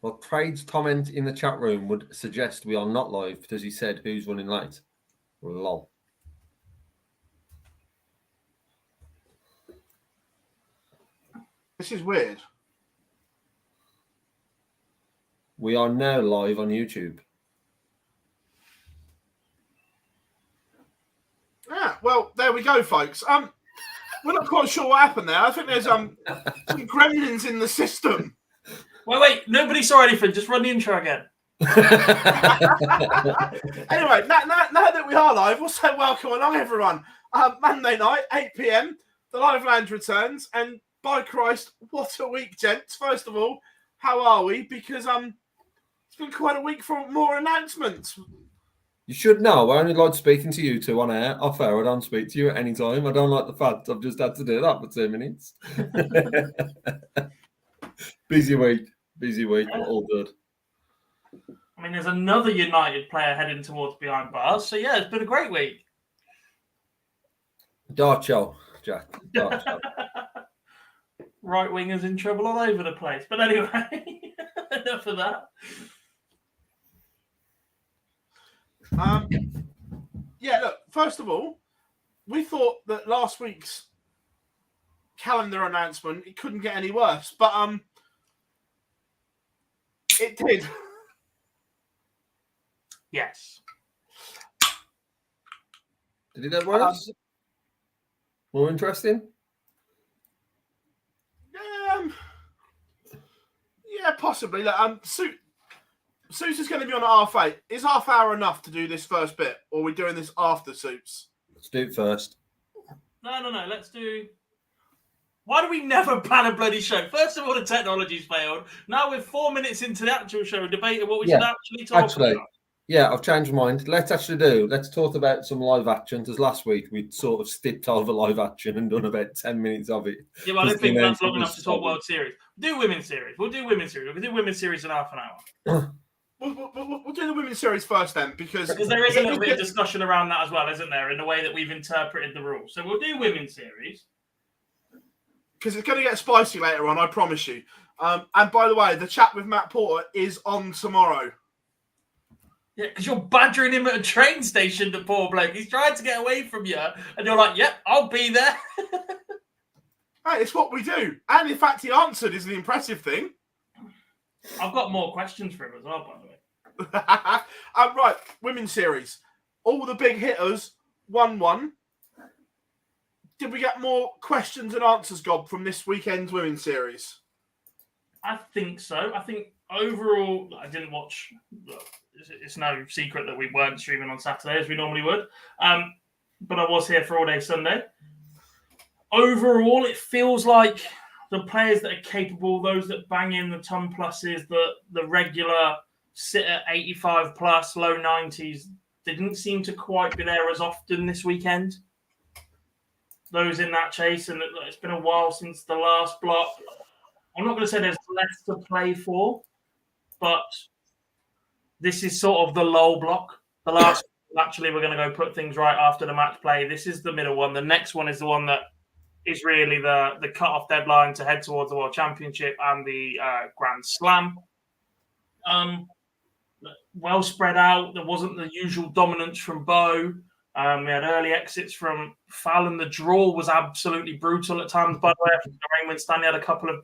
Well, Trade's comment in the chat room would suggest we are not live because he said who's running late. Lol. This is weird. We are now live on YouTube. Yeah, well, there we go, folks. We're not quite sure what happened there. I think there's some gremlins in the system. Wait, nobody saw anything. Just run the intro again. Anyway, now that we are live, we'll say welcome along, everyone. Monday night, 8 p.m, the Live Lounge returns, and by Christ, what a week, gents. First of all, how are we? Because it's been quite a week for more announcements. You should know. I only like speaking to you two on air. Off air, I don't speak to you at any time. I don't like the fact I've just had to do that for 2 minutes. Busy week, but all good. I mean, there's another United player heading towards behind bars. So, yeah, it's been a great week. Dart show, Jack. Dart show. Right wingers in trouble all over the place. But anyway, enough of that. Yeah, look, first of all, we thought that last week's calendar announcement, it couldn't get any worse, but it did. Yes. Did it get worse? More interesting? Yeah, possibly. Look, Suits is going to be on at 8:30. Is half hour enough to do this first bit, or are we doing this after Suits? Let's do it first. No. Let's do... Why do we never plan a bloody show? First of all, the technology's failed. Now we're 4 minutes into the actual show debating what we should actually talk about. Yeah, I've changed my mind. Let's talk about some live action, because last week we sort of skipped over live action and done about 10 minutes of it. Yeah, but I don't think that's long enough to talk World Series. We'll do Women's Series. We'll do Women's Series in half an hour. We'll do the Women's Series first then, because there is a little bit of discussion around that as well, isn't there, in the way that we've interpreted the rules. So we'll do Women's Series. Because it's going to get spicy later on, I promise you. And by the way, the chat with Matt Porter is on tomorrow. Yeah, because you're badgering him at a train station, the poor bloke. He's trying to get away from you, and you're like, yep, I'll be there. Hey, it's what we do. And in fact, he answered is the impressive thing. I've got more questions for him as well, by the way. Right, Women's Series. All the big hitters, 1-1. Did we get more questions and answers, Gob, from this weekend's Women's Series? I think so. I think overall, I didn't watch. It's no secret that we weren't streaming on Saturday as we normally would. But I was here for all day Sunday. Overall, it feels like the players that are capable, those that bang in the ton pluses, the regular sit at 85 plus, low 90s, didn't seem to quite be there as often this weekend. Those in that chase, and it's been a while since the last block. I'm not going to say there's less to play for, but this is sort of the lull block. The last, actually, we're going to go put things right after the match play. This is the middle one. The next one is the one that is really the cut-off deadline to head towards the World Championship and the Grand Slam. Well spread out. There wasn't the usual dominance from Bo. We had early exits from Phill, and the draw was absolutely brutal at times. By the way, I think Raymond Stanley had a couple of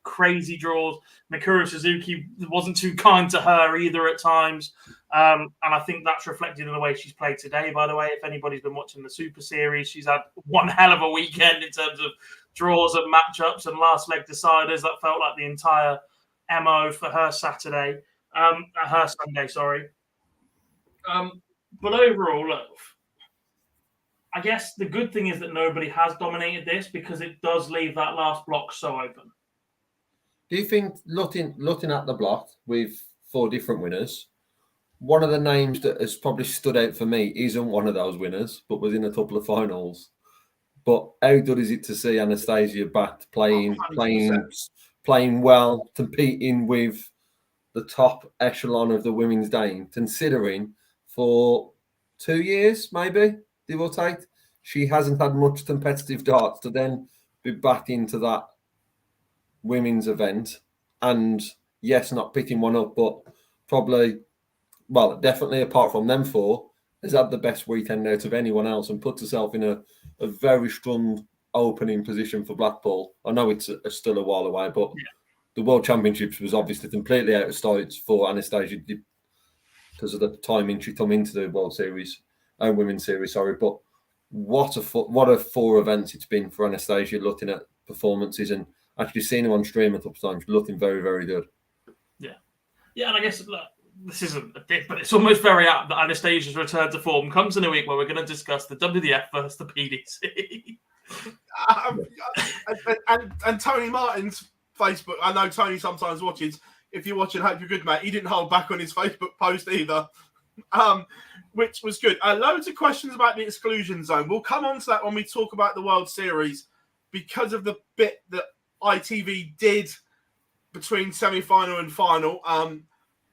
crazy draws. Mikuru Suzuki wasn't too kind to her either at times. And I think that's reflected in the way she's played today, by the way. If anybody's been watching the Super Series, she's had one hell of a weekend in terms of draws and matchups and last leg deciders. That felt like the entire MO for her Saturday. Her Sunday, sorry. But overall, look, I guess the good thing is that nobody has dominated this because it does leave that last block so open. Do you think, looking at the block with 4 different winners, one of the names that has probably stood out for me isn't one of those winners, but was in a couple of finals? But how good is it to see Anastasia back playing well, competing with the top echelon of the women's game, considering for 2 years, maybe, give or take, she hasn't had much competitive darts to then be back into that women's event and yes, not picking one up, but probably, well, definitely apart from them four, has had the best weekend out of anyone else and puts herself in a very strong opening position for Blackpool. I know it's still a while away, but the World Championships was obviously completely out of sight for Anastasia because of the timing she come into the World Series and Women's Series. Sorry, but what a 4 events it's been for Anastasia. Looking at performances and actually seeing her on stream a couple of times, looking very, very good. Yeah, and I guess look, this isn't a dip, but it's almost very apt that Anastasia's return to form comes in a week where we're going to discuss the WDF versus the PDC. And Tony Martin's Facebook, I know Tony sometimes watches. If you're watching, hope you're good, mate. He didn't hold back on his Facebook post either, which was good. Loads of questions about the exclusion zone. We'll come on to that when we talk about the World Series because of the bit that ITV did between semi-final and final.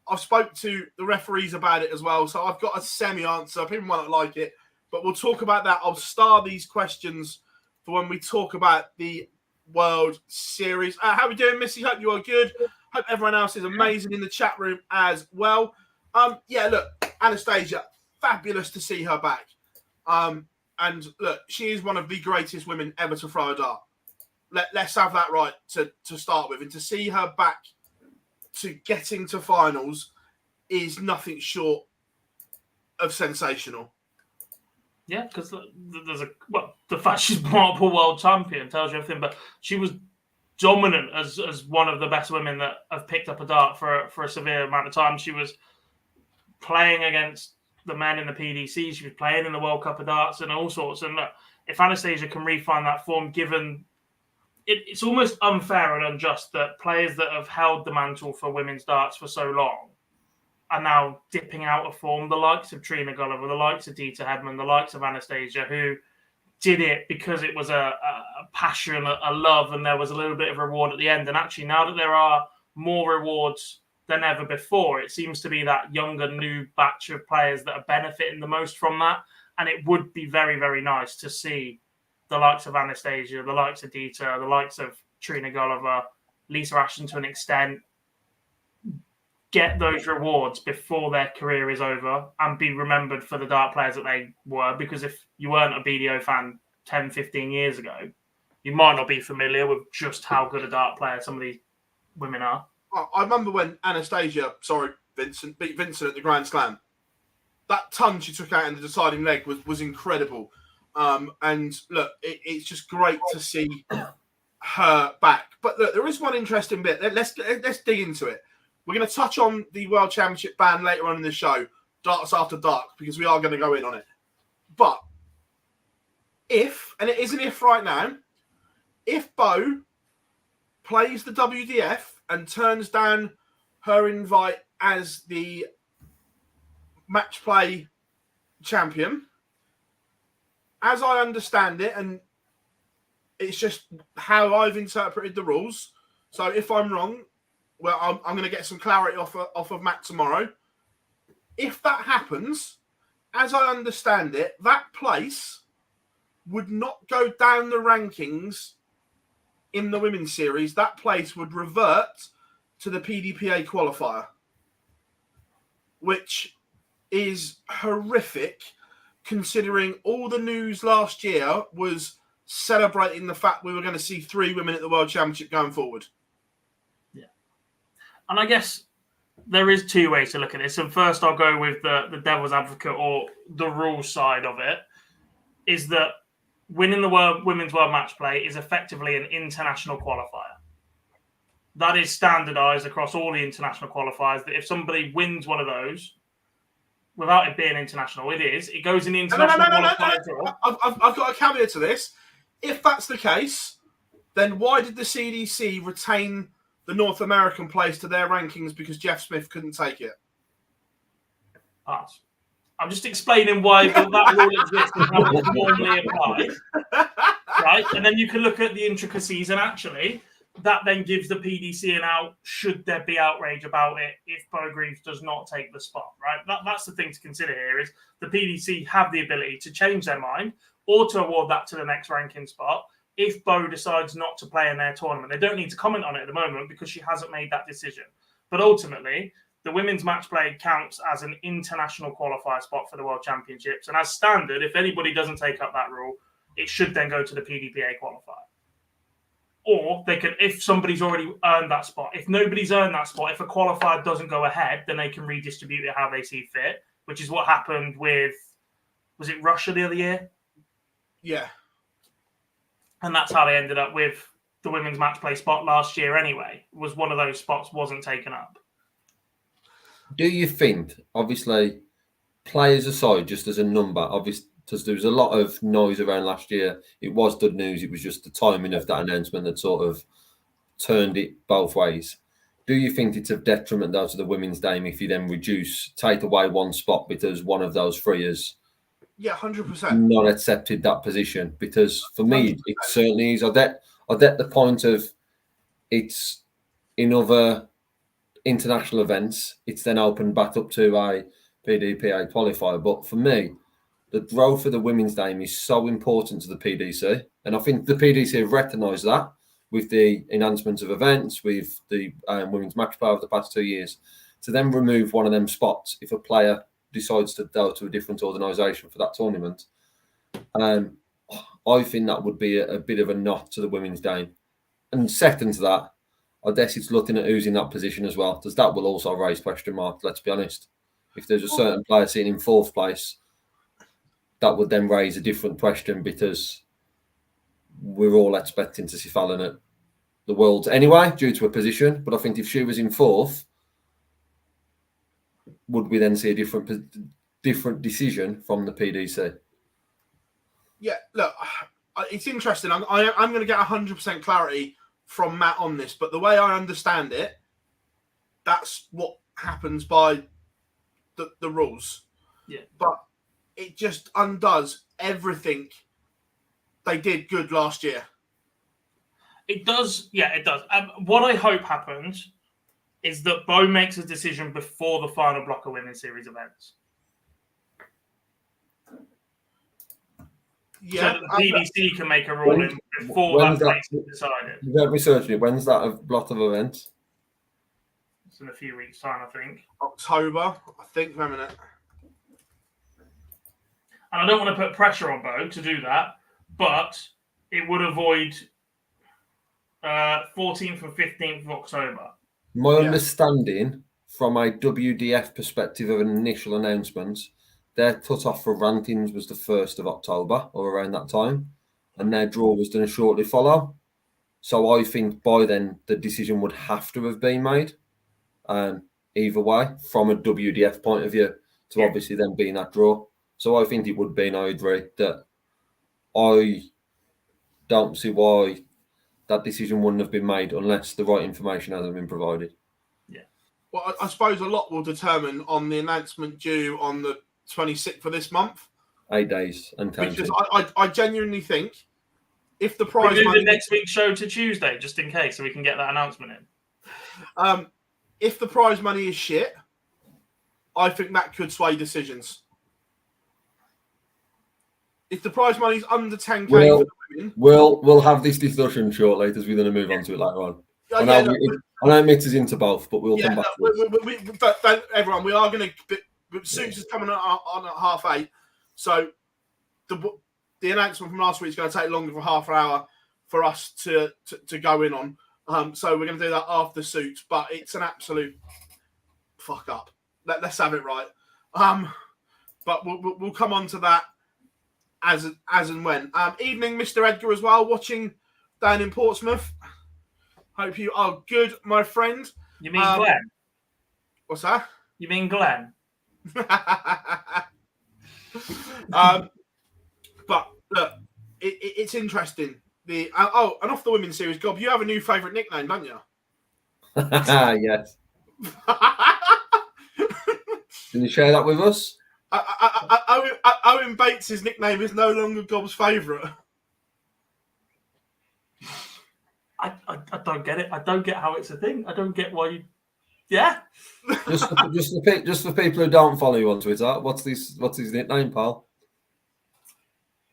I've spoke to the referees about it as well, so I've got a semi-answer. People might not like it, but we'll talk about that. I'll star these questions for when we talk about the World Series. How are we doing, Missy? Hope you are good. Hope everyone else is amazing in the chat room as well. Look, Anastasia, fabulous to see her back. And look, she is one of the greatest women ever to throw a dart. Let's have that right to start with. And to see her back to getting to finals is nothing short of sensational. Yeah, because there's the fact she's multiple world champion tells you everything. But she was dominant as one of the best women that have picked up a dart for a severe amount of time. She was playing against the men in the PDC. She was playing in the World Cup of Darts and all sorts. And look, if Anastasia can refine that form, given it's almost unfair and unjust that players that have held the mantle for women's darts for so long are now dipping out of form. The likes of Trina Gulliver, the likes of Dita Hedman, the likes of Anastasia, who did it because it was a passion, a love, and there was a little bit of reward at the end. And actually, now that there are more rewards than ever before, it seems to be that younger, new batch of players that are benefiting the most from that. And it would be very, very nice to see the likes of Anastasia, the likes of Dita, the likes of Trina Gulliver, Lisa Ashton to an extent, get those rewards before their career is over and be remembered for the dart players that they were. Because if you weren't a BDO fan 10, 15 years ago, you might not be familiar with just how good a dart player some of these women are. I remember when Vincent beat Vincent at the Grand Slam. That ton she took out in the deciding leg was incredible. And look, it's just great to see her back. But look, there is one interesting bit. Let's dig into it. We're going to touch on the World Championship ban later on in the show, Darts After Dark, because we are going to go in on it. But if, and it is an if right now, if Bo plays the WDF and turns down her invite as the match play champion, as I understand it, and it's just how I've interpreted the rules. So if I'm wrong, well, I'm going to get some clarity off of Matt tomorrow. If that happens, as I understand it, that place would not go down the rankings in the women's series. That place would revert to the PDPA qualifier, which is horrific considering all the news last year was celebrating the fact we were going to see 3 women at the World Championship going forward. Yeah. And I guess there is 2 ways to look at this. And first I'll go with the devil's advocate or the rules side of it, is that winning the women's world match play is effectively an international qualifier. That is standardized across all the international qualifiers, that if somebody wins one of those, without it being international, it goes in the international qualifier draw. I've got a caveat to this. If that's the case, then why did the CDC retain the North American place to their rankings because Jeff Smith couldn't take it? I'm just explaining why that rule exists and how it's normally applied. Right? And then you can look at the intricacies, and actually that then gives the PDC an out should there be outrage about it if Bo Greaves does not take the spot, right? That's the thing to consider here, is the PDC have the ability to change their mind or to award that to the next ranking spot if Bo decides not to play in their tournament. They don't need to comment on it at the moment because she hasn't made that decision. But ultimately, the women's match play counts as an international qualifier spot for the World Championships. And as standard, if anybody doesn't take up that rule, it should then go to the PDPA qualifier. Or they can, if somebody's already earned that spot, if nobody's earned that spot, if a qualifier doesn't go ahead, then they can redistribute it how they see fit, which is what happened with, was it Russia the other year? Yeah. And that's how they ended up with the women's match play spot last year anyway, was one of those spots wasn't taken up. Do you think, obviously, players aside, just as a number, obviously, because there was a lot of noise around last year, it was good news. It was just the timing of that announcement that sort of turned it both ways. Do you think it's a detriment, though, to the women's game if you then take away one spot because one of those three has 100%. not accepted that position? Because for me, 100%. It certainly is. I get the point of it's in other international events, it's then opened back up to a PDPA qualifier. But for me, the growth of the women's game is so important to the PDC. And I think the PDC have recognised that with the enhancement of events, with the women's match play over the past 2 years, to then remove one of them spots if a player decides to go to a different organisation for that tournament. I think that would be a bit of a knot to the women's game. And second to that, I guess it's looking at who's in that position as well, because that will also raise question marks, let's be honest. If there's a certain player sitting in fourth place, that would then raise a different question because we're all expecting to see Fallon at the Worlds anyway, due to a position. But I think if she was in fourth, would we then see a different decision from the PDC? Yeah, look, it's interesting. I'm going to get 100% clarity from Matt on this, but the way I understand it, that's what happens by the rules. Yeah. But it just undoes everything they did good last year. It does. Yeah, it does. What I hope happens is that Bo makes a decision before the final block of women's series events. Yeah, so that the PDC can make a ruling before that place is decided. You have researched it. When's that a block of events? It's in a few weeks' time, I think. October, I think. Wait a minute. And I don't want to put pressure on Bo to do that, but it would avoid 14th and 15th of October. My understanding from a WDF perspective of an initial announcement, their cut-off for rankings was the 1st of October or around that time, and their draw was going to shortly follow. So I think by then the decision would have to have been made, either way, from a WDF point of view, to obviously then be in that draw. So I think it would be, and I agree that I don't see why that decision wouldn't have been made unless the right information hasn't been provided. Yeah. Well, I suppose a lot will determine on the announcement due on the 26th of this month. 8 days and counting. Because I genuinely think if the prize money... the next week's show to Tuesday, just in case, so we can get that announcement in. If the prize money is shit, I think that could sway decisions. If the prize money is under 10k for the women... We'll have this discussion shortly because we're going to move on to it later on. I know it mixes into both, but we'll come back to it. But everyone, we are going to... Suits is coming on at 8:30, so the announcement from last week is going to take longer for half an hour for us to go in on. So we're going to do that after Suits, but it's an absolute fuck up. Let's have it right. But we'll come on to that as and when. Evening, Mr. Edgar, as well, watching down in Portsmouth. Hope you are good, my friend. You mean Glenn? What's that? You mean Glenn? But look, it's interesting. And off the women's series, Gob, you have a new favourite nickname, don't you? Yes. Can you share that with us? Owen Bates' nickname is no longer Gob's favourite. I don't get it. I don't get how it's a thing. I don't get why you... Yeah. just for people who don't follow you on Twitter, what's his nickname, pal?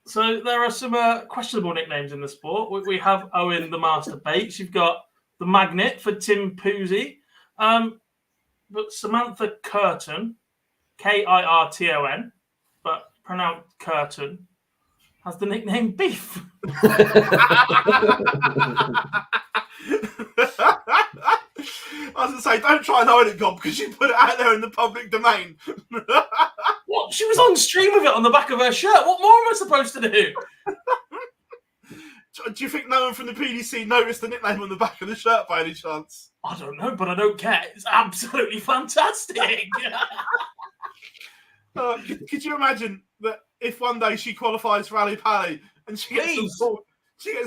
So there are some questionable nicknames in the sport. We have Owen the Master Bates. You've got the Magnet for Tim Poozy. but Samantha Curtin, Kirton, but pronounced Curtin, has the nickname Beef. I was going to say, don't try and hide it, God, because you put it out there in the public domain. What? She was on stream with it on the back of her shirt. What more am I supposed to do? Do you think no one from the PDC noticed the nickname on the back of the shirt by any chance? I don't know, but I don't care. It's absolutely fantastic. Could you imagine that if one day she qualifies for Ali Pally and she gets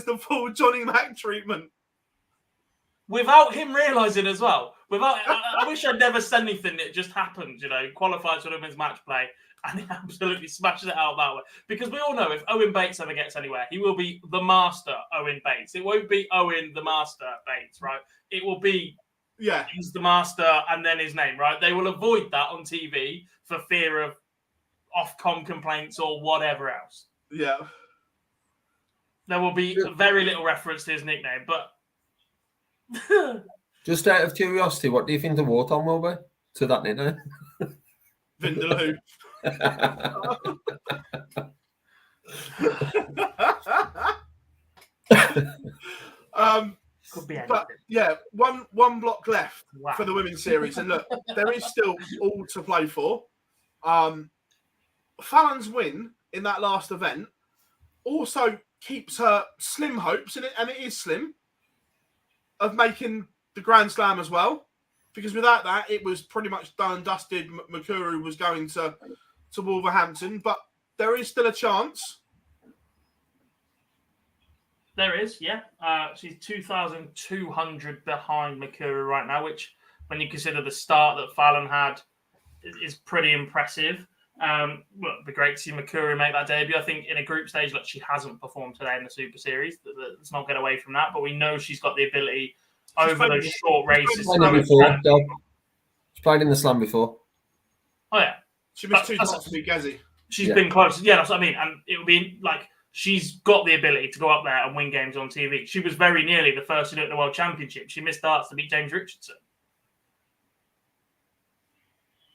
the full Johnny Mac treatment? Without him realising as well. I wish I'd never said anything. It just happened, qualifies for women's match play, and he absolutely smashes it out that way. Because we all know if Owen Bates ever gets anywhere, he will be the master Owen Bates. It won't be Owen the master Bates, right? It will be he's the master and then his name, right? They will avoid that on TV for fear of Ofcom complaints or whatever else. Yeah. There will be very little reference to his nickname, but just out of curiosity, what do you think the war time will be to that nickname? Vindaloo. Could be anything. But yeah, one block left for the women's series, and look, there is still all to play for. Fallon's win in that last event also keeps her slim hopes, and it is slim, of making the Grand Slam as well. Because without that, it was pretty much done and dusted. Makuru was going to Wolverhampton, but there is still a chance. There is, yeah. She's 2,200 behind Makuru right now, which, when you consider the start that Fallon had, is pretty impressive. Well, it'd be great to see Makuru make that debut. I think in a group stage, look, she hasn't performed today in the Super Series. Let's not get away from that, but we know she's got the ability over those short races. She's played in the Slam before. Oh, yeah. She missed 2 times to beat Gezi. She's been close. Yeah, that's what I mean. And it would be like she's got the ability to go up there and win games on TV. She was very nearly the first to do it at the World Championship. She missed darts to beat James Richardson.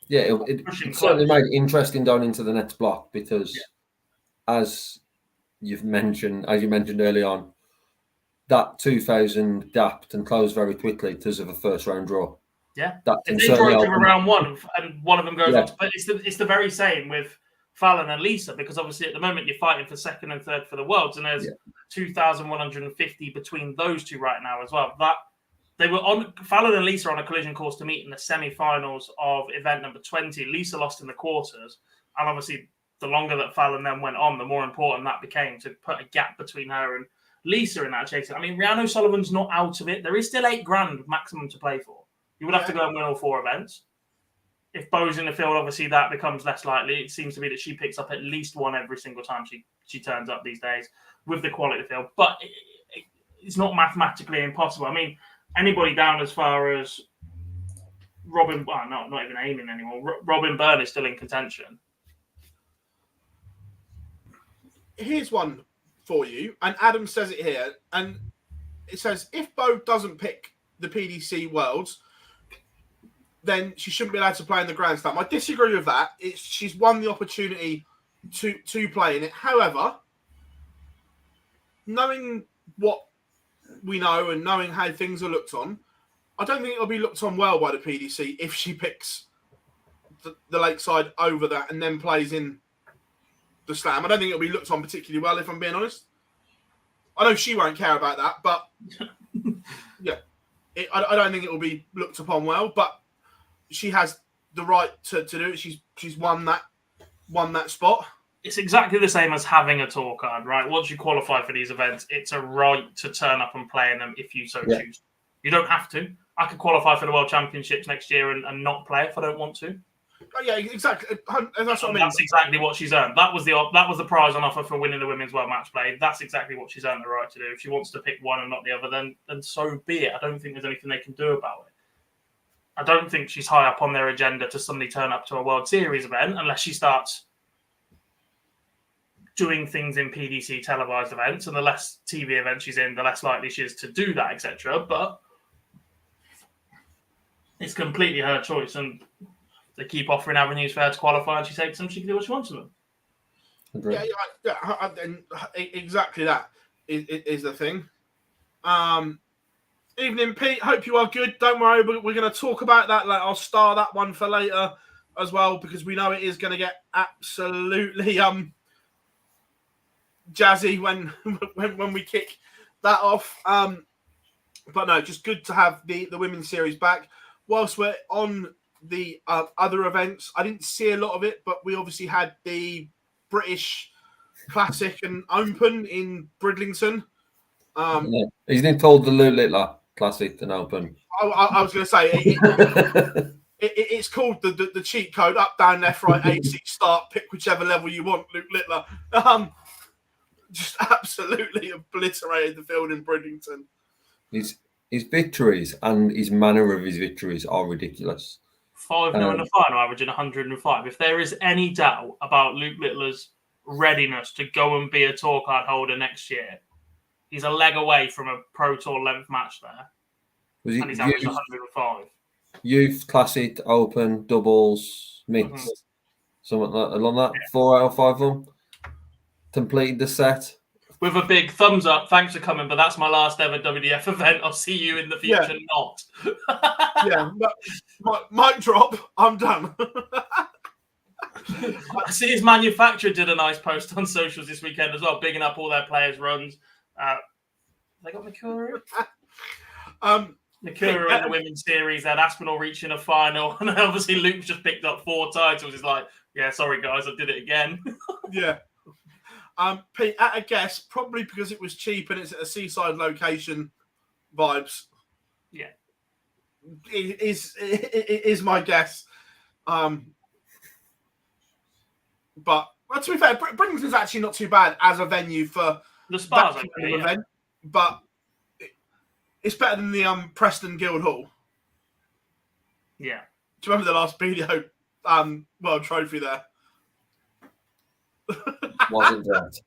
Yeah, it certainly made it interesting down into the next block because, as you mentioned early on, that 2,000 dapped and closed very quickly because of a first round draw. Yeah, if they draw each other round one and one of them goes on to play, it's the very same with Fallon and Lisa, because obviously at the moment you're fighting for second and third for the Worlds, and there's 2,150 between those two right now as well. That they were on Fallon and Lisa on a collision course to meet in the semi-finals of event number 20. Lisa lost in the quarters, and obviously the longer that Fallon then went on, the more important that became to put a gap between her and Lisa in that chase. I mean, Rhiannon Sullivan's not out of it. There is still $8,000 maximum to play for. You would have to go and win all 4 events. If Bo's in the field, obviously that becomes less likely. It seems to be that she picks up at least one every single time she turns up these days with the quality field. But it's not mathematically impossible. I mean, anybody down as far as Robin, well, not even aiming anymore. Robin Byrne is still in contention. Here's one for you, and Adam says it here, and it says, if Bo doesn't pick the PDC Worlds, then she shouldn't be allowed to play in the Grand Slam. I disagree with that. She's won the opportunity to play in it. However, knowing what we know and knowing how things are looked on, I don't think it'll be looked on well by the PDC if she picks the Lakeside over that and then plays in the Slam. I don't think it'll be looked on particularly well, if I'm being honest. I know she won't care about that, but yeah, I don't think it will be looked upon well, but she has the right to do it. She's won that spot. It's exactly the same as having a tour card, right? Once you qualify for these events, it's a right to turn up and play in them if you so choose. You don't have to. I could qualify for the World Championships next year and not play if I don't want to. Oh, yeah, exactly. That's what I mean. That's exactly what she's earned. That was the prize on offer for winning the Women's World Match Play. That's exactly what she's earned the right to do. If she wants to pick one and not the other, then so be it. I don't think there's anything they can do about it. I don't think she's high up on their agenda to suddenly turn up to a World Series event unless she starts doing things in PDC televised events, and the less TV events she's in, the less likely she is to do that, etc. But It's completely her choice, and they keep offering avenues for her to qualify, and she takes them. She can do what she wants with them. And exactly that is the thing. Evening, Pete. Hope you are good. Don't worry, we're going to talk about that. I'll star that one for later as well, because we know it is going to get absolutely jazzy when we kick that off. But no, just good to have the women's series back. Whilst we're on the other events, I didn't see a lot of it, but we obviously had the British Classic and Open in Bridlington. He's been told the Lou Littler Classic and Open. I was going to say it's called the cheat code: up, down, left, right, A6, start, pick whichever level you want. Luke Littler just absolutely obliterated the field in Bridlington. His victories and his manner of his victories are ridiculous. 5-0 in the final, averaging 105. If there is any doubt about Luke Littler's readiness to go and be a tour card holder next year, he's a leg away from a Pro Tour length match there. And he's averaged 105. Youth, Classic, Open, doubles, mixed, something along that. 4 out of 5 of them. Completed the set. With a big thumbs up, thanks for coming, but that's my last ever WDF event. I'll see you in the future. Not. Mic drop. I'm done. I see his manufacturer did a nice post on socials this weekend as well, bigging up all their players' runs. They got Mikura. Mikura in the women's series. They had Aspinall reaching a final, and obviously Luke's just picked up 4 titles. He's like, yeah, sorry guys, I did it again. Yeah. Pete, at a guess, probably because it was cheap and it's at a seaside location vibes. Yeah. It is my guess. But to be fair, Bridlington's actually not too bad as a venue for the Spas that kind of event, but it's better than the Preston Guildhall. Yeah. Do you remember the last BDO World Trophy there? Wasn't that?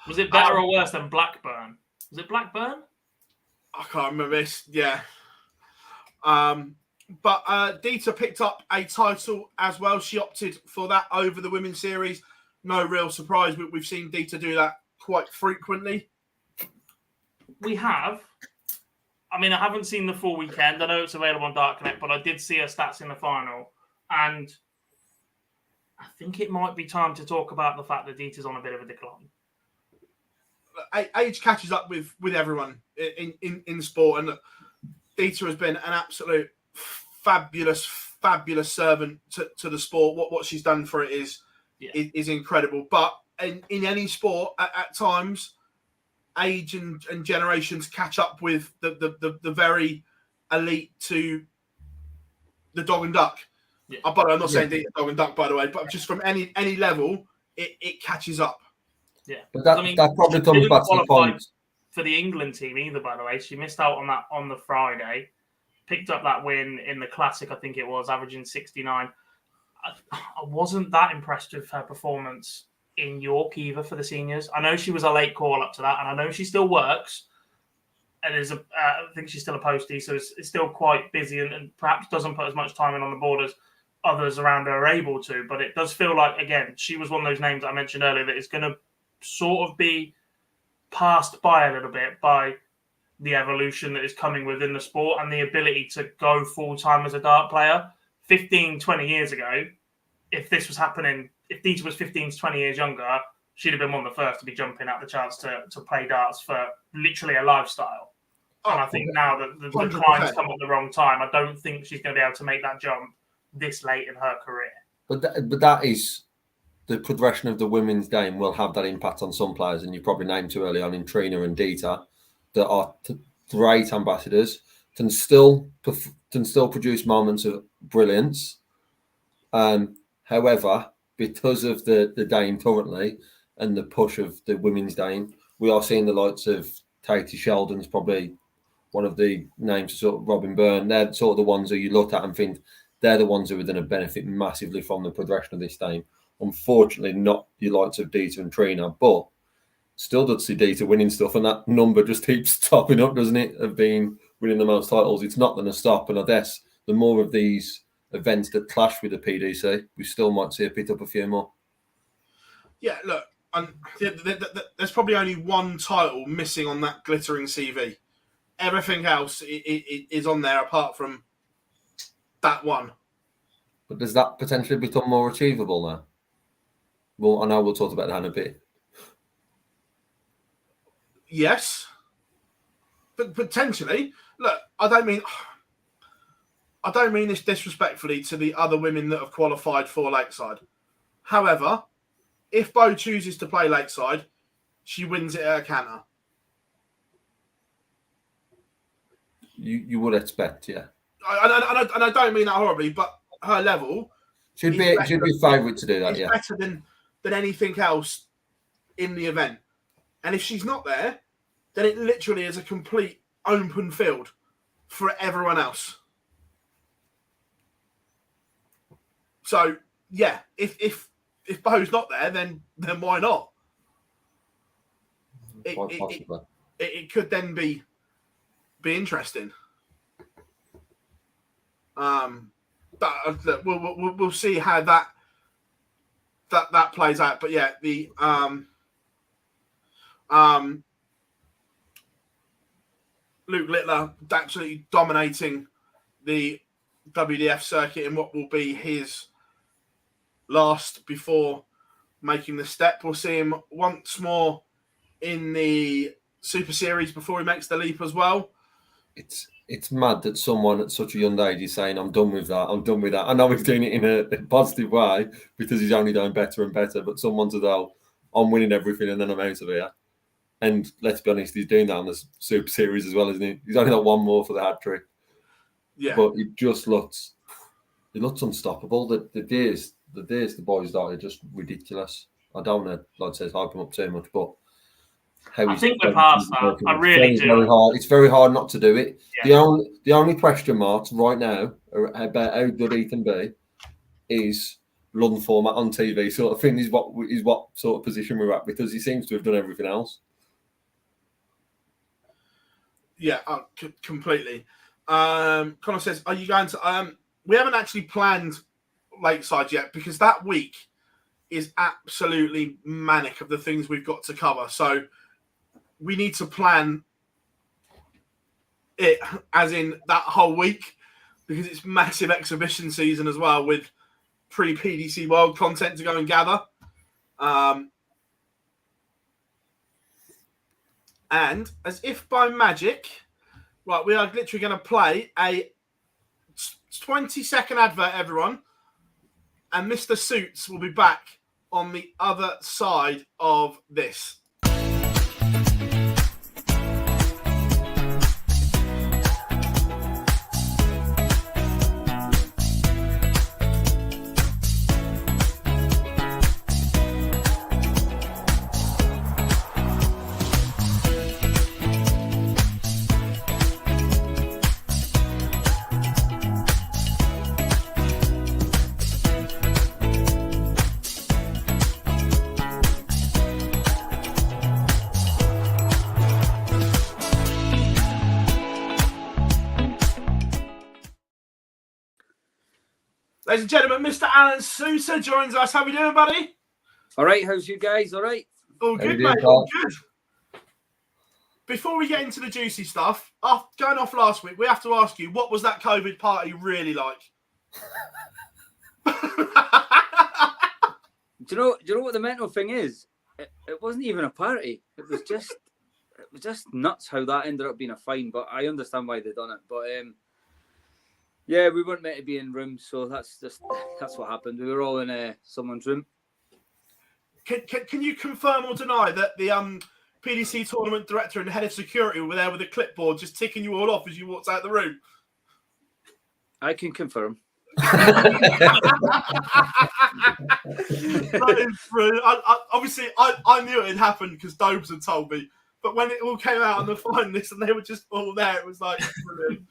Was it better or worse than Blackburn? Was it Blackburn? I can't remember this. Yeah. But Dita picked up a title as well. She opted for that over the women's series. No real surprise. We've seen Dita do that quite frequently. We have. I mean, I haven't seen the full weekend. I know it's available on Dark Connect, but I did see her stats in the final. And I think it might be time to talk about the fact that Dita's on a bit of a decline. Age catches up with everyone in sport, and Dita has been an absolute fabulous servant to the sport. What she's done for it is incredible. But in any sport, at times, age and generations catch up with the very elite to the dog and duck. Yeah. But I'm not saying dog and duck, by the way, but just from any level, it catches up. Yeah, but that probably comes back to the point for the England team either. By the way, she missed out on that on the Friday. Picked up that win in the Classic, I think it was, averaging 69. I wasn't that impressed with her performance in York either for the seniors. I know she was a late call up to that, and I know she still works. And I think she's still a postie, so it's still quite busy and perhaps doesn't put as much time in on the board as others around her are able to. But it does feel like, again, she was one of those names that I mentioned earlier that is going to sort of be passed by a little bit by the evolution that is coming within the sport and the ability to go full-time as a dart player. 15, 20 years ago, if this was happening, if Dita was 15 to 20 years younger, she'd have been one of the first to be jumping at the chance to play darts for literally a lifestyle. And I think now that the decline's come at the wrong time, I don't think she's going to be able to make that jump this late in her career. But that is the progression of the women's game will have that impact on some players, and you probably named too early on in Trina and Dita, that are great ambassadors, can still produce moments of brilliance. However, because of the Dame currently and the push of the women's Dame, we are seeing the likes of Katie Sheldon's probably one of the names, sort of Robin Byrne. They're sort of the ones who you look at and think they're the ones who are going to benefit massively from the progression of this Dame. Unfortunately, not the likes of Dita and Trina, but still does see Dita winning stuff, and that number just keeps topping up, doesn't it, of being winning the most titles, it's not going to stop. And I guess the more of these events that clash with the PDC, we still might see it pick up a few more. Yeah, look, there's probably only one title missing on that glittering CV. Everything else is on there apart from that one. But does that potentially become more achievable now? Well, I know we'll talk about that in a bit. Yes, but potentially. Look, I don't mean this disrespectfully to the other women that have qualified for Lakeside. However, if Bo chooses to play Lakeside, she wins it at a canter. You would expect, yeah. And I don't mean that horribly, but her level She'd be favourite to do that, yeah. Better than anything else in the event. And if she's not there, then it literally is a complete open field for everyone else. So yeah, if Bo's not there, then why not? It could then be interesting. But we'll see how that plays out. But yeah, the Luke Littler absolutely dominating the WDF circuit in what will be his last before making the step. We'll see him once more in the Super Series before he makes the leap as well. It's mad that someone at such a young age is saying, I'm done with that. I'm done with that. I know he's doing it in a positive way because he's only doing better and better, but someone to go, I'm winning everything and then I'm out of here. And let's be honest, he's doing that on the Super Series as well, isn't he? He's only got one more for the hat trick. Yeah. But it just looks unstoppable. The days the boys are just ridiculous. I don't want to hype him up too much, but I think we're past that. I really do. Very hard. It's very hard not to do it. Yeah. The only question marks right now about how good he can be is London format on TV sort of thing is what sort of position we're at, because he seems to have done everything else. Yeah, completely. Connor says, are you going to... we haven't actually planned Lakeside yet because that week is absolutely manic of the things we've got to cover. So we need to plan it as in that whole week because it's massive exhibition season as well with pre-PDC World content to go and gather. And as if by magic, right, we are literally going to play a 20-second advert, everyone, and Mr. Suits will be back on the other side of this. Ladies and gentlemen, Mr. Alan Soutar joins us. How we doing, buddy? All right, how's you guys? All right? All good, mate. All good. Before we get into the juicy stuff, going off last week, we have to ask you, what was that COVID party really like? Do you know what the mental thing is? It wasn't even a party. It was just nuts how that ended up being a fine. But I understand why they done it. But yeah, we weren't meant to be in rooms, so that's what happened. We were all in someone's room. Can you confirm or deny that the PDC tournament director and head of security were there with a clipboard just ticking you all off as you walked out the room? I can confirm. That is brilliant. Obviously, I knew it had happened because Dobes had told me. But when it all came out on the finalists and they were just all there, it was like brilliant.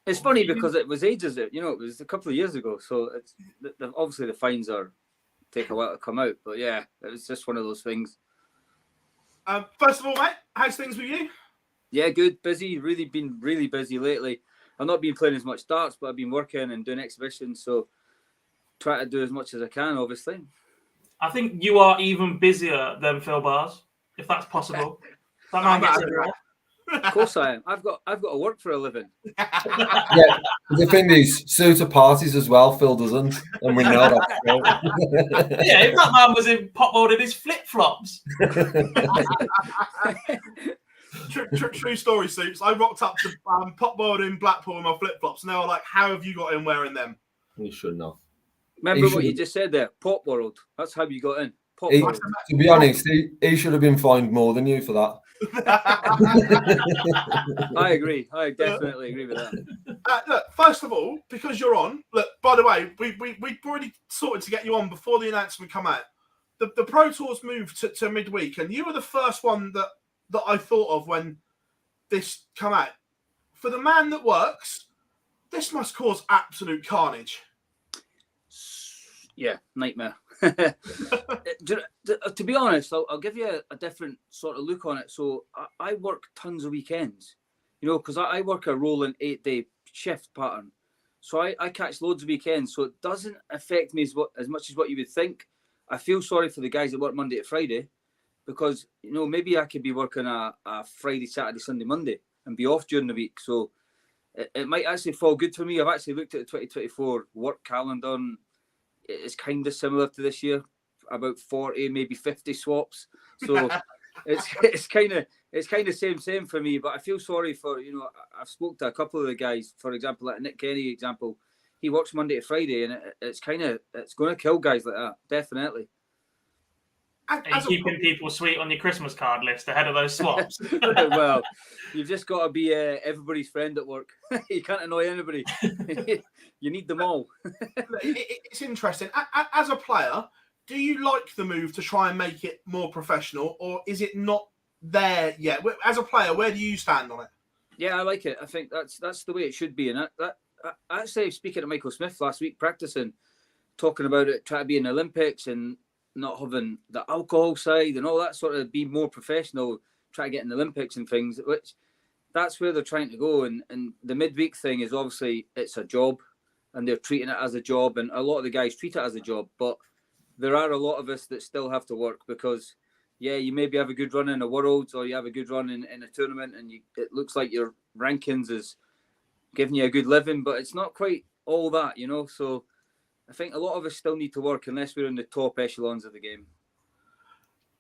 It's funny because it was ages, it was a couple of years ago. So it's obviously the fines take a while to come out. But yeah, it was just one of those things. First of all, mate, how's things with you? Yeah, good. Busy. Really been really busy lately. I've not been playing as much darts, but I've been working and doing exhibitions, so try to do as much as I can, obviously. I think you are even busier than Phill Bars, if that's possible. That man gets everywhere. Of course I am. I've got to work for a living. Yeah, the thing is, Soutar parties as well. Phil doesn't, and we know that. Yeah, if that man was in pop mode in his flip flops. True story, Soups. I rocked up to Pop World in Blackpool in my flip flops, and they were like, "How have you got in wearing them?" You shouldn't have. Remember what you just said there? Pop World. That's how you got in. Pop World. To be honest, he should have been fined more than you for that. I agree. I definitely agree with that. Look, first of all, because you're on. Look, by the way, we already sorted to get you on before the announcement come out. The Pro Tours moved to midweek, and you were the first one that I thought of when this come out. For the man that works, this must cause absolute carnage. Yeah, nightmare. To be honest, I'll give you a different sort of look on it. So I work tons of weekends, because I work a rolling 8-day shift pattern. So I catch loads of weekends. So it doesn't affect me as much as what you would think. I feel sorry for the guys that work Monday to Friday because, maybe I could be working a Friday, Saturday, Sunday, Monday and be off during the week. So it might actually fall good for me. I've actually looked at the 2024 work calendar and it's kind of similar to this year, about 40, maybe 50 swaps. So it's kind of same for me. But I feel sorry for, I've spoke to a couple of the guys, for example, like Nick Kenny example. He works Monday to Friday, and it's going to kill guys like that, definitely. Are you keeping people sweet on your Christmas card list ahead of those swaps? Well, you've just got to be everybody's friend at work. You can't annoy anybody. You need them all. It's interesting. As a player, do you like the move to try and make it more professional, or is it not there yet? As a player, where do you stand on it? Yeah, I like it. I think that's the way it should be. And I actually, speaking to Michael Smith last week, practicing, talking about it, trying to be in the Olympics and not having the alcohol side and all that sort of, be more professional, try to get in the Olympics and things, which that's where they're trying to go. And the midweek thing is obviously it's a job and they're treating it as a job. And a lot of the guys treat it as a job, but there are a lot of us that still have to work because, yeah, you maybe have a good run in a Worlds or you have a good run in a tournament and it looks like your rankings is giving you a good living, but it's not quite all that, So I think a lot of us still need to work unless we're in the top echelons of the game.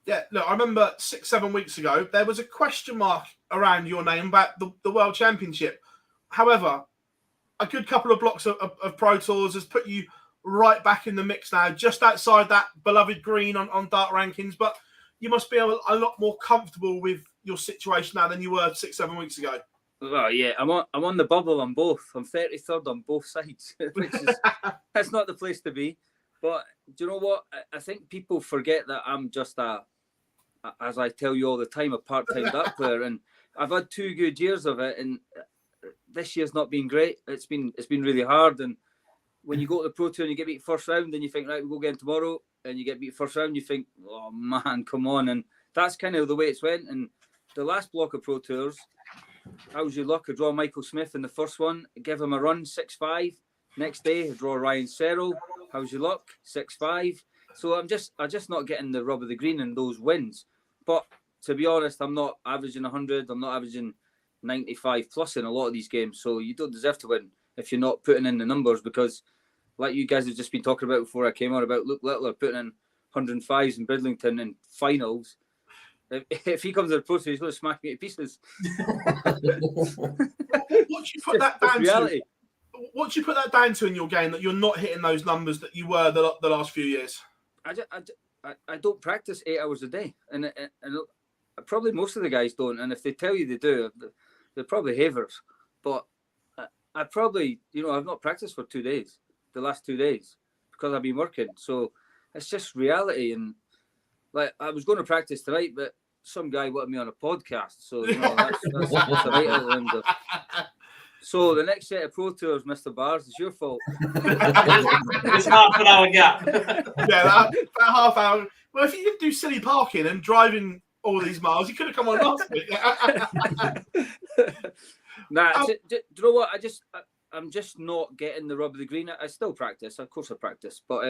Yeah, look, I remember 6-7 weeks ago, there was a question mark around your name about the World Championship. However, a good couple of blocks of Pro Tours has put you right back in the mix now, just outside that beloved green on Dart rankings, but you must be a lot more comfortable with your situation now than you were 6-7 weeks ago. Well, yeah, I'm on the bubble on both. I'm 33rd on both sides, which is that's not the place to be. But do you know what? I think people forget that I'm just as I tell you all the time, a part-time dart player, and I've had 2 good years of it, and this year's not been great. It's been really hard, and when you go to the Pro Tour and you get beat first round, and you think, right, we'll go again tomorrow, and you get beat first round, you think, oh man, come on, and that's kind of the way it's went. And the last block of Pro Tours, how was your luck? I draw Michael Smith in the first one, give him a run, 6-5. Next day, I draw Ryan Serrell. How's your luck? 6-5. So I'm just not getting the rub of the green in those wins. But to be honest, I'm not averaging 100. I'm not averaging 95 plus in a lot of these games. So you don't deserve to win if you're not putting in the numbers, because like you guys have just been talking about before I came on about Luke Littler putting in 105s in Bridlington in finals. If he comes to the Pro Tour, he's going to smack me to pieces. What do you put that down to? What do you put that down to in your game that you're not hitting those numbers that you were the last few years? I don't practice 8 hours a day, and probably most of the guys don't. And if they tell you they do, they're probably havers. But I probably, I've not practiced for 2 days, the last 2 days, because I've been working. So it's just reality. And like, I was going to practice tonight, but some guy wanted me on a podcast. So, that's a right out of the window. So the next set of Pro Tours, Mr. Bars, is your fault. It's half an hour gap. Yeah, that half hour. Well, if you can do silly parking and driving all these miles. You could have come on last week. Do you know what? I'm just not getting the rub of the green. I still practice, of course I practice, but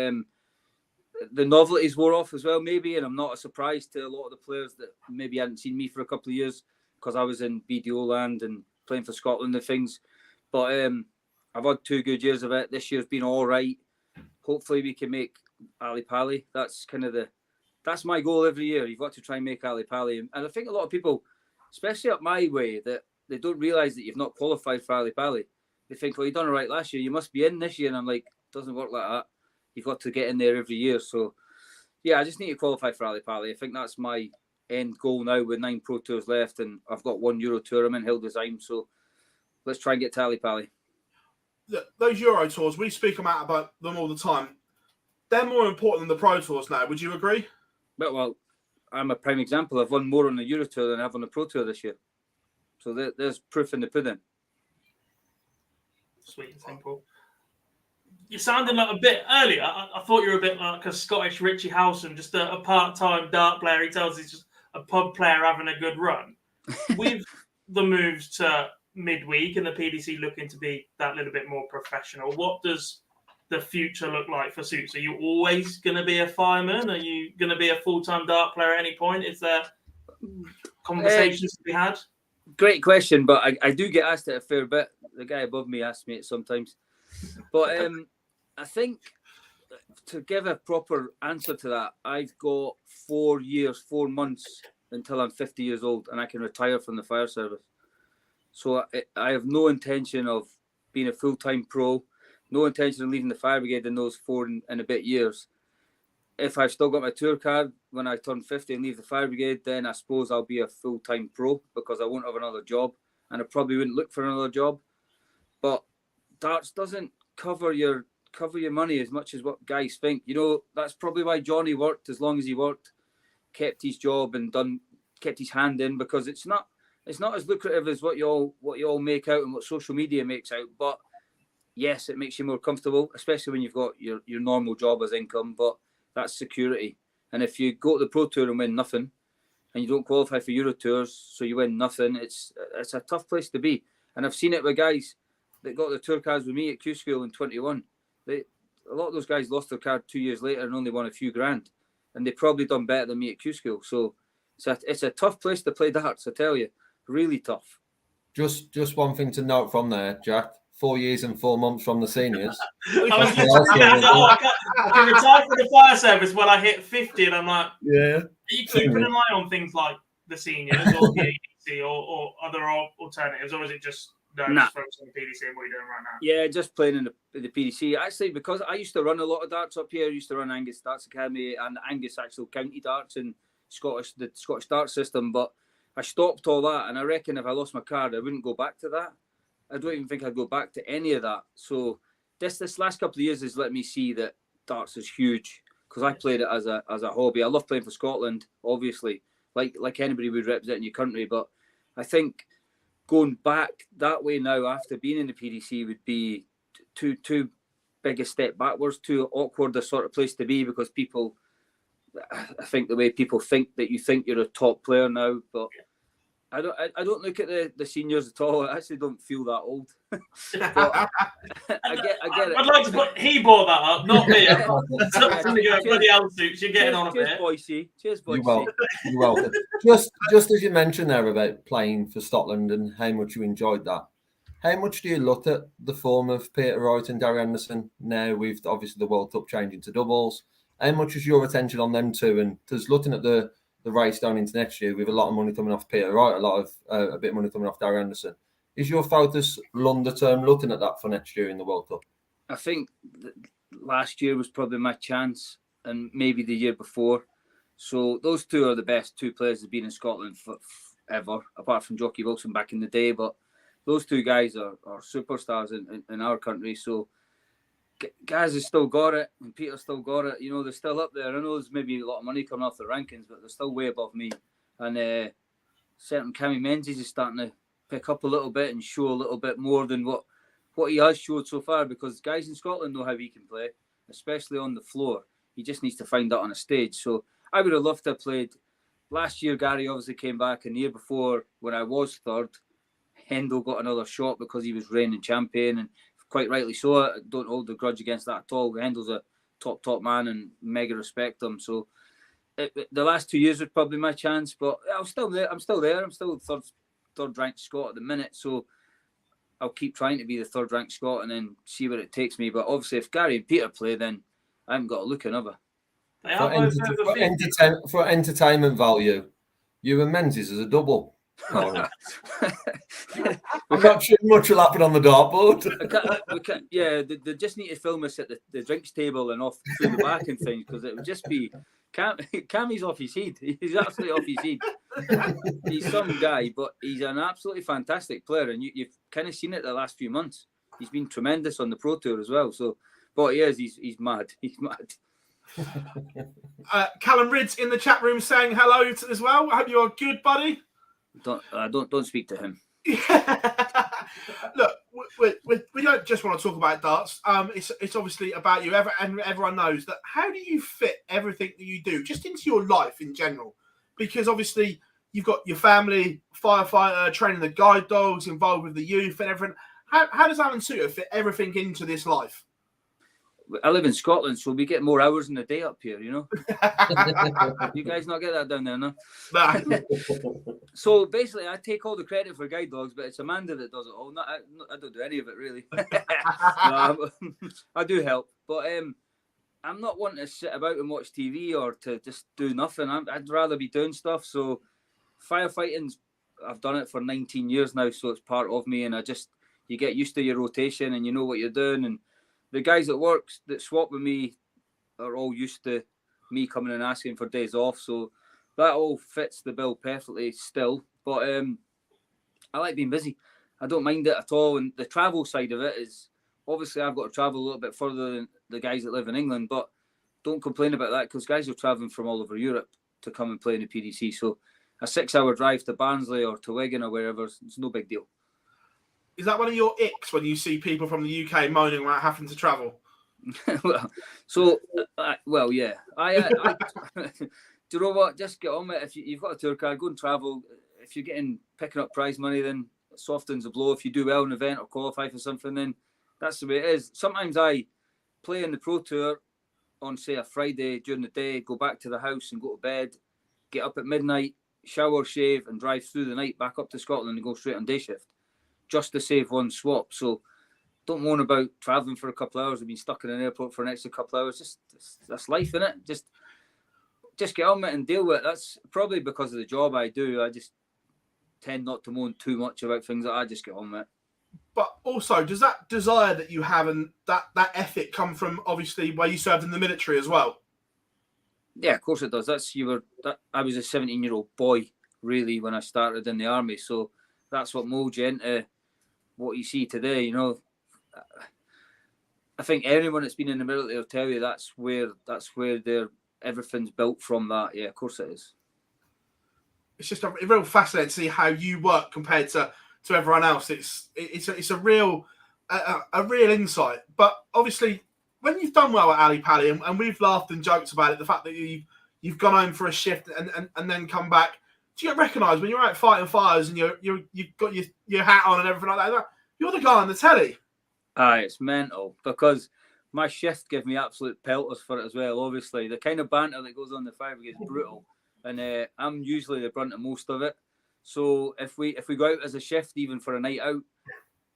the novelty's wore off as well, maybe, and I'm not a surprise to a lot of the players that maybe hadn't seen me for a couple of years because I was in BDO land and playing for Scotland and things. But I've had 2 good years of it. This year's been all right. Hopefully we can make Ali Pali. That's my goal every year. You've got to try and make Ali Pali. And I think a lot of people, especially up my way, that they don't realise that you've not qualified for Ali Pali. They think, well, you done all right last year. You must be in this year. And I'm like, it doesn't work like that. You've got to get in there every year. So, yeah, I just need to qualify for Ali Pali. I think that's my end goal now with 9 Pro Tours left. And I've got 1 Euro Tour. I'm in Hildesheim. So let's try and get to Ali Pali. Those Euro Tours, we speak about them all the time. They're more important than the Pro Tours now. Would you agree? Well, I'm a prime example. I've won more on the Euro Tour than I have on the Pro Tour this year. So there's proof in the pudding. Sweet and simple. You sounded like a bit earlier. I thought you were a bit like a Scottish Richie Howson, just a part-time dart player. He tells he's just a pub player having a good run. With the moves to midweek and the PDC looking to be that little bit more professional, what does the future look like for Suits? Are you always going to be a fireman? Are you going to be a full-time dart player at any point? Is there conversations to be had? Great question, but I do get asked it a fair bit. The guy above me asks me it sometimes. But I think to give a proper answer to that, I've got 4 years, 4 months until I'm 50 years old and I can retire from the fire service. So I have no intention of being a full-time pro, no intention of leaving the fire brigade in those 4 and a bit years. If I've still got my tour card when I turn 50 and leave the fire brigade, then I suppose I'll be a full-time pro because I won't have another job and I probably wouldn't look for another job. But darts doesn't cover your money as much as what guys think. You know, that's probably why Johnny worked as long as he worked, kept his job and kept his hand in, because it's not as lucrative as what you all make out and what social media makes out. But yes, it makes you more comfortable, especially when you've got your normal job as income, but that's security. And if you go to the Pro Tour and win nothing, and you don't qualify for Euro Tours, so you win nothing, it's a tough place to be. And I've seen it with guys that got the tour cards with me at Q School in 21. A lot of those guys lost their card 2 years later and only won a few grand. And they probably done better than me at Q School. So it's a tough place to play darts, I tell you. Really tough. Just one thing to note from there, Jack. 4 years and 4 months from the seniors. I can retire from the fire service when I hit 50, and I'm like, yeah. Are you keeping an eye on things like the seniors or the ADC or other alternatives, or is it just just focus on the PDC and what you're doing right now? Yeah, just playing in the PDC. Actually, because I used to run a lot of darts up here, I used to run Angus Darts Academy and Angus actual county darts and the Scottish dart system, but I stopped all that, and I reckon if I lost my card, I wouldn't go back to that. I don't even think I'd go back to any of that. So this last couple of years has let me see that darts is huge, because I played it as a hobby. I love playing for Scotland, obviously, like anybody would represent your country. But I think going back that way now after being in the PDC would be too big a step backwards, too awkward a sort of place to be, because I think the way people think that you think you're a top player now, but I don't look at the seniors at all. I actually don't feel that old. I get it. I'd like to put he brought that up, not me. Bloody hell, Suits, you're getting on a bit. Cheers, Boise. You're welcome. Just as you mentioned there about playing for Scotland and how much you enjoyed that, how much do you look at the form of Peter Wright and Gary Anderson now with obviously the World Cup changing to doubles? How much is your attention on them two? And just looking at the race down into next year with a lot of money coming off Peter Wright, a bit of money coming off Gary Anderson. Is your focus longer term looking at that for next year in the World Cup? I think last year was probably my chance, and maybe the year before. So those two are the best 2 players that have been in Scotland ever, apart from Jockey Wilson back in the day. But those 2 guys are superstars in our country. So guys have still got it, and Peter's still got it. You know, they're still up there. I know there's maybe a lot of money coming off the rankings, but they're still way above me. And certain Cammy Menzies is starting to pick up a little bit and show a little bit more than what he has showed so far, because guys in Scotland know how he can play, especially on the floor. He just needs to find that on a stage. So I would have loved to have played last year Gary obviously came back, and the year before when I was third, Hendo got another shot because he was reigning champion, and quite rightly so. I don't hold a grudge against that at all. Hendo's a top man and mega respect him. So the last 2 years was probably my chance, but I'm still there. I'm still third ranked Scot at the minute. So I'll keep trying to be the third ranked Scot and then see where it takes me. But obviously, if Gary and Peter play, then I haven't got to look another. They are both over 50. For entertainment value, you and Menzies as a double. I'm not sure much will happen on the dartboard. They just need to film us at the drinks table and off through the back and things, because it would just be Cammy's off his head. He's absolutely off his head. He's some guy, but he's an absolutely fantastic player, and you've kind of seen it the last few months. He's been tremendous on the Pro Tour as well. So, but he is. He's mad. He's mad. Callum Ridds in the chat room saying hello as well. I hope you are good, buddy. Don't speak to him. Look, we don't just want to talk about darts. It's obviously about you. And everyone knows that. How do you fit everything that you do just into your life in general? Because obviously you've got your family, firefighter, training the guide dogs, involved with the youth and everything. How does Alan Soutar fit everything into this life? I live in Scotland, so we get more hours in the day up here, you know. You guys not get that down there, no? Nah. So basically, I take all the credit for guide dogs, but it's Amanda that does it all. I don't do any of it, really. No, I do help, but I'm not wanting to sit about and watch TV or to just do nothing. I'd rather be doing stuff. So firefighting, I've done it for 19 years now, so it's part of me, and you get used to your rotation and you know what you're doing. And the guys that swap with me are all used to me coming and asking for days off, so that all fits the bill perfectly still. But I like being busy. I don't mind it at all. And the travel side of it is, obviously I've got to travel a little bit further than the guys that live in England, but don't complain about that, because guys are travelling from all over Europe to come and play in the PDC. So a 6-hour drive to Barnsley or to Wigan or wherever, it's no big deal. Is that one of your icks when you see people from the UK moaning about having to travel? Yeah. Do you know what? Just get on with it. If you've got a tour card, go and travel. If you're picking up prize money, then it softens the blow. If you do well in an event or qualify for something, then that's the way it is. Sometimes I play in the Pro Tour on, say, a Friday during the day, go back to the house and go to bed, get up at midnight, shower, shave, and drive through the night back up to Scotland and go straight on day shift, just to save one swap. So don't moan about travelling for a couple of hours and being stuck in an airport for an extra couple of hours. That's life, innit? Just get on with it and deal with it. That's probably because of the job I do. I just tend not to moan too much about things that I just get on with. But also, does that desire that you have and that ethic come from obviously where you served in the military as well? Yeah, of course it does. I was a 17-year-old boy really when I started in the army, so that's what molds you into what you see today. You know, I think anyone that's been in the military will tell you that's where everything's built from. That, yeah, of course it is. It's just a real fascinating to see how you work compared to everyone else. It's a real insight. But obviously, when you've done well at Ali Pally, and we've laughed and joked about it, the fact that you've gone home for a shift and then come back, do you get recognised when you're out fighting fires and you've got your hat on and everything like that? You're the guy on the telly. It's mental, because my shift give me absolute pelters for it as well. Obviously, the kind of banter that goes on the fire brigade is brutal, and I'm usually the brunt of most of it. So if we go out as a shift, even for a night out,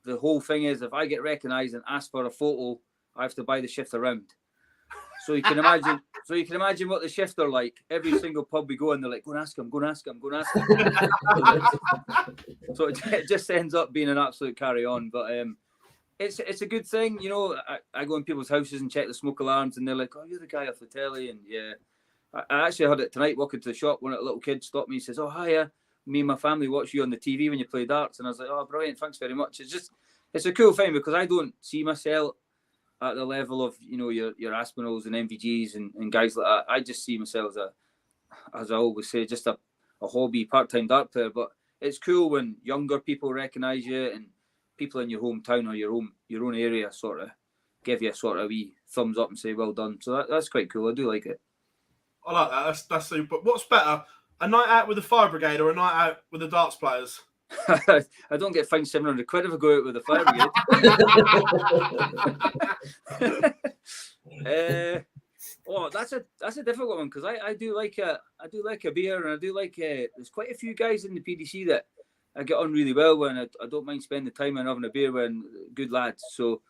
the whole thing is, if I get recognised and ask for a photo, I have to buy the shift around. So you can imagine. So you can imagine what the shifts are like. Every single pub we go in, they're like, "Go and ask him, go and ask him, go and ask him." So it just ends up being an absolute carry on. But it's a good thing, you know. I go in people's houses and check the smoke alarms, and they're like, "Oh, you're the guy off the telly." And yeah, I actually heard it tonight walking to the shop. One of the little kids stopped me and says, "Oh, hiya, me and my family watch you on the TV when you play darts." And I was like, "Oh, brilliant, thanks very much." It's a cool thing, because I don't see myself at the level of, you know, your Aspinalls and MVGs and guys like that. I just see myself as I always say, just a hobby part-time dart player. But it's cool when younger people recognise you, and people in your hometown or your own area sort of give you a sort of wee thumbs up and say well done. So that's quite cool. I do like it. I like that. That's super. But what's better, A night out with the fire brigade or a night out with the darts players? I don't get fined £700 if I go out with the fire brigade. That's a difficult one because I do like a beer, and I do like there's quite a few guys in the PDC that I get on really well with, and I don't mind spending time and having a beer with, good lads. So,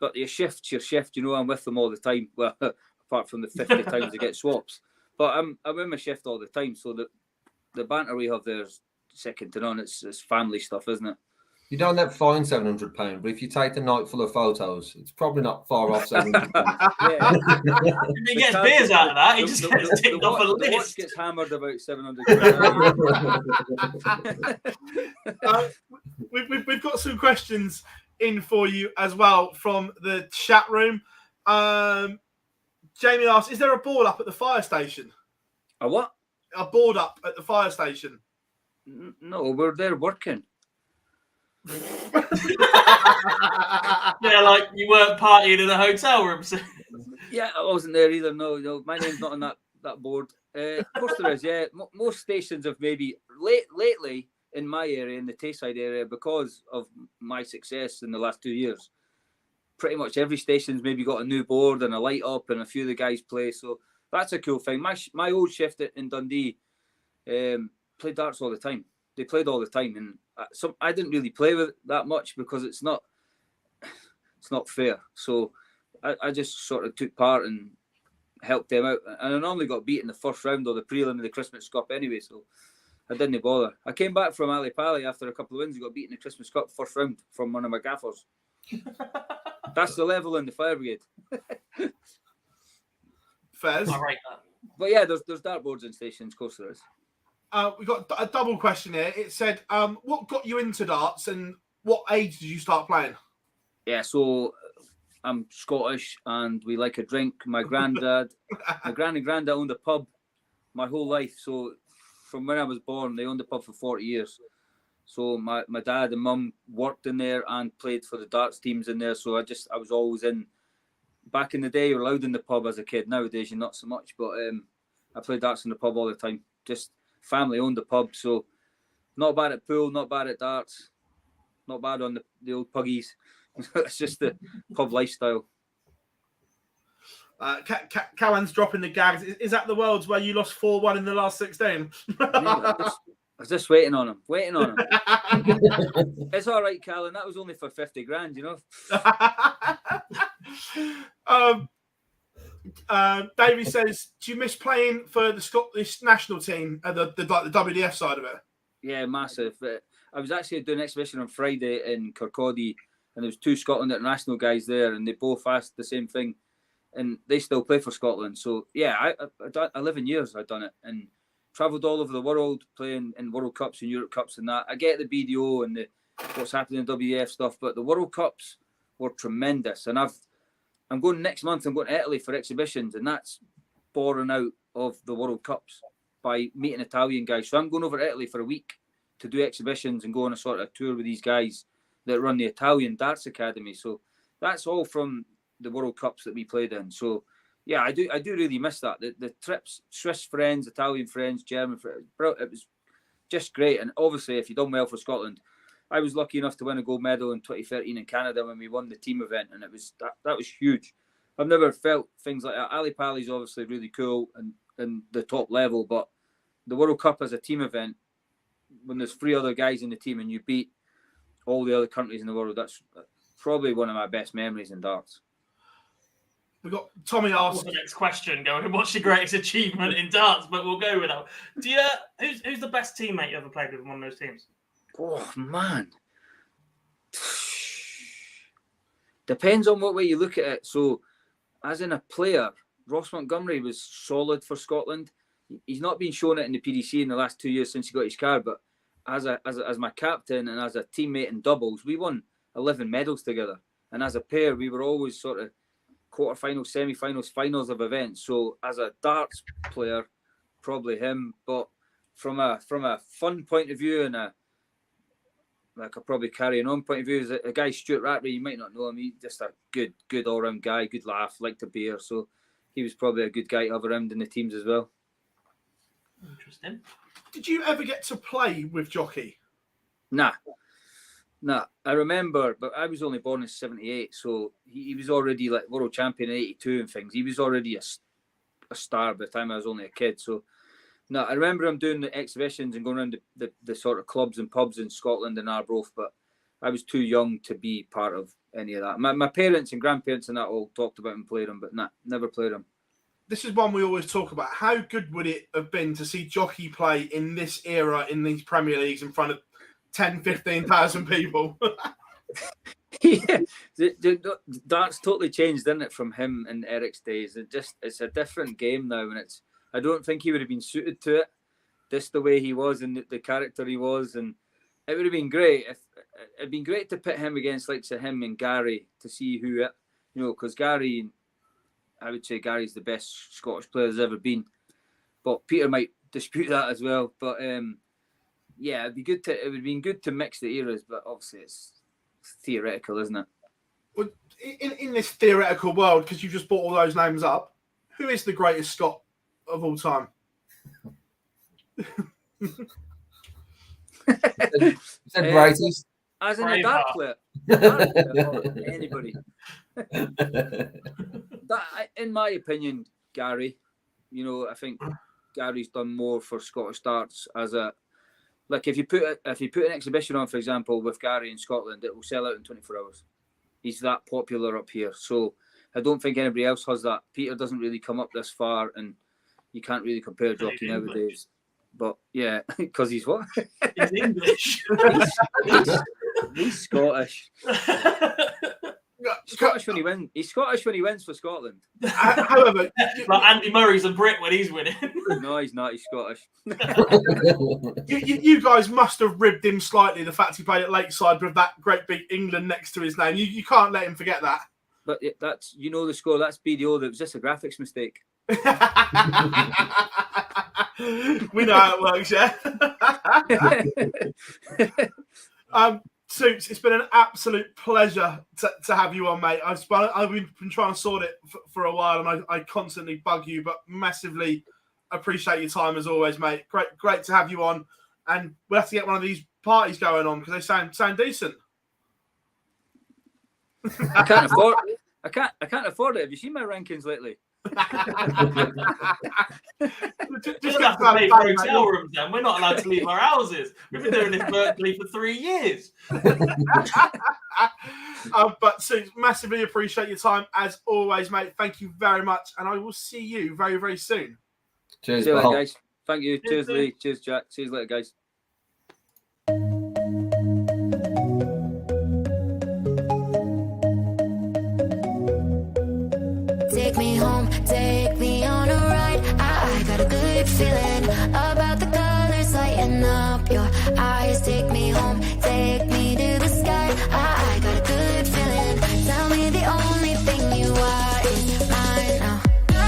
but your shift, I'm with them all the time. Well, apart from the 50 times I get swaps, but I'm in my shift all the time. So the banter we have there is second to none. It's family stuff, isn't it? You don't get fined £700, but if you take a night full of photos, it's probably not far off £700. Yeah. If he gets beers out of that, he just gets ticked off a The watch list. gets hammered about £700. We've got some questions in for you as well from the chat room. Jamie asks, is there a board up at the fire station? A what? A board up at the fire station? No, we're there working. Yeah, like you weren't partying in a hotel room. So. Yeah, I wasn't there either. No, my name's not on that board. Of course there is. Yeah, most stations have maybe lately in my area, in the Tayside area, because of my success in the last 2 years. Pretty much every station's maybe got a new board and a light up, and a few of the guys play. So that's a cool thing. My old shift in Dundee played darts all the time. They played all the time, and I didn't really play with it that much because it's not fair. So I just sort of took part and helped them out. And I normally got beat in the first round or the prelim of the Christmas Cup anyway, so I didn't bother. I came back from Ali Pali after a couple of wins. I got beat in the Christmas Cup first round from one of my gaffers. That's the level in the fire brigade. Fez? I rate that. But yeah, there's dartboards in stations, of course there is. We got a double question here. It said, what got you into darts and what age did you start playing? Yeah, so I'm Scottish and we like a drink. My granddad and granddad owned a pub my whole life. So from when I was born, they owned the pub for 40 years. So my dad and mum worked in there and played for the darts teams in there. So I was always in. Back in the day, you were allowed in the pub as a kid. Nowadays, you're not so much. But I played darts in the pub all the time. Just family owned the pub, so not bad at pool, not bad at darts, not bad on the old puggies. It's just the pub lifestyle. Cowan's dropping the gags. Is that the Worlds where you lost 4-1 in the last 16? I was just waiting on him. It's all right, Callan. That was only for 50 grand, you know. Davey says, do you miss playing for the Scottish national team at the WDF side of it? Yeah, massive. I was actually doing an exhibition on Friday in Kirkcaldy, and there was 2 Scotland international guys there, and they both asked the same thing, and they still play for Scotland. So yeah, I 11 years I've done it, and travelled all over the world playing in World Cups and Europe Cups and that. I get the BDO and what's happening in WDF stuff, but the World Cups were tremendous, and I'm going next month. I'm going to Italy for exhibitions, and that's born out of the World Cups by meeting Italian guys. So I'm going over to Italy for a week to do exhibitions and go on a sort of tour with these guys that run the Italian Darts Academy. So that's all from the World Cups that we played in. So yeah, I do really miss that. The trips, Swiss friends, Italian friends, German friends, it was just great. And obviously, if you've done well for Scotland, I was lucky enough to win a gold medal in 2013 in Canada when we won the team event, and it was that was huge. I've never felt things like that. Ali Pali's obviously really cool and the top level, but the World Cup as a team event, when there's 3 other guys in the team and you beat all the other countries in the world, that's probably one of my best memories in darts. We've got Tommy asked. The next question going, what's your greatest achievement in darts? But we'll go with that. Who's the best teammate you ever played with in one of those teams? Oh, man. Depends on what way you look at it. So, as in a player, Ross Montgomery was solid for Scotland. He's not been shown it in the PDC in the last 2 years since he got his card, but as my captain and as a teammate in doubles, we won 11 medals together. And as a pair, we were always sort of quarterfinals, semi-finals, finals of events. So, as a darts player, probably him. But from a fun point of view and I could probably carry on point of view is a guy, Stuart Rattray. You might not know him. He's just a good all-round guy, good laugh, liked a beer. So he was probably a good guy to have around in the teams as well. Interesting. Did you ever get to play with Jockey? Nah. I remember, but I was only born in '78, so he was already like world champion in '82 and things. He was already a star by the time I was only a kid. So, no, I remember him doing the exhibitions and going around the sort of clubs and pubs in Scotland and Arbroath, but I was too young to be part of any of that. My parents and grandparents and that all talked about him playing him, but nah, never played him. This is one we always talk about. How good would it have been to see Jockey play in this era in these Premier Leagues in front of 10, 15,000 people? Yeah, that's totally changed, didn't it, from him and Eric's days? It's a different game now, and I don't think he would have been suited to it, just the way he was and the character he was, and it would have been great if it'd been great to pit him against like say him and Gary to see who it, because Gary, I would say Gary's the best Scottish player there's ever been, but Peter might dispute that as well. But yeah, it would have been good to mix the eras, but obviously it's theoretical, isn't it? Well, in this theoretical world, because you just brought all those names up, who is the greatest Scot of all time? Said greatest. As in a dart player. Anybody. In my opinion, Gary, I think Gary's done more for Scottish darts as a, like if you put an exhibition on, for example, with Gary in Scotland, it will sell out in 24 hours. He's that popular up here. So I don't think anybody else has that. Peter doesn't really come up this far, and you can't really compare Jockey nowadays. But yeah, because he's what? He's English. He's Scottish. Scottish when he wins. He's Scottish when he wins for Scotland. However, like Andy Murray's a Brit when he's winning. No, he's not. He's Scottish. you guys must have ribbed him slightly, the fact he played at Lakeside with that great big England next to his name. You can't let him forget that. But that's, the score. That's BDO. That was just a graphics mistake. We know how it works, yeah. Suits, it's been an absolute pleasure to have you on, mate. I've been trying to sort it for a while, and I constantly bug you, but massively appreciate your time as always, mate. Great to have you on, and we'll have to get one of these parties going on because they sound decent. I can't afford. I can't afford it. Have you seen my rankings lately? Just have to pay for hotel rooms then. We're not allowed to leave our houses. We've been doing this virtually for 3 years. But Suits, massively appreciate your time as always, mate. Thank you very much, and I will see you very, very soon. Cheers, See you later, guys. Thank you. Cheers, Lee. Cheers, Jack. See you later, guys. Take me home, take me on a ride. I got a good feeling about the colors lighting up your eyes. Take me home, take me to the sky. I got a good feeling. Tell me the only thing you are is mine now. I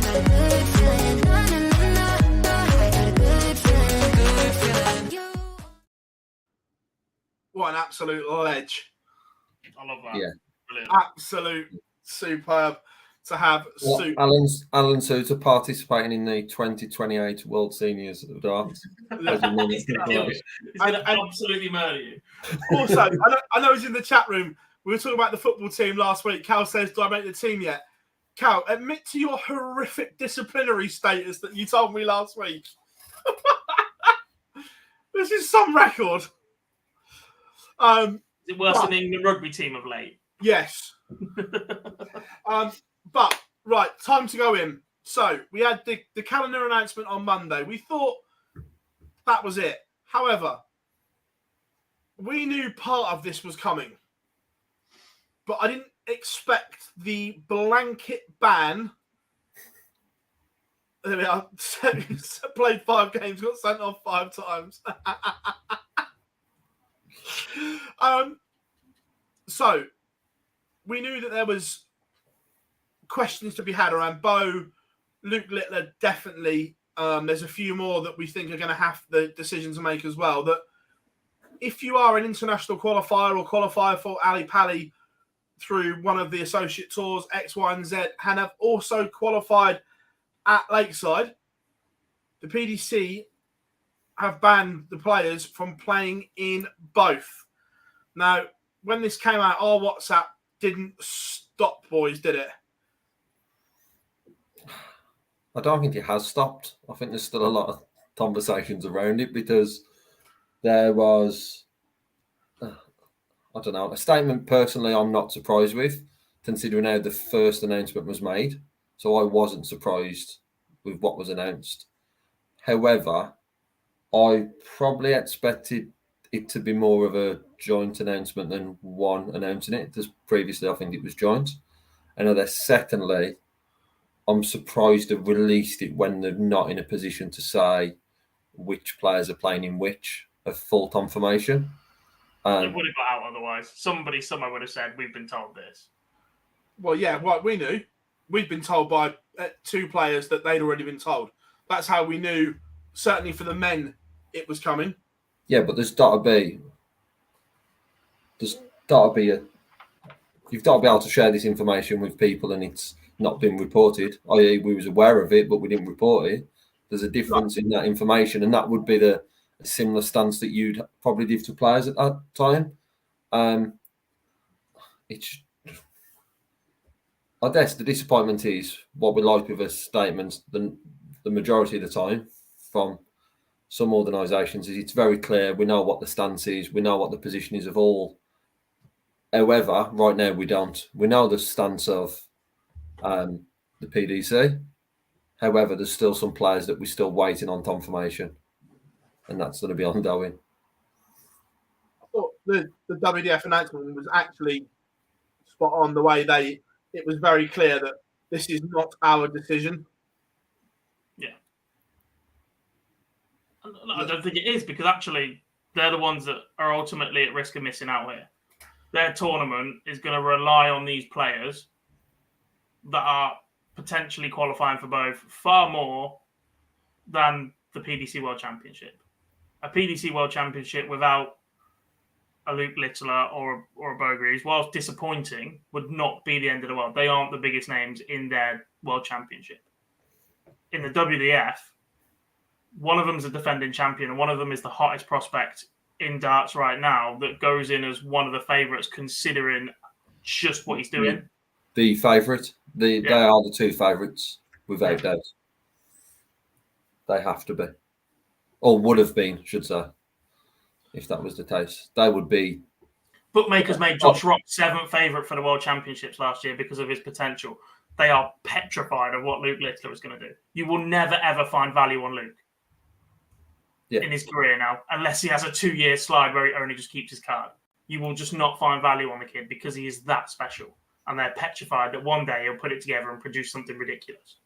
got a good feeling. I got a good feeling. What an absolute ledge. I love that. Yeah. Brilliant. Absolute superb to have Suit. Alan Soutar participating in the 2028 World Seniors of Darts. He's going to absolutely murder you. Also, I know he's in the chat room. We were talking about the football team last week. Cal says, do I make the team yet? Cal, admit to your horrific disciplinary status that you told me last week. This is some record. Is it worse than the England rugby team of late? Yes. But, right, time to go in. So, we had the calendar announcement on Monday. We thought that was it. However, we knew part of this was coming. But I didn't expect the blanket ban. There we are. Played 5 games, got sent off 5 times. So, we knew that there was questions to be had around Bo, Luke Littler, definitely. There's a few more that we think are going to have the decision to make as well. That if you are an international qualifier or qualifier for Ali Pali through one of the associate tours, X, Y, and Z, and have also qualified at Lakeside, the PDC have banned the players from playing in both. Now, when this came out, our WhatsApp didn't stop, boys, did it? I don't think it has stopped. I think there's still a lot of conversations around it because there was, I don't know, a statement personally I'm not surprised with, considering how the first announcement was made. So I wasn't surprised with what was announced. However, I probably expected it to be more of a joint announcement than one announcing it, because previously I think it was joint. And then secondly, I'm surprised they've released it when they're not in a position to say which players are playing in which, a full confirmation. It would have got out otherwise. Somebody somewhere would have said, we've been told this. Well, yeah, well, we knew. We'd been told by 2 players that they'd already been told. That's how we knew, certainly for the men, it was coming. Yeah, but you've got to be able to share this information with people and it's not been reported, i.e. we was aware of it, but we didn't report it. There's a difference in that information, and that would be a similar stance that you'd probably give to players at that time. I guess the disappointment is what we like with a statement the majority of the time from some organisations is it's very clear. We know what the stance is. We know what the position is of all. However, right now we don't. We know the stance of the PDC. However, there's still some players that we're still waiting on confirmation, and that's going to be ongoing. I thought the WDF announcement was actually spot on the way it was very clear that this is not our decision. Yeah. I don't think it is, because actually they're the ones that are ultimately at risk of missing out here. Their tournament is going to rely on these players that are potentially qualifying for both far more than the PDC World Championship. A PDC World Championship without a Luke Littler or a Bogarys, whilst disappointing, would not be the end of the world. They aren't the biggest names in their World Championship. In the WDF, one of them is a defending champion and one of them is the hottest prospect in darts right now that goes in as one of the favourites considering just what he's doing. The favourite. They are the 2 favourites, without doubt. They have to be. Or would have been, should say, if that was the case. They would be. Bookmakers made Josh Rock 7th favourite for the World Championships last year because of his potential. They are petrified of what Luke Littler is going to do. You will never, ever find value on Luke in his career now, unless he has a 2-year slide where he only just keeps his card. You will just not find value on the kid because he is that special. And they're petrified that one day he'll put it together and produce something ridiculous.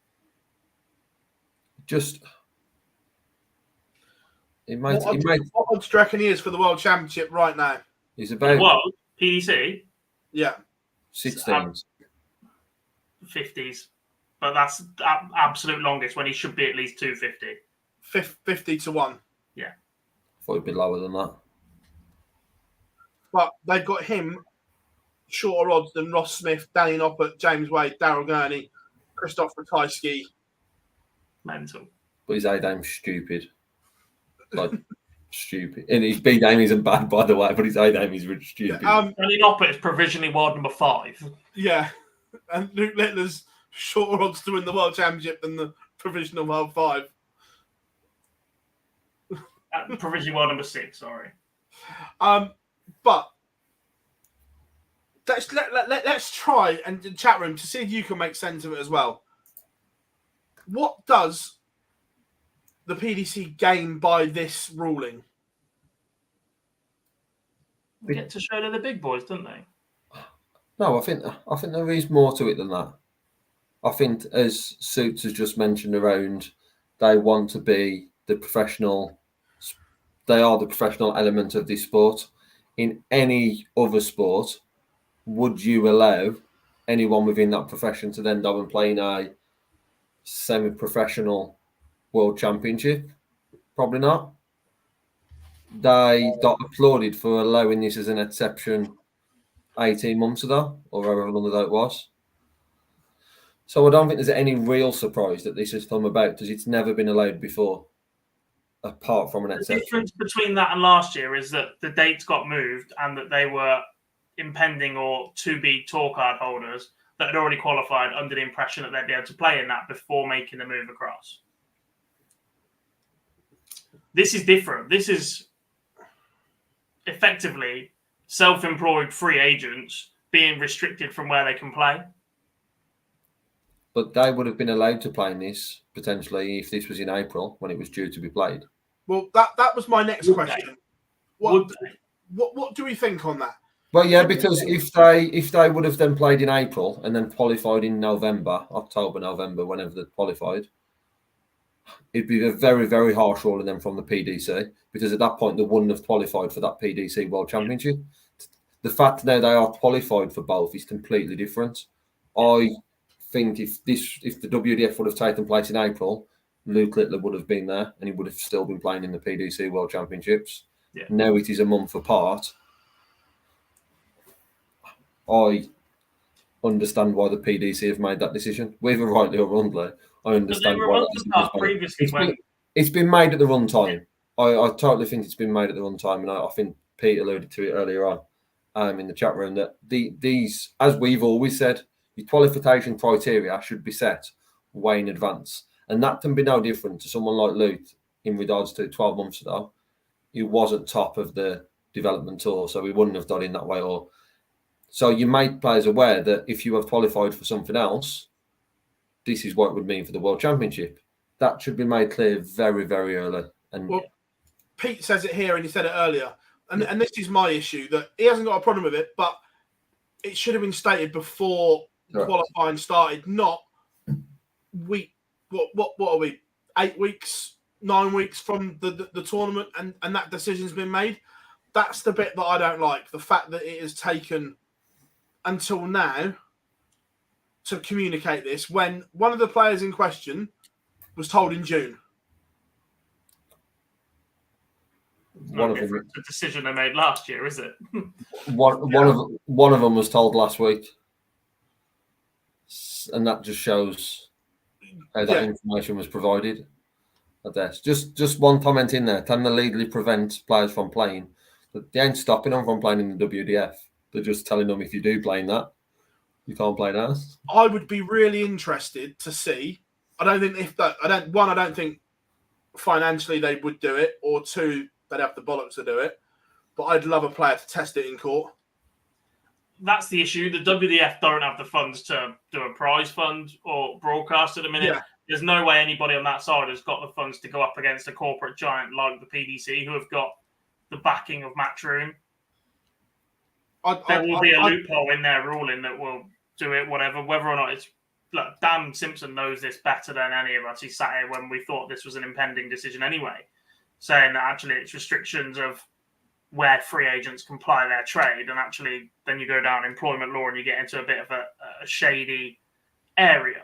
What odds do you reckon he is for the World Championship right now? He's about World PDC. Yeah, 16s, 50s, but that's absolute longest when he should be at least 250. 50 to 1. Yeah, I thought it'd be lower than that. But they've got him shorter odds than Ross Smith, Danny Noppert, James Wade, Daryl Gurney, Christoph Ratajski. Mental. But his A game's stupid. Like, stupid. And his B game isn't bad, by the way, but his A game is really stupid. Danny Noppert is provisionally world number 5. Yeah. And Luke Littler's shorter odds to win the World Championship than the provisional world 5. Provisionally world number 6, sorry. But let's try and chat room to see if you can make sense of it as well. What does the PDC gain by this ruling? They get to show they're the big boys, don't they? No, I think there is more to it than that. I think, as Suits has just mentioned around, they want to be the professional. They are the professional element of this sport. In any other sport, would you allow anyone within that profession to then go and play in a semi-professional World Championship? Probably not. They got applauded for allowing this as an exception 18 months ago, or however long ago it was. So I don't think there's any real surprise that this has come about because it's never been allowed before, apart from an The exception. difference between that and last year is that the dates got moved and that they were impending or to-be tour card holders that had already qualified under the impression that they'd be able to play in that before making the move across. This is different. This is effectively self-employed free agents being restricted from where they can play. But they would have been allowed to play in this potentially if this was in April when it was due to be played. Well, that was my next Would question. Would they? What do we think on that? Well, yeah, because if they would have then played in April and then qualified in October, November, whenever they qualified, it'd be a very, very harsh ruling them from the PDC because at that point they wouldn't have qualified for that PDC World Championship. The fact now they are qualified for both is completely different. I think if the WDF would have taken place in April, Luke Littler would have been there and he would have still been playing in the PDC World Championships. Yeah. Now it is a month apart. I understand why the PDC have made that decision, whether rightly or wrongly. I understand But they were why on that the decision start was made. previously It's been made at the wrong time. I totally think it's been made at the wrong time, and I think Pete alluded to it earlier on in the chat room that these, as we've always said, your qualification criteria should be set way in advance, and that can be no different to someone like Luke in regards to 12 months ago. He wasn't top of the development tour, so he wouldn't have done in that way. So you make players aware that if you have qualified for something else, this is what it would mean for the World Championship. That should be made clear very, very early. And well, Pete says it here, and he said it earlier, and this is my issue that he hasn't got a problem with it, but it should have been stated before qualifying started, not week. What are we? 8 weeks, 9 weeks from the tournament, and that decision's been made. That's the bit that I don't like. The fact that it has taken until now to communicate this when one of the players in question was told in June. One of them, the decision they made last year, is it? one of them was told last week, and that just shows how that information was provided. I guess just one comment in there: can they legally prevent players from playing? But they ain't stopping them from playing in the WDF. They're just telling them if you do play in that, you can't play that. I would be really interested to see. I don't think financially they would do it, or two, they'd have the bollocks to do it. But I'd love a player to test it in court. That's the issue. The WDF don't have the funds to do a prize fund or broadcast at the minute. Yeah. There's no way anybody on that side has got the funds to go up against a corporate giant like the PDC, who have got the backing of Matchroom. There will be a loophole in their ruling that will do it, whatever, whether or not it's... Look, Dan Simpson knows this better than any of us. He sat here when we thought this was an impending decision anyway, saying that actually it's restrictions of where free agents can ply their trade, and actually then you go down employment law and you get into a bit of a shady area.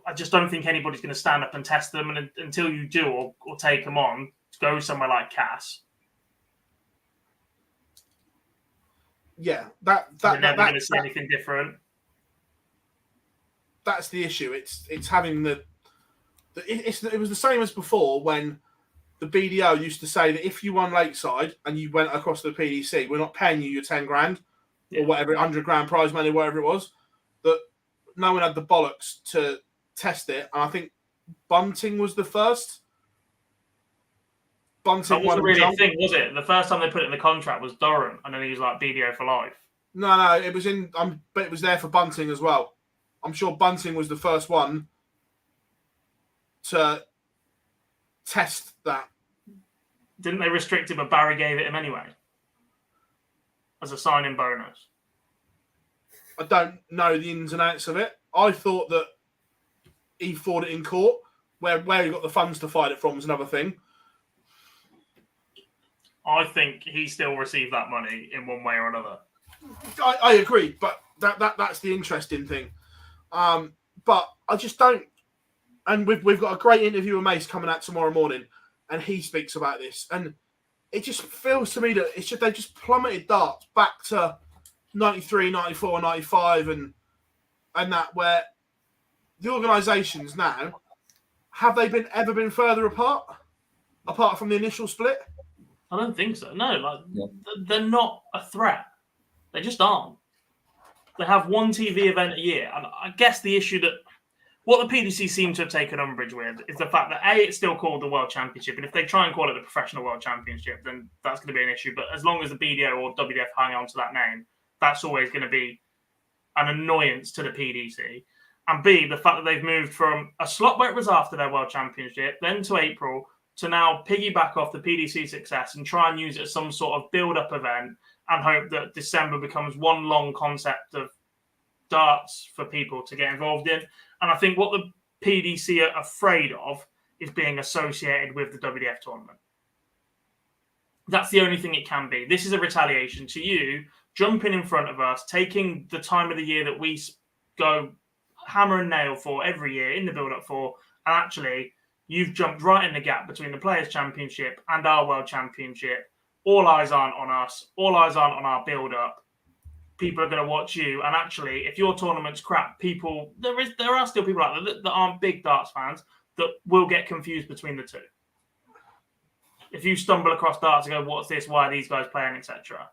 I just don't think anybody's going to stand up and test them, and until you do or take them on, go somewhere like Cass. Yeah, You're never going to see anything different. That's the issue. It's having it was the same as before when the BDO used to say that if you won Lakeside and you went across to the PDC, we're not paying you your 10 grand or whatever, 100 grand prize money, whatever it was. That no one had the bollocks to test it. And I think Bunting was the first. That wasn't really a thing, was it? The first time they put it in the contract was Doran, and then he was like BDO for life. No, it was in. But it was there for Bunting as well. I'm sure Bunting was the first one to test that. Didn't they restrict it, but Barry gave it him anyway as a signing bonus? I don't know the ins and outs of it. I thought that he fought it in court. Where he got the funds to fight it from is another thing. I think he still received that money in one way or another. I agree, but that's the interesting thing. But I just don't. And we've got a great interview with Mace coming out tomorrow morning, and he speaks about this. And it just feels to me that they just plummeted darts back to 93, 94, 95, and and that where the organisations now, have they ever been further apart from the initial split? I don't think so. No, they're not a threat. They just aren't. They have one TV event a year, and I guess the issue that what the PDC seem to have taken umbrage with is the fact that it's still called the World Championship, and if they try and call it the Professional World Championship, then that's going to be an issue. But as long as the BDO or WDF hang on to that name, that's always going to be an annoyance to the PDC. And B, the fact that they've moved from a slot where it was after their World Championship, then to April, to now piggyback off the PDC success and try and use it as some sort of build-up event and hope that December becomes one long concept of darts for people to get involved in. And I think what the PDC are afraid of is being associated with the WDF tournament. That's the only thing it can be. This is a retaliation to you jumping in front of us, taking the time of the year that we go hammer and nail for every year in the build-up for, and actually you've jumped right in the gap between the Players' Championship and our World Championship. All eyes aren't on us. All eyes aren't on our build-up. People are going to watch you. And actually, if your tournament's crap, there are still people out there that aren't big darts fans that will get confused between the two. If you stumble across darts and go, what's this? Why are these guys playing, etc.?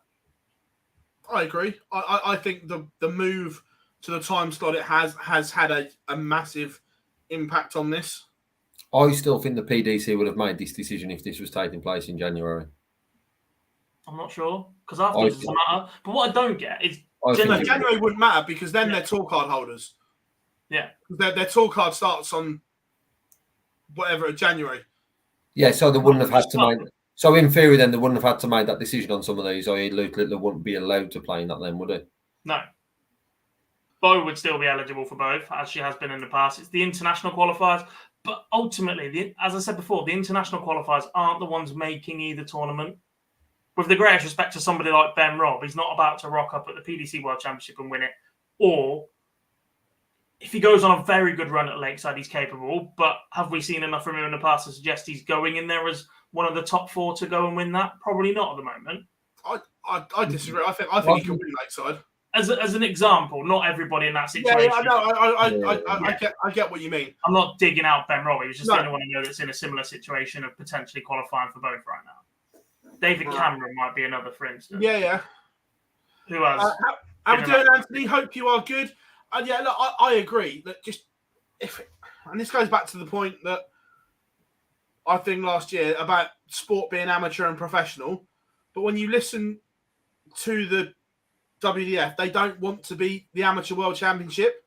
I agree. I think the move to the time slot it has had a massive impact on this. I still think the PDC would have made this decision if this was taking place in January. I'm not sure, because afterwards it doesn't matter. But what I don't get is January wouldn't matter because then they're tour card holders. Yeah. Their tour card starts on whatever, January. Yeah, so they wouldn't have had to make... So in theory then, they wouldn't have had to make that decision on some of these, i.e. Luke Littler wouldn't be allowed to play in that then, would he? No. Bo would still be eligible for both, as she has been in the past. It's the international qualifiers. But ultimately, as I said before, the international qualifiers aren't the ones making either tournament. With the greatest respect to somebody like Ben Robb, he's not about to rock up at the PDC World Championship and win it. Or, if he goes on a very good run at Lakeside, he's capable. But have we seen enough from him in the past to suggest he's going in there as one of the top four to go and win that? Probably not at the moment. I disagree. I think he can win Lakeside. As an example, not everybody in that situation. Yeah, I know. I get what you mean. I'm not digging out Ben Robb. He was just the only one I know that's in a similar situation of potentially qualifying for both right now. David Cameron might be another, for instance. Yeah. Who has? How are we doing, Anthony? Hope you are good. And yeah, look, I agree that and this goes back to the point that I think last year about sport being amateur and professional. But when you listen to the WDF, they don't want to be the Amateur World Championship.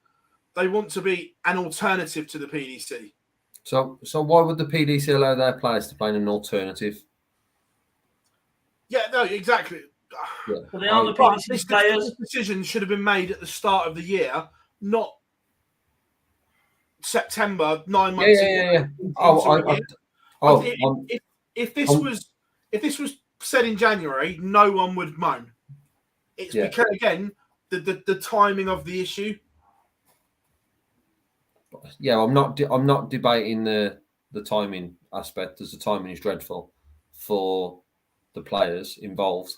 They want to be an alternative to the PDC. So why would the PDC allow their players to play in an alternative? Yeah, no, exactly. Yeah. Well, they are the PDC players. This decision should have been made at the start of the year, not September, 9 months ago. Yeah. If this was said in January, no one would moan. It's because again the timing of the issue. Yeah, I'm not debating the timing aspect, as the timing is dreadful for the players involved,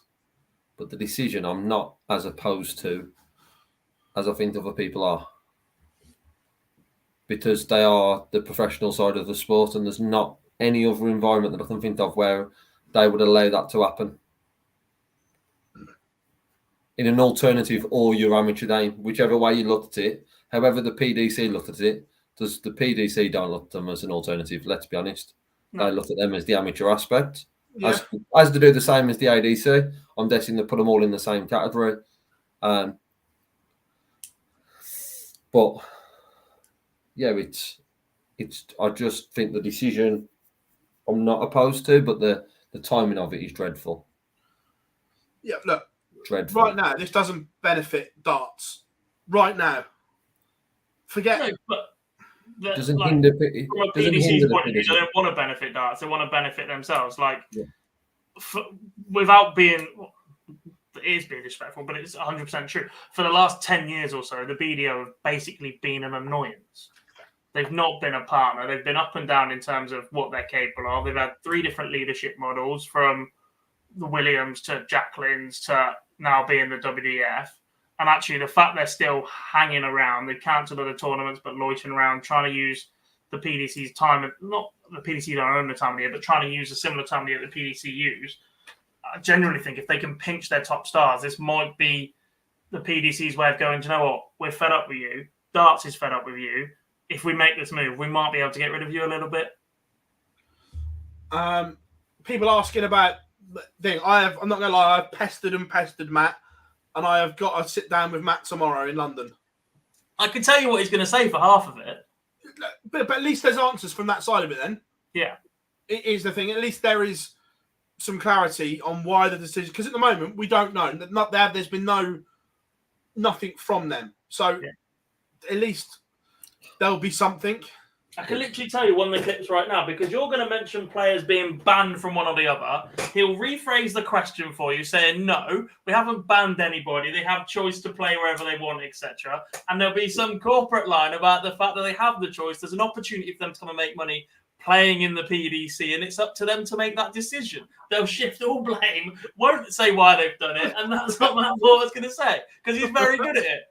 but the decision I'm not as opposed to as I think other people are, because they are the professional side of the sport, and there's not any other environment that I can think of where they would allow that to happen. In an alternative or your amateur game, whichever way you looked at it, however the PDC looked at it, does the PDC don't look at them as an alternative, let's be honest. No. They look at them as the amateur aspect. Yeah. As they do the same as the ADC. I'm guessing they put them all in the same category. But yeah, it's I just think the decision I'm not opposed to, but the timing of it is dreadful. Yeah, look. Dreadful. Right now, this doesn't benefit darts. Right now. Forget it. But doesn't hinder from a PDC's point of view, they don't want to benefit darts. They want to benefit themselves. Without being... It is being disrespectful, but it's 100% true. For the last 10 years or so, the BDO have basically been an annoyance. They've not been a partner. They've been up and down in terms of what they're capable of. They've had 3 different leadership models, from the Williams to Jacqueline's to now being the WDF. And actually, the fact they're still hanging around, they've cancelled other tournaments, but loitering around, trying to use the PDC's time, not the PDC don't own the time of the year, but trying to use a similar time of the year that the PDC use. I genuinely think if they can pinch their top stars, this might be the PDC's way of going, do you know what? We're fed up with you. Darts is fed up with you. If we make this move, we might be able to get rid of you a little bit. People asking about the thing. I'm not going to lie, I've pestered Matt, and I have got to sit down with Matt tomorrow in London. I can tell you what he's going to say for half of it. But at least there's answers from that side of it then. Yeah. It is the thing. At least there is some clarity on why the decision, because at the moment we don't know. There's been nothing from them. So at least there'll be something. I can literally tell you one of the clips right now, because you're going to mention players being banned from one or the other. He'll rephrase the question for you, saying, no, we haven't banned anybody. They have choice to play wherever they want, etc. And there'll be some corporate line about the fact that they have the choice. There's an opportunity for them to come and make money playing in the PDC, and it's up to them to make that decision. They'll shift all blame, won't say why they've done it, and that's what Matt Porter's going to say, because he's very good at it.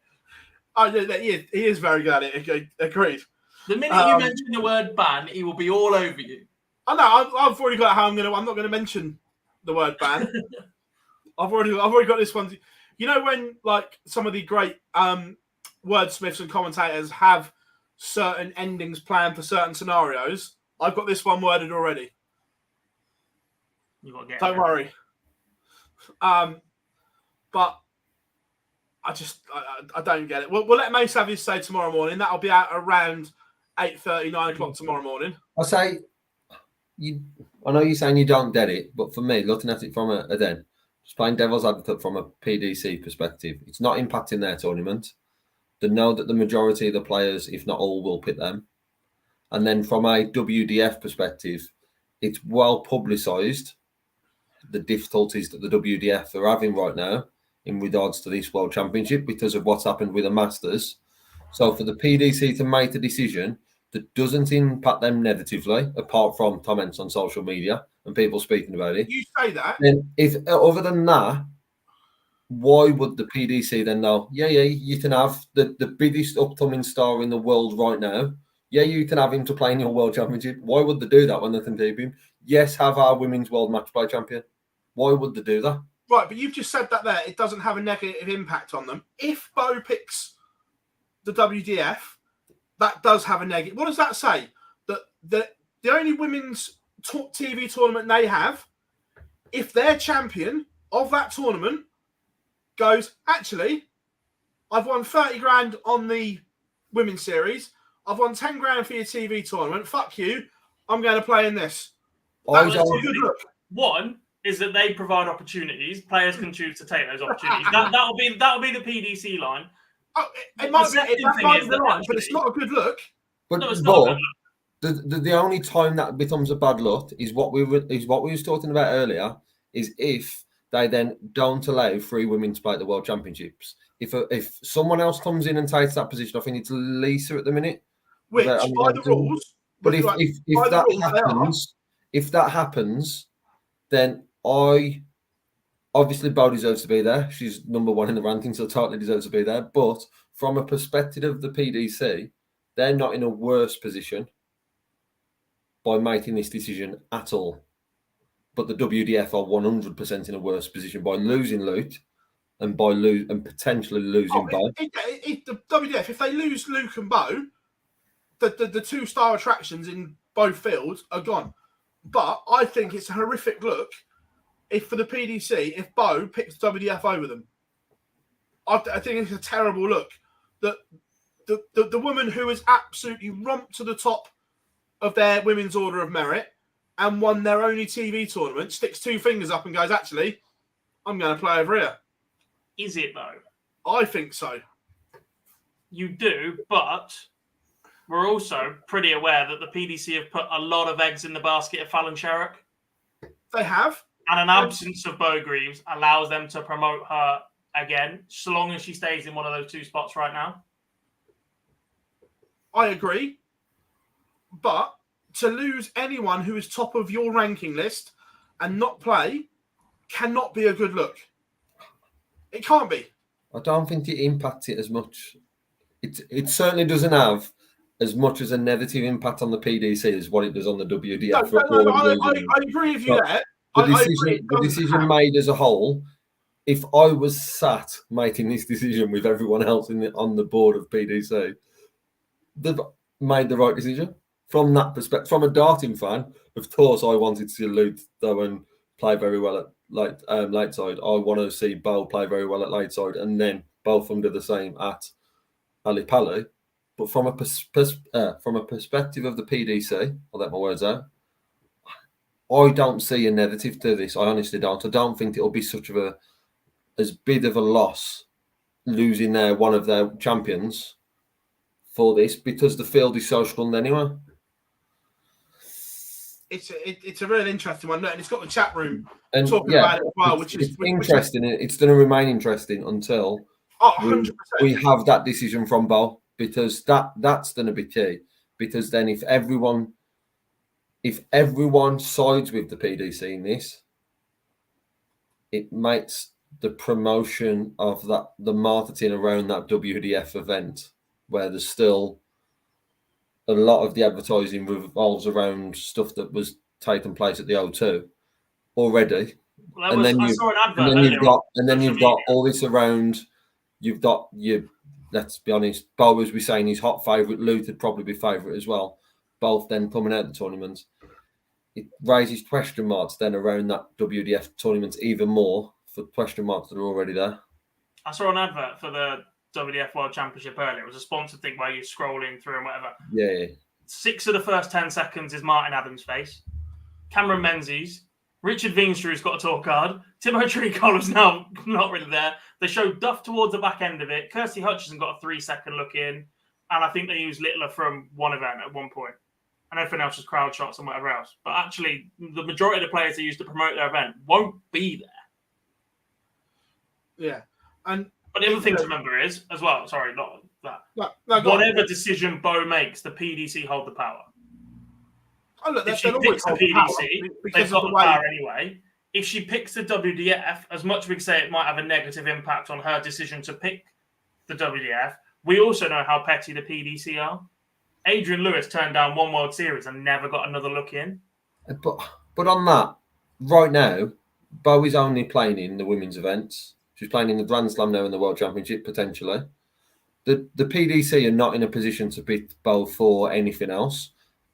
Oh, yeah, he is very good at it. Agreed. The minute you mention the word ban, he will be all over you. I know. I've already got how I'm not going to mention the word ban. I've already got this one. You know when like some of the great wordsmiths and commentators have certain endings planned for certain scenarios. I've got this one worded already. You got to get Don't worry. But I don't get it. We'll let May Savage say tomorrow morning. That'll be out around 8:30, 9 o'clock tomorrow morning. I say, I know you're saying you don't get it, but for me, looking at it from just playing devil's advocate from a PDC perspective, it's not impacting their tournament. They know that the majority of the players, if not all, will pick them. And then from a WDF perspective, it's well publicised, the difficulties that the WDF are having right now in regards to this World Championship because of what's happened with the Masters. So for the PDC to make a decision that doesn't impact them negatively, apart from comments on social media and people speaking about it. You say that. Then if other than that, why would the PDC then know, you can have the biggest upcoming star in the world right now. Yeah, you can have him to play in your World Championship. Why would they do that when they can keep him? Yes, have our women's world match play champion. Why would they do that? Right, but you've just said that there. It doesn't have a negative impact on them. If Bo picks the WDF, that does have a negative. What does that say? That the only women's TV tournament they have, if their champion of that tournament goes, actually, I've won 30 grand on the women's series. I've won 10 grand for your TV tournament. Fuck you. I'm going to play in this. That's a good look. One is that they provide opportunities. Players can choose to take those opportunities. That'll be the PDC line. Oh, it might be the line, but it's not a good look. But, no, it's not a good look. The only time that becomes a bad look is what we were talking about earlier. Is if they then don't allow 3 women to play at the World Championships. If someone else comes in and takes that position, I think it's Lisa at the minute. Which by the rules. But if that happens, then obviously Bo deserves to be there. She's number 1 in the rankings, so totally deserves to be there. But from a perspective of the PDC, they're not in a worse position by making this decision at all. But the WDF are 100% in a worse position by losing Luke and potentially losing Bo. The WDF, if they lose Luke and Bo, the 2-star attractions in both fields are gone. But I think it's a horrific look for the PDC if Bo picks WDF over them. I think it's a terrible look that the woman who has absolutely romped to the top of their women's order of merit and won their only TV tournament sticks 2 fingers up and goes, actually, I'm going to play over here. Is it, though? I think so. You do, but we're also pretty aware that the PDC have put a lot of eggs in the basket of Fallon Sherrock. They have. And an absence of Bo Greaves allows them to promote her again, so long as she stays in one of those 2 spots right now. I agree. But to lose anyone who is top of your ranking list and not play cannot be a good look. It can't be. I don't think it impacts it as much. It certainly doesn't have as much as a negative impact on the PDC as what it does on the WDF. I agree with you there. The decision made as a whole, if I was sat making this decision with everyone else on the board of PDC, they've made the right decision. From that perspective, from a darting fan, of course, I wanted to see Luke though and play very well at late side. I want to see Bo play very well at late side, and then both under the same at Ali Pali. But from a perspective of the PDC, I'll let my words out. I don't see a negative to this. I honestly don't. I don't think it'll be such of as big of a loss losing one of their champions for this, because the field is so strong anyway. It's a really interesting one, and it's got the chat room and talking about it as well, which is interesting. It's going to remain interesting until 100%. we have that decision from Bo, because that's going to be key. Because then if everyone sides with the PDC in this, it makes the promotion of the marketing around that WDF event, where there's still a lot of the advertising revolves around stuff that was taking place at the O2 already. Well, I saw an advert you've got all this around. You've got let's be honest, Bo, as we're saying, he's hot favourite. Luke would probably be favourite as well. Both then coming out of the tournament. It raises question marks then around that WDF tournament even more, for question marks that are already there. I saw an advert for the WDF World Championship earlier. It was a sponsored thing where you're scrolling through and whatever. Yeah. 6 of the first 10 seconds is Martin Adams' face. Cameron Menzies. Richard Veenstrew's got a talk card. Timo Tricolo's now not really there. They showed Duff towards the back end of it. Kirsty Hutchinson got a 3-second look in. And I think they used Littler from one event at one point. And everything else was crowd shots and whatever else. But actually, the majority of the players they used to promote their event won't be there. Yeah. But the other thing to remember is, as well, sorry, not that. No, whatever decision Bo makes, the PDC hold the power. Oh, look, if she picks the PDC, they've got the power anyway. If she picks the WDF, as much as we say it might have a negative impact on her decision to pick the WDF, we also know how petty the PDC are. Adrian Lewis turned down one World Series and never got another look in. But on that, right now, Bo is only playing in the women's events. She's playing in the Grand Slam now in the World Championship, potentially. The PDC are not in a position to pick Bo for anything else.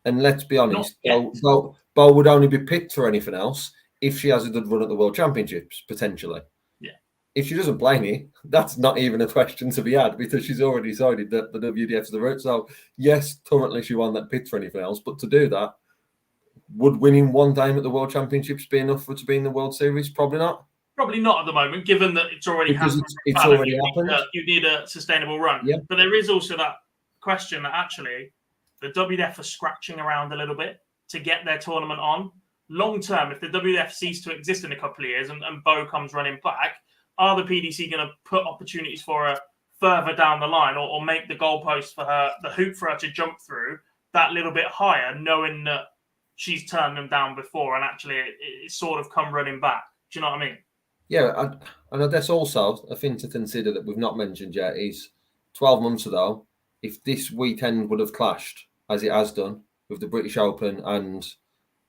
And let's be honest, Bo would only be picked for anything else if she has a good run at the World Championships, potentially. Yeah. If she doesn't play any, that's not even a question to be had, because she's already decided that the WDF's the route. So, yes, currently she won't get picked for anything else. But to do that, would winning one game at the World Championships be enough for her to be in the World Series? Probably not. Probably not at the moment, given that it's already happened. It's already happened. You need a sustainable run. Yeah. But there is also that question that actually the WDF are scratching around a little bit to get their tournament on. Long term, if the WDF cease to exist in a couple of years and Bo comes running back, are the PDC going to put opportunities for her further down the line or make the goalpost for her, the hoop for her to jump through that little bit higher, knowing that she's turned them down before and actually it's sort of come running back? Do you know what I mean? Yeah, and I guess also a thing to consider that we've not mentioned yet is 12 months ago, if this weekend would have clashed, as it has done, with the British Open and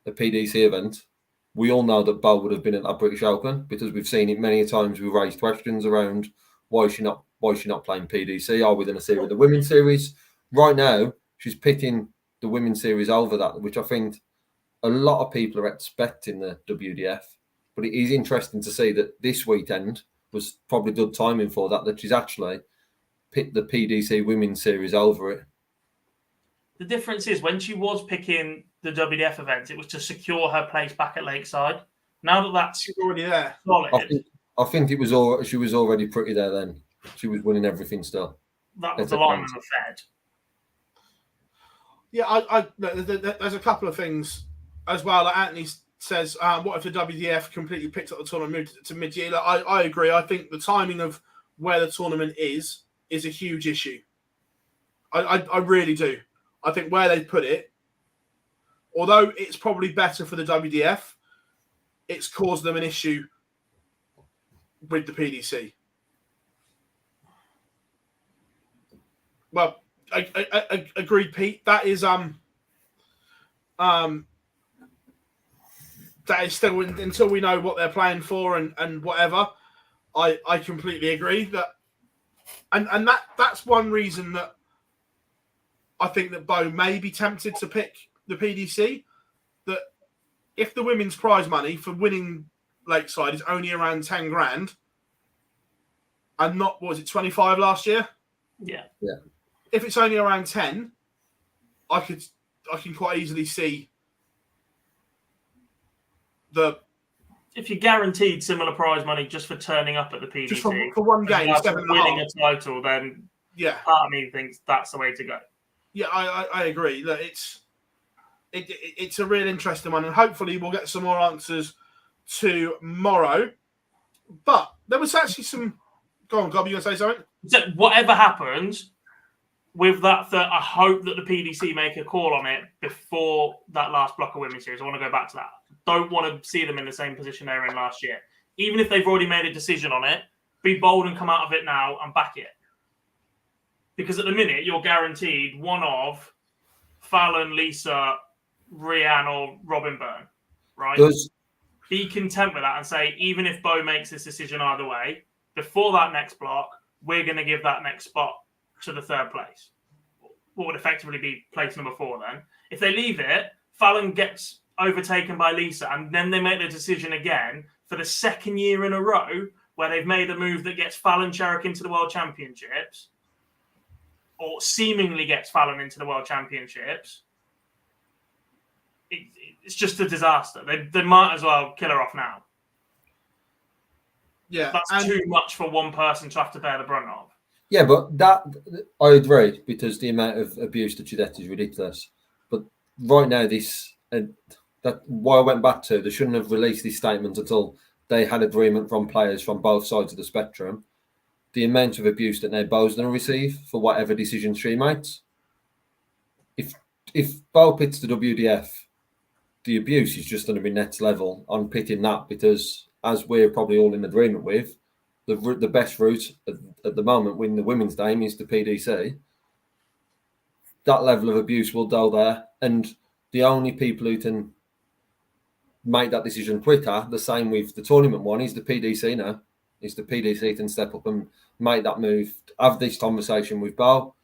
the PDC event, we all know that Bo would have been at that British Open, because we've seen it many times. We've raised questions around why is she not playing PDC? Are we going to see her with the Women's Series? Right now, she's picking the Women's Series over that, which I think a lot of people are expecting the WDF. But it is interesting to see that this weekend was probably good timing for that she's actually picked the PDC Women's Series over it. The difference is when she was picking the WDF event, it was to secure her place back at Lakeside. Now that that's already there, solid, I think it was she was already pretty there then. She was winning everything still. That was the line of the Fed. Yeah, there's a couple of things as well. Like Anthony says, what if the WDF completely picked up the tournament, moved to mid-year? I agree. I think the timing of where the tournament is a huge issue. I really do. I think where they put it, although it's probably better for the WDF, it's caused them an issue with the PDC. Well, I agreed, Pete. That is still until we know what they're playing for and whatever. I completely agree that, and that's one reason that I think that Bo may be tempted to pick the PDC. That if the women's prize money for winning Lakeside is only around 10 grand, and not, what was it, 25 last year? Yeah. If it's only around 10, I can quite easily see if you're guaranteed similar prize money just for turning up at the PDC, just for one game, winning a title, then part of me thinks that's the way to go. Yeah, I agree. That it's a real interesting one, and hopefully we'll get some more answers tomorrow. But there was actually some. Go on, Gob, you gonna say something? So whatever happens with that, I hope that the PDC make a call on it before that last block of women's series. I want to go back to that. Don't want to see them in the same position they were in last year. Even if they've already made a decision on it, be bold and come out of it now and back it. Because at the minute, you're guaranteed one of Fallon, Lisa, Rhiannon, or Robin Byrne, right? Be content with that and say, even if Bo makes this decision either way, before that next block, we're going to give that next spot to the third place. What would effectively be place number 4 then. If they leave it, Fallon gets overtaken by Lisa, and then they make the decision again for the second year in a row where they've made a move that gets Fallon Sherrick into the World Championships, or seemingly gets Fallon into the World Championships. It's just a disaster. They might as well kill her off now. Yeah, that's too much for one person to have to bear the brunt of. Yeah, but that I agree, because the amount of abuse that she gets is ridiculous. But right now, that why I went back to, they shouldn't have released this statement until they had agreement from players from both sides of the spectrum. The amount of abuse that now Bo's going to receive for whatever decision she makes. If Bo pits the WDF, the abuse is just going to be next level on pitting that, because as we're probably all in agreement with, the best route at the moment when the women's game is the PDC. That level of abuse will go there, and the only people who can make that decision quicker, the same with the tournament one, is the PDC now. Is the PDC can step up and make that move, have this conversation with Bo,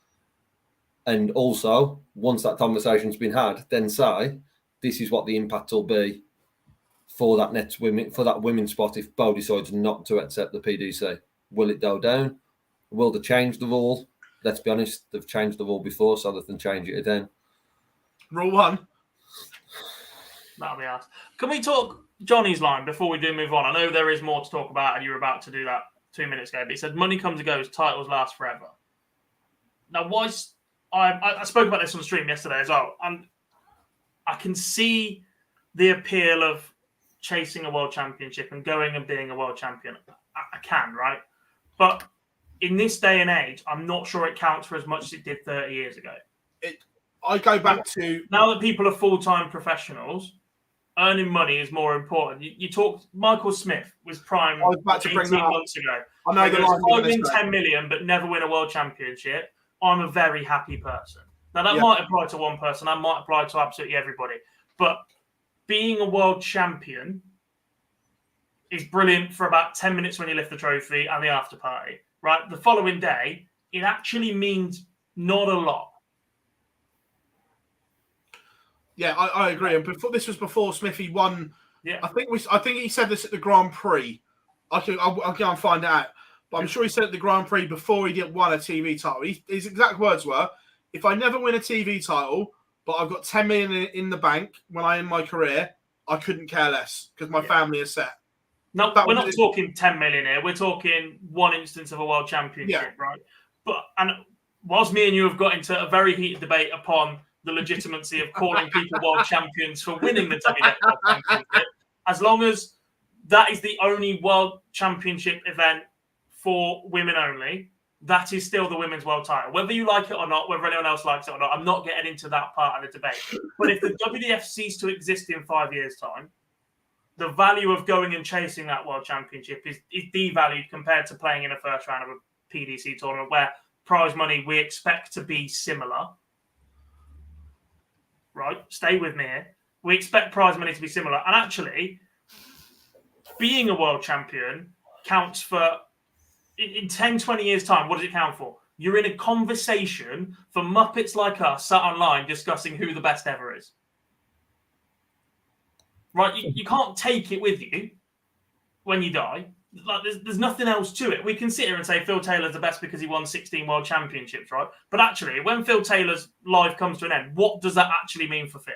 and also, once that conversation's been had, then say, this is what the impact will be for that women's spot if Bo decides not to accept the PDC. Will it go down? Will they change the rule? Let's be honest, they've changed the rule before, so they can change it again. Rule 1. That'll be asked. Can we talk Johnny's line before we do move on? I know there is more to talk about, and you were about to do that 2 minutes ago, but he said, money comes and goes, titles last forever. Now, I spoke about this on the stream yesterday as well, and I can see the appeal of chasing a world championship and going and being a world champion. I can, right? But in this day and age, I'm not sure it counts for as much as it did 30 years ago. I go back to... Now that people are full-time professionals, earning money is more important. You talked... Michael Smith was prime 18 months ago. I know the line. I win 10 million but never win a world championship. I'm a very happy person. Now, that might apply to one person. That might apply to absolutely everybody. But being a world champion is brilliant for about 10 minutes when you lift the trophy and the after party, right? The following day, it actually means not a lot. Yeah, I agree. And this was before Smithy won. Yeah, I think he said this at the Grand Prix. I'll go and find out. But I'm sure he said at the Grand Prix before he won a TV title. His exact words were, if I never win a TV title, but I've got 10 million in the bank when I end my career, I couldn't care less because my family is set. No, we're not talking 10 million here. We're talking one instance of a world championship, right? And whilst me and you have got into a very heated debate upon the legitimacy of calling people world champions for winning the WWF World Championship, as long as that is the only world championship event for women only, that is still the women's world title. Whether you like it or not, whether anyone else likes it or not, I'm not getting into that part of the debate. But if the WWF ceased to exist in 5 years' time, the value of going and chasing that world championship is devalued compared to playing in a first round of a PDC tournament where prize money we expect to be similar. Right? Stay with me here. We expect prize money to be similar. And actually, being a world champion counts for, in 10, 20 years' time, what does it count for? You're in a conversation for Muppets like us sat online discussing who the best ever is. Right? You can't take it with you when you die. Like there's nothing else to it. We can sit here and say Phill Taylor's the best because he won 16 world championships, right? But actually, when Phill Taylor's life comes to an end, what does that actually mean for Phill?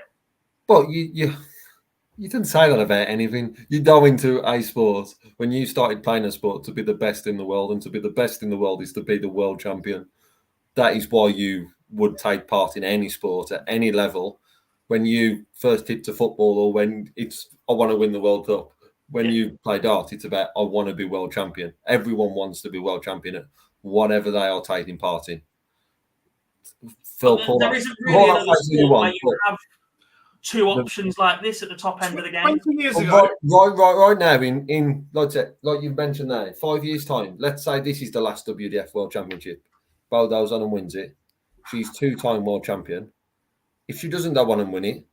Well, you didn't say that about anything. You go into a sport when you started playing a sport to be the best in the world, and to be the best in the world is to be the world champion. That is why you would take part in any sport at any level. When you first hit to football, or when it's I want to win the World Cup. When you play darts, it's about I want to be world champion. Everyone wants to be world champion at whatever they are taking part in. Phill, there isn't really another sport where you have two options like this at the top end of the game. 20 years ago. Right now, in like you've mentioned there, 5 years' time, let's say this is the last WDF World Championship. Bo goes on and wins it. She's 2-time world champion. If she doesn't go on and win it,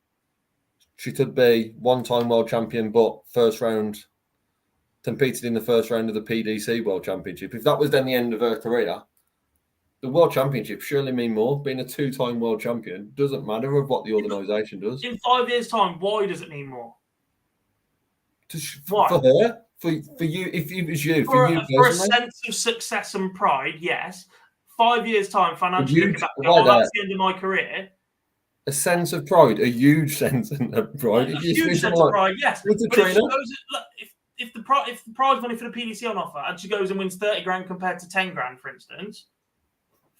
she could be 1-time world champion, but competed in the first round of the PDC World Championship. If that was then the end of her career, the World Championship surely mean more. Being a 2-time world champion doesn't matter of what the organisation does. In 5 years' time, why does it mean more? For her, for you, if it was you, for a sense of success and pride, yes. 5 years' time, financially looking back, that's the end of my career. A sense of pride, a huge sense of pride. A huge sense of pride, yes. But if the prize money for the PDC on offer and she goes and wins 30 grand compared to 10 grand, for instance,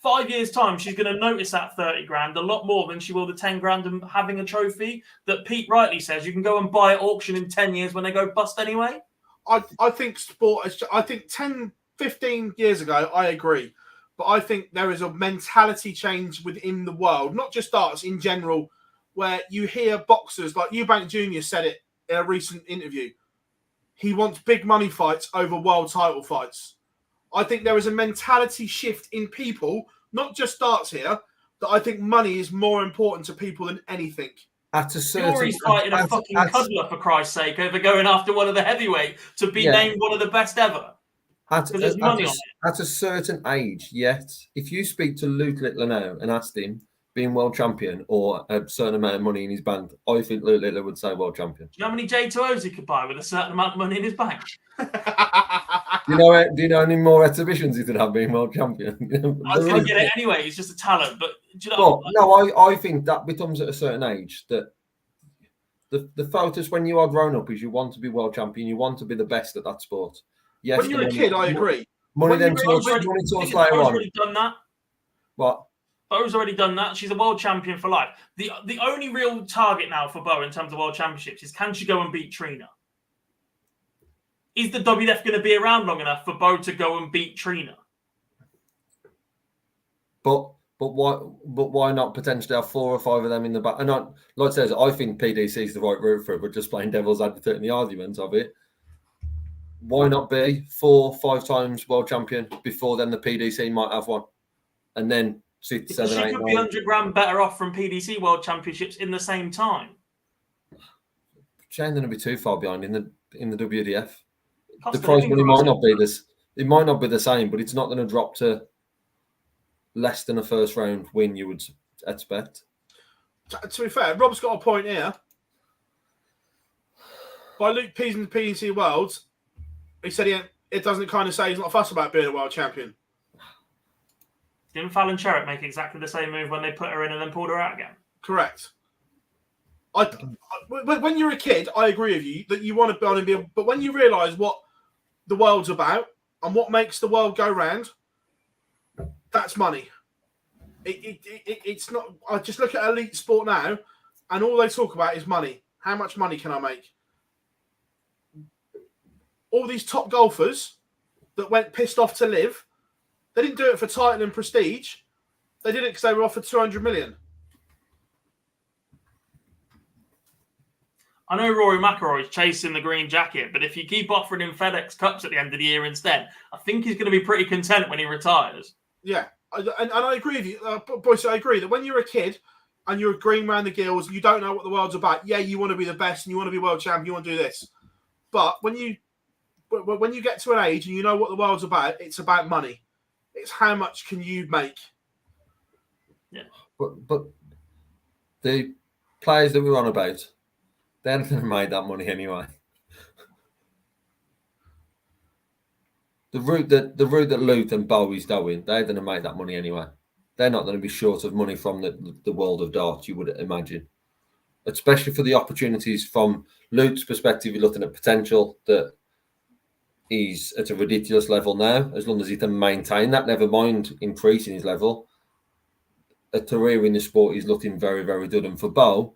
5 years' time, she's going to notice that 30 grand a lot more than she will the 10 grand and having a trophy that Pete rightly says you can go and buy at auction in 10 years when they go bust anyway. I think sport, I think 10, 15 years ago, I agree. But I think there is a mentality change within the world, not just darts in general, where you hear boxers like Eubank Jr. said it in a recent interview. He wants big money fights over world title fights. I think there is a mentality shift in people, not just darts here, that I think money is more important to people than anything. At a certain, Fury's fighting a fucking cuddler, for Christ's sake, over going after one of the heavyweight to be named one of the best ever. At a certain age, yet, if you speak to Luke Littler now and asked him being world champion or a certain amount of money in his bank, I think Luke Littler would say world champion. Do you know how many J2Os he could buy with a certain amount of money in his bank? Do you know any more exhibitions he could have being world champion? I was going to get it anyway. It's just a talent. But do you know? I think that becomes at a certain age that the focus when you are grown up is you want to be world champion. You want to be the best at that sport. Yes, when you're a kid, I agree. Money talks later on. Already done that. What? Bo's already done that. She's a world champion for life. The only real target now for Bo in terms of world championships is can she go and beat Trina? Is the WDF going to be around long enough for Bo to go and beat Trina? But why not potentially have 4 or 5 of them in the back? And like I says, I think PDC is the right route for it, but just playing devil's advocate in the argument of it. Why not be 4, 5 times world champion before then the PDC might have one? And then 6, 7, 8, 9. She could be 100 grand better off from PDC world championships in the same time. She ain't going to be too far behind in the WDF. The prize money might not be this. It might not be the same, but it's not going to drop to less than a first round win you would expect. To be fair, Rob's got a point here. By Luke Pease in the PDC Worlds, he said it doesn't kind of say he's not fussed about being a world champion. Didn't Fallon Sherritt make exactly the same move when they put her in and then pulled her out again? Correct. When you're a kid, I agree with you that you want to be on and be. But when you realise what the world's about and what makes the world go round, that's money. It's not. I just look at elite sport now, and all they talk about is money. How much money can I make? All these top golfers that went pissed off to live, they didn't do it for title and prestige. They did it because they were offered 200 million. I know Rory McIlroy's chasing the green jacket, but if you keep offering him FedEx Cups at the end of the year instead, I think he's going to be pretty content when he retires. Yeah, And I agree with you, boys. I agree that when you're a kid and you're green around the gills and you don't know what the world's about, yeah, you want to be the best and you want to be world champion, you want to do this. But when you get to an age and you know what the world's about, it's about money. It's how much can you make. Yeah. But the players that we're on about, they're not going to make that money anyway. The route that Luth and Bowie's going, they're going to make that money anyway. They're not going to be short of money from the world of darts, you would imagine. Especially for the opportunities from Luth's perspective, you're looking at potential that he's at a ridiculous level now, as long as he can maintain that, never mind increasing his level. A career in the sport is looking very, very good. And for Bow,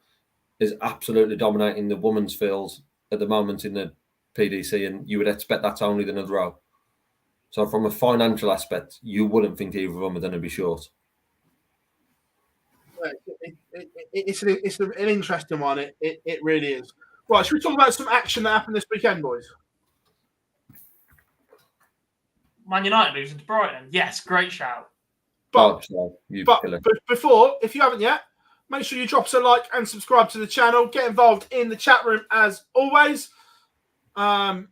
is absolutely dominating the women's fields at the moment in the PDC, and you would expect that's only going to grow. So from a financial aspect, you wouldn't think either of them are going to be short. It's an interesting one. It really is. Right, should we talk about some action that happened this weekend, boys? Man United losing to Brighton. Yes, great shout. But Killer. before, if you haven't yet, make sure you drop us a like and subscribe to the channel. Get involved in the chat room as always. So,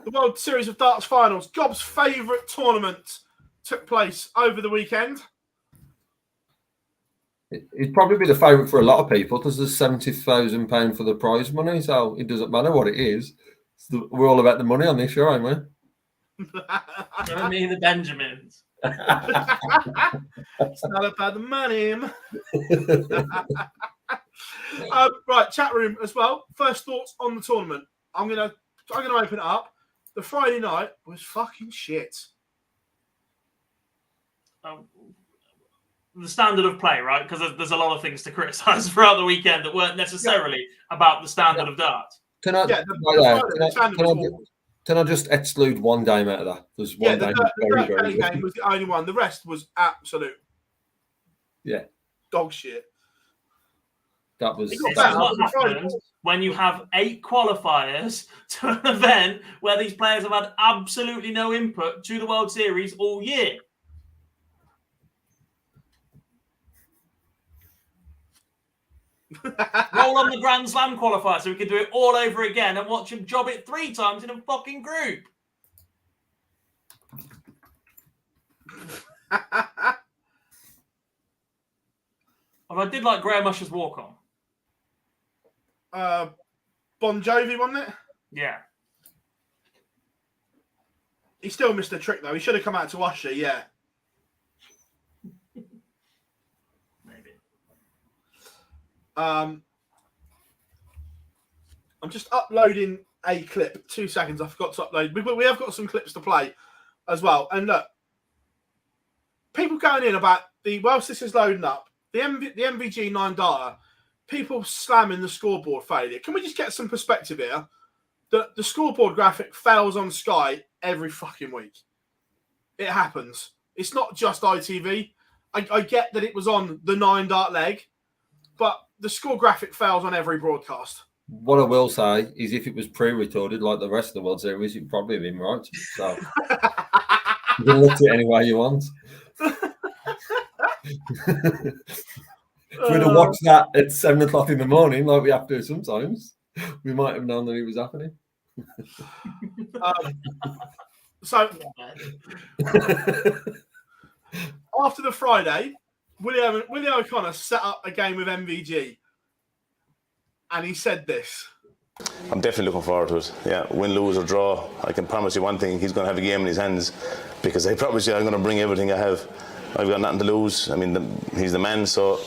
the World Series of Darts Finals, Gob's favourite tournament, took place over the weekend. It'd probably be the favourite for a lot of people because there's £70,000 for the prize money, so it doesn't matter what it is. We're all about the money on this show, aren't we? Give me the Benjamins. It's not about the money. Right, chat room as well. First thoughts on the tournament. I'm gonna open it up. The Friday night was fucking shit. The standard of play, right? Because there's a lot of things to criticise throughout the weekend that weren't necessarily about the standard of darts. Can I just exclude one game out of that? There's one game. The very game was the only one. The rest was absolute. Yeah. Dog shit. That was. This is what happens when you have 8 qualifiers to an event where these players have had absolutely no input to the World Series all year. Roll on the Grand Slam qualifier so we can do it all over again and watch him job it 3 times in a fucking group. Although I did like Graham Usher's walk on. Bon Jovi, wasn't it? Yeah. He still missed the trick though. He should have come out to Usher, yeah. I'm just uploading a clip. 2 seconds. I forgot to upload. We have got some clips to play as well. And look, people going in about whilst this is loading up, the MVG 9 data, people slamming the scoreboard failure. Can we just get some perspective here? The scoreboard graphic fails on Sky every fucking week. It happens. It's not just ITV. I get that it was on the 9 dart leg, but the score graphic fails on every broadcast. What I will say is if it was pre-recorded like the rest of the World Series, you'd probably have been right. So you can look at it any way you want. If we'd have watched that at 7 o'clock in the morning, like we have to sometimes, we might have known that it was happening. So after the Friday, William O'Connor set up a game with MVG, and he said this. I'm definitely looking forward to it. Yeah, win, lose or draw, I can promise you one thing, he's going to have a game in his hands, because I promise you I'm going to bring everything I have. I've got nothing to lose. I mean, he's the man, so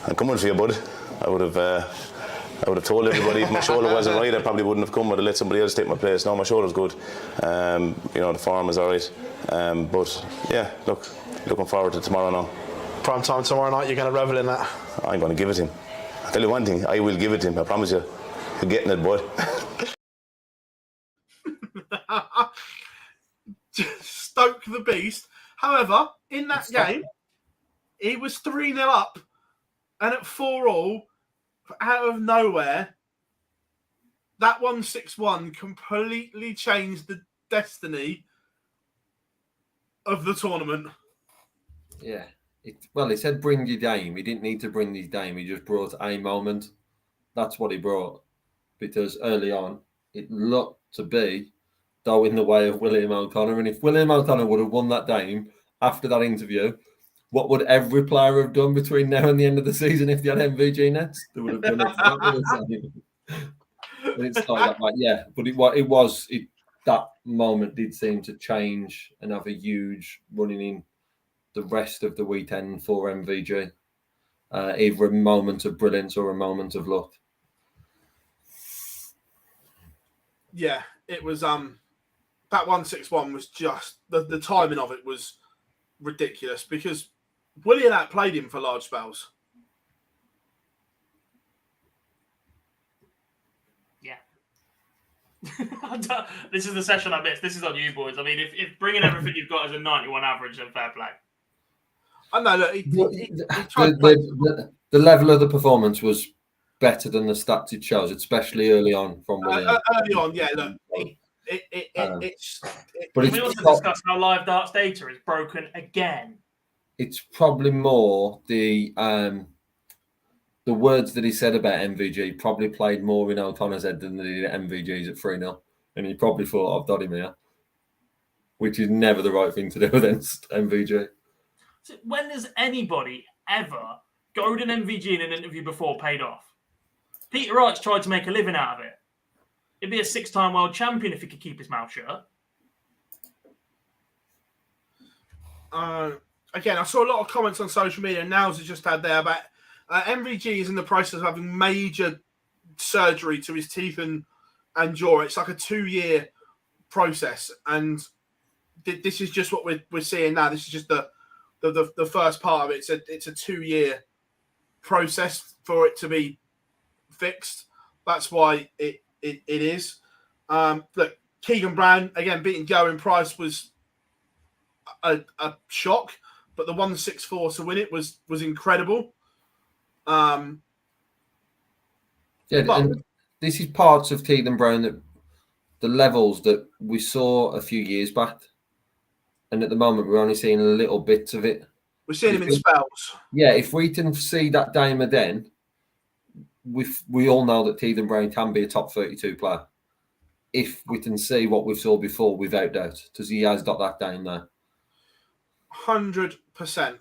I'm coming for you, bud. I would have told everybody if my shoulder wasn't right, I probably wouldn't have come. I'd have let somebody else take my place. No, my shoulder's good. The form is all right. But yeah, looking forward to tomorrow now. Prime time tomorrow night, you're going to revel in that? I'm going to give it him. I'll tell you one thing, I will give it him, I promise you. You're getting it, bud. Stoke the beast. However, in that game, he was 3-0 up, and at 4-all, out of nowhere, that 1-6-1 completely changed the destiny of the tournament. Yeah. He said bring your game. He didn't need to bring his game. He just brought a moment. That's what he brought. Because early on, it looked to be though in the way of William O'Connor. And if William O'Connor would have won that game after that interview, what would every player have done between now and the end of the season if they had MVG nets? They would have done exactly the same. And it's like that, like, yeah. But that moment did seem to change and have a huge running in the rest of the weekend for MVG. Either a moment of brilliance or a moment of luck. Yeah, it was that 161 was just the timing of it was ridiculous because William outplayed him for large spells. Yeah. This is the session I missed. This is on you, boys. I mean, if bringing everything you've got as a 91 average, then fair play. I know. Look, the level of the performance was better than the stats it shows, especially early on from William. Early on, yeah. Look, But we also discussed how live darts data is broken again. It's probably more the words that he said about MVG probably played more in O'Connor's head than they did at MVG's at 3-0. And he probably thought, I've got him here, which is never the right thing to do against MVG. So when has anybody ever goaded MVG in an interview before paid off? Peter Wright's tried to make a living out of it. He'd be a 6-time world champion if he could keep his mouth shut. Again, I saw a lot of comments on social media, and Nels has just had there about MVG is in the process of having major surgery to his teeth and jaw. It's like a 2-year process, and this is just what we're seeing now. This is just the first part of it. It's a 2-year process for it to be fixed. That's why it is. Look, Keegan Brown again beating Gowan Price was a shock, but the 164 to win it was incredible. And this is parts of Keegan Brown that the levels that we saw a few years back, and at the moment we're only seeing a little bits of it. We're seeing him in spells. Yeah, if we can see that Damer then, we all know that Keegan Brown can be a top 32 player. If we can see what we saw before, without doubt, because he has got that down there. 100%.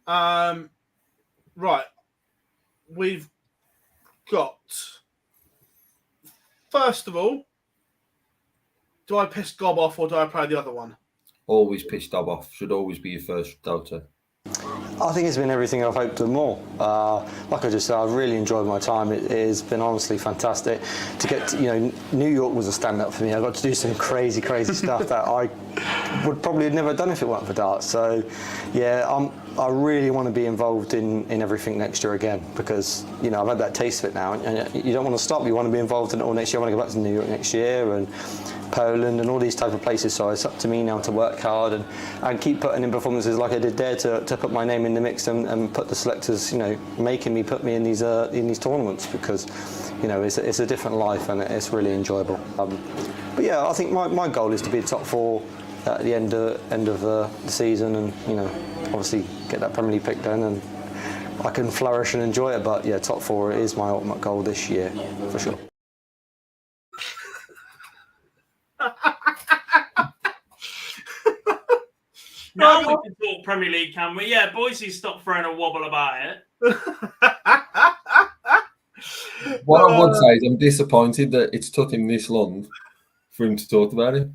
Right. We've got, first of all, do I piss Gob off or do I play the other one? Always piss Gob off. Should always be your first doubter. I think it's been everything I've hoped and more. Like I just said, I've really enjoyed my time. It has been honestly fantastic to get to, New York was a stand-up for me. I got to do some crazy stuff that I would probably have never done if it weren't for darts. So, yeah, I really want to be involved in everything next year again because, I've had that taste of it now. And you don't want to stop. You want to be involved in it all next year. I want to go back to New York next year and Poland and all these type of places. So it's up to me now to work hard and keep putting in performances like I did there to put my name in the mix and put the selectors, making me put me in these tournaments because, it's a different life and it's really enjoyable. But yeah, I think my goal is to be top 4 at the end of the season and, obviously get that Premier League pick done and I can flourish and enjoy it. But yeah, top 4 is my ultimate goal this year, for sure. Now we can talk Premier League, can we? Yeah, Boise stopped throwing a wobble about it. What I would say is I'm disappointed that it's took him this long for him to talk about it.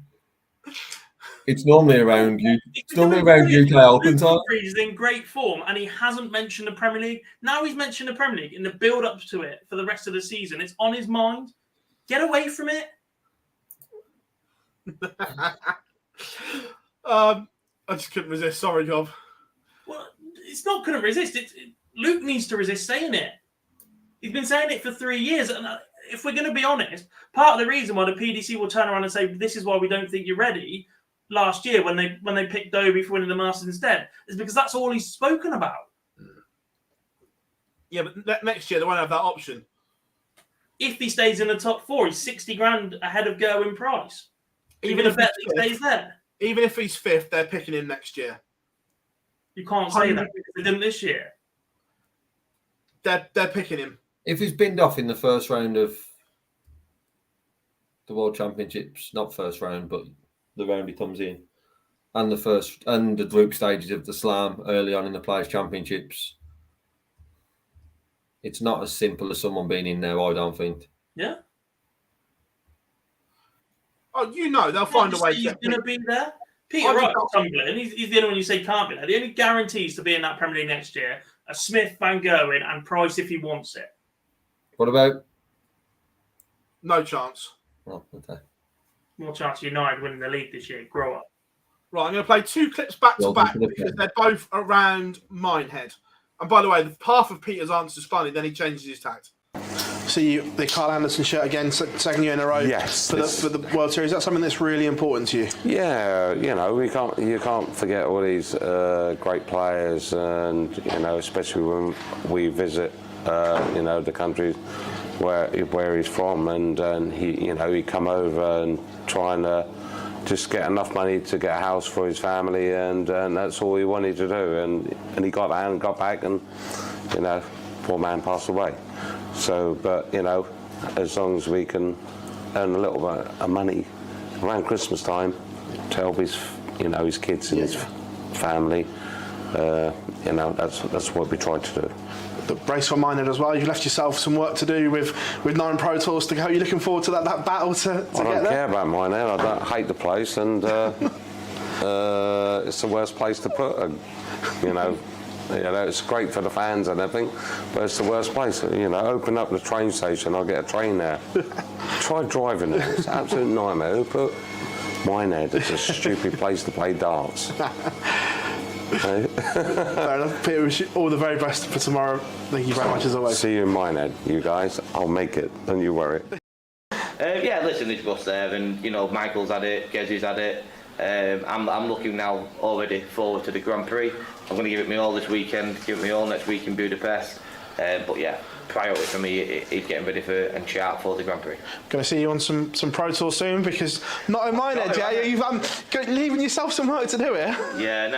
It's normally around UK Open time. He's in great form and he hasn't mentioned the Premier League. Now he's mentioned the Premier League in the build-up to it for the rest of the season. It's on his mind. Get away from it. I just couldn't resist. Sorry, Gob. Well, it's not couldn't resist. Luke needs to resist saying it. He's been saying it for 3 years. And if we're going to be honest, part of the reason why the PDC will turn around and say, this is why we don't think you're ready, last year when they picked Dobie for winning the Masters instead, is because that's all he's spoken about. Yeah, but next year they won't have that option. If he stays in the top 4, he's 60 grand ahead of Gerwin Price. Even a bet that he stays there. Even if he's 5th, they're picking him next year. You can't say that because they didn't this year. They're picking him. If he's binned off in the first round of the World Championships, not first round, but the round he comes in, and the group stages of the Slam early on in the Players' Championships, it's not as simple as someone being in there, I don't think. Yeah. Oh, they'll find a way. He's going to be there. Peter Wright can't be there. He's the only one you say can't be there. The only guarantees to be in that Premier League next year are Smith, Van Gerwen, and Price if he wants it. What about? No chance. Oh, okay. More chance of United winning the league this year. Grow up. Right, I'm going to play 2 clips back to back because they're both around Minehead. And by the way, half of Peter's answer is funny, then he changes his tact. See the Carl Anderson shirt again, second year in a row. Yes, for the World Series. That's something that's really important to you. Yeah, you can't forget all these great players, and especially when we visit the countries where he's from, and he come over and trying to just get enough money to get a house for his family, and that's all he wanted to do, and he got that and got back, and poor man passed away. So, but as long as we can earn a little bit of money around Christmas time to help his kids and his family, that's what we try to do. The race for Minehead as well. You've left yourself some work to do with 9 Pro Tours to go. You're looking forward to that battle to get there? I don't care about Minehead. I hate the place, and it's the worst place to put. It's great for the fans and everything, but it's the worst place. Open up the train station, I'll get a train there. Try driving there. It's an absolute nightmare. Who put Minehead? It's a stupid place to play darts. Fair enough. Peter, wish you all the very best for tomorrow. Thank you very much as always. See you in Minehead, you guys. I'll make it, don't you worry. Listen, there's Gus there, and Michael's had it, Gezzy's had it. I'm looking now already forward to the Grand Prix. I'm going to give it my all this weekend, give it my all next week in Budapest. But yeah, priority for me is getting ready for and sharp for the Grand Prix. Going to see you on some Pro Tour soon, because not in Minehead, Jay. You've leaving yourself some work to do here. Yeah,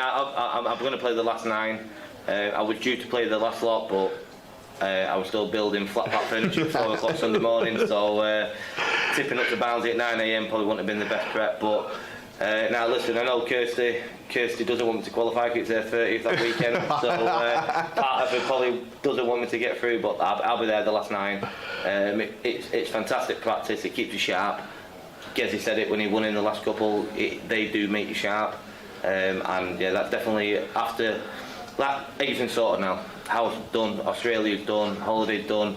I'm going to play the last 9. I was due to play the last lot, but I was still building flat pack furniture at 4 o'clock Sunday morning, so tipping up to Barnsley at 9 a.m. probably wouldn't have been the best prep, but now listen, I know Kirsty doesn't want me to qualify because it's her 30th that weekend, so part of her probably doesn't want me to get through, but I'll be there the last 9. It's fantastic practice, it keeps you sharp. Gezzy said it when he won in the last couple, they do make you sharp, and yeah, that's definitely after that. Everything's sorted now. House done, Australia's done, holiday's done.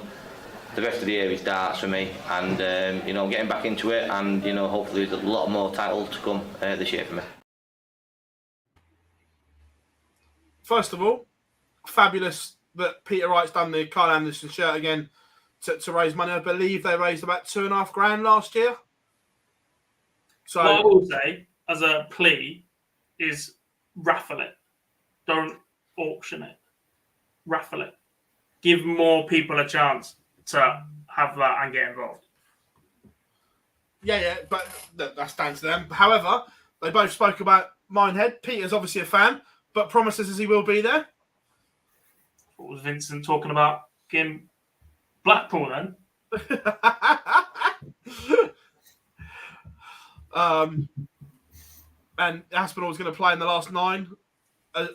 The rest of the year is darts for me, and getting back into it, and hopefully there's a lot more titles to come this year for me. First of all, fabulous that Peter Wright's done the Carl Anderson shirt again to raise money. I believe they raised about $2,500 last year. So what I will say as a plea is raffle it. Don't auction it. Raffle it. Give more people a chance to have that and get involved. Yeah, but that's down to them. However, they both spoke about Minehead. Peter's obviously a fan, but promises as he will be there. What was Vincent talking about? Getting Blackpool then? And Aspinall was going to play in the last 9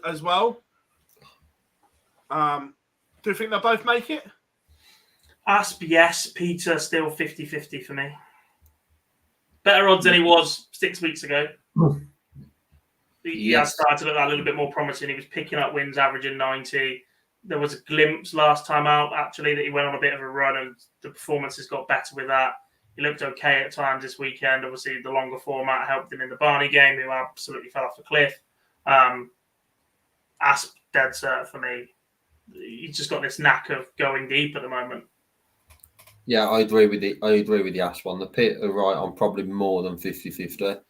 as well. Do you think they'll both make it? Asp, yes. Peter, still 50-50 for me. Better odds than he was 6 weeks ago. He has started to look a little bit more promising. He was picking up wins, averaging 90. There was a glimpse last time out, actually, that he went on a bit of a run, and the performances got better with that. He looked okay at times this weekend. Obviously, the longer format helped him in the Barney game, who absolutely fell off the cliff. Asp, dead cert for me. He's just got this knack of going deep at the moment. Yeah, I agree with the Asp one. The Pit are right on probably more than 50-50.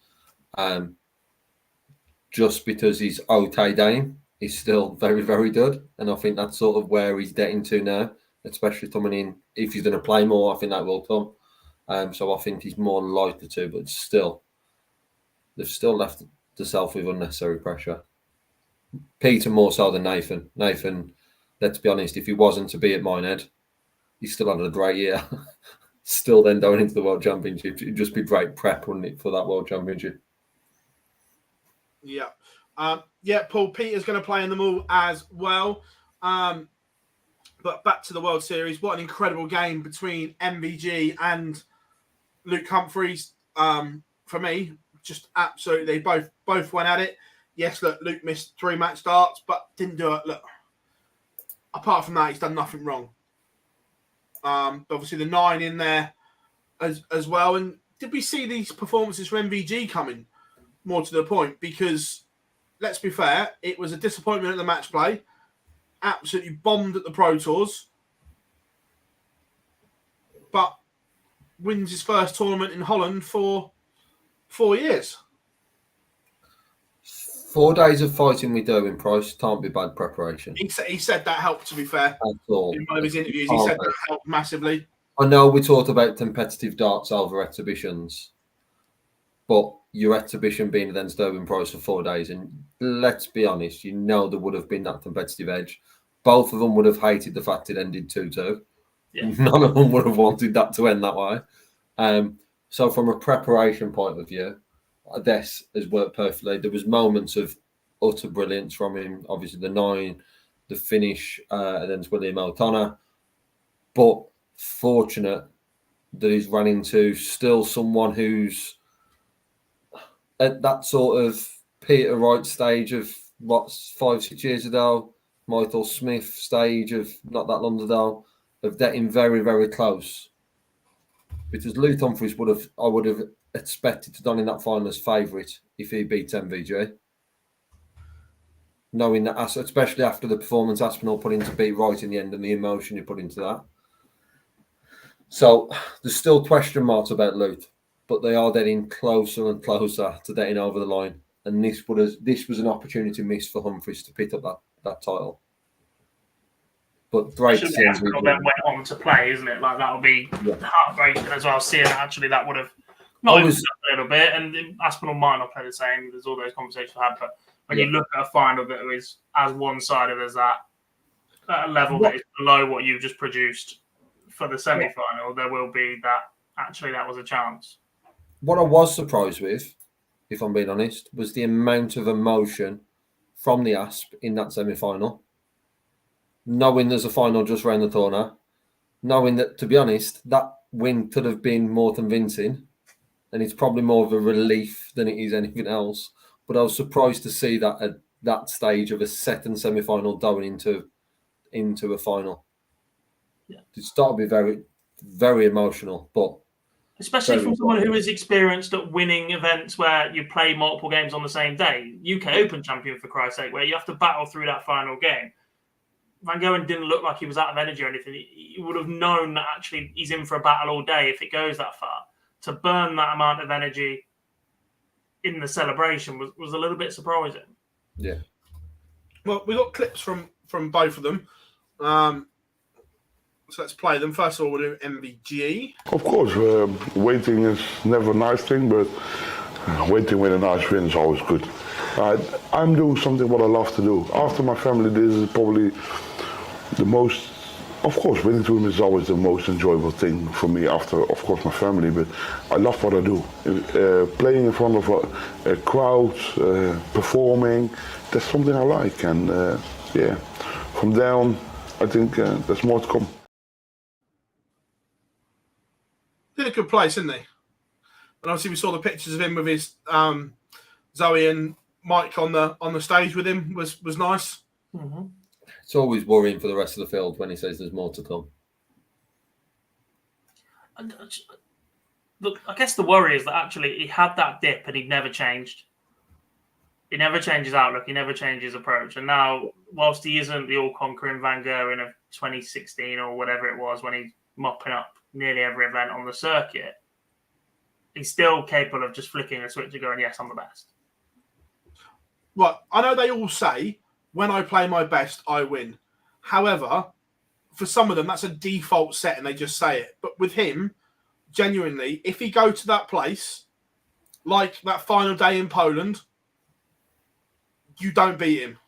Just because his okay game is still very, very good. And I think that's sort of where he's getting to now, especially coming in. If he's going to play more, I think that will come. So I think he's more likely to, but still, they've still left self with unnecessary pressure. Peter more so than Nathan. Nathan, let's be honest, if he wasn't to be at Minehead, he still had a great year. Still then going into the World Championship. It'd just be great prep, wouldn't it, for that World Championship? Yeah. Paul, Peter's going to play in them all as well. But back to the World Series, what an incredible game between MVG and Luke Humphries. For me, just absolutely, both went at it. Yes, look, Luke missed 3 match starts, but didn't do it. Look, apart from that, he's done nothing wrong. Obviously, the 9 in there as well. And did we see these performances from MVG coming? More to the point, because let's be fair, it was a disappointment at the match play. Absolutely bombed at the Pro Tours, but wins his first tournament in Holland for 4 years. 4 days of fighting with Derwin Price can't be bad preparation. He said that helped, to be fair. At all. In one of his interviews, he said that helped massively. I know we talked about competitive darts over exhibitions, but your exhibition being against Derwin Price for 4 days, and let's be honest, there would have been that competitive edge. Both of them would have hated the fact it ended 2-2. Yeah. None of them would have wanted that to end that way. So from a preparation point of view, this has worked perfectly. There was moments of utter brilliance from him. Obviously, the 9, the finish against William O'Connor. But fortunate that he's run into still someone who's at that sort of Peter Wright stage of 5-6 years ago, Michael Smith stage of not that long ago, of getting very, very close. Because Luke Humphries I would have expected to done in that final as favourite if he beat MVG. Knowing that, especially after the performance Aspinall put into beat Wright in the end and the emotion he put into that. So there's still question marks about Luke, but they are getting closer and closer to getting over the line. And this was an opportunity missed for Humphries to pick up that title. But great to see Aspinall then went on to play, isn't it? Like that would be heartbreaking as well. Seeing actually that would have not a little bit, and Aspinall might not play the same. There's all those conversations we had, but when you look at a final that is as one-sided as that, at a level that is below what you've just produced for the semi-final, there will be that actually that was a chance. What I was surprised with, if I'm being honest, was the amount of emotion from the Asp in that semi-final. Knowing there's a final just round the corner, knowing that, to be honest, that win could have been more convincing, and it's probably more of a relief than it is anything else. But I was surprised to see that at that stage of a second semi-final going into a final. Yeah. It's got to be very, very emotional, but especially from someone who is experienced at winning events where you play multiple games on the same day. UK Open champion, for Christ's sake, where you have to battle through that final game. Van Gogh didn't look like he was out of energy or anything. He would have known that actually he's in for a battle all day if it goes that far. To burn that amount of energy in the celebration was a little bit surprising. Yeah. Well, we got clips from both of them. So let's play them. First of all, we'll do MVG. Of course, waiting is never a nice thing, but waiting with a nice win is always good. I'm doing something what I love to do. After my family, this is probably the most, of course, winning tournaments is always the most enjoyable thing for me after, of course, my family, but I love what I do. Playing in front of a crowd, performing, that's something I like. And from there on, I think there's more to come. Did a good place, didn't he? And obviously we saw the pictures of him with his Zoe and Mike on the stage with him was nice. Mm-hmm. It's always worrying for the rest of the field when he says there's more to come. Look, I guess the worry is that actually he had that dip and he'd never changed. He never changed his outlook. He never changed his approach. And now, whilst he isn't the all-conquering Van Gogh of 2016 or whatever it was when he's mopping up nearly every event on the circuit, he's still capable of just flicking a switch and going, yes, I'm the best. Right. I know they all say, when I play my best, I win. However, for some of them, that's a default set and they just say it. But with him, genuinely, if he go to that place, like that final day in Poland, you don't beat him.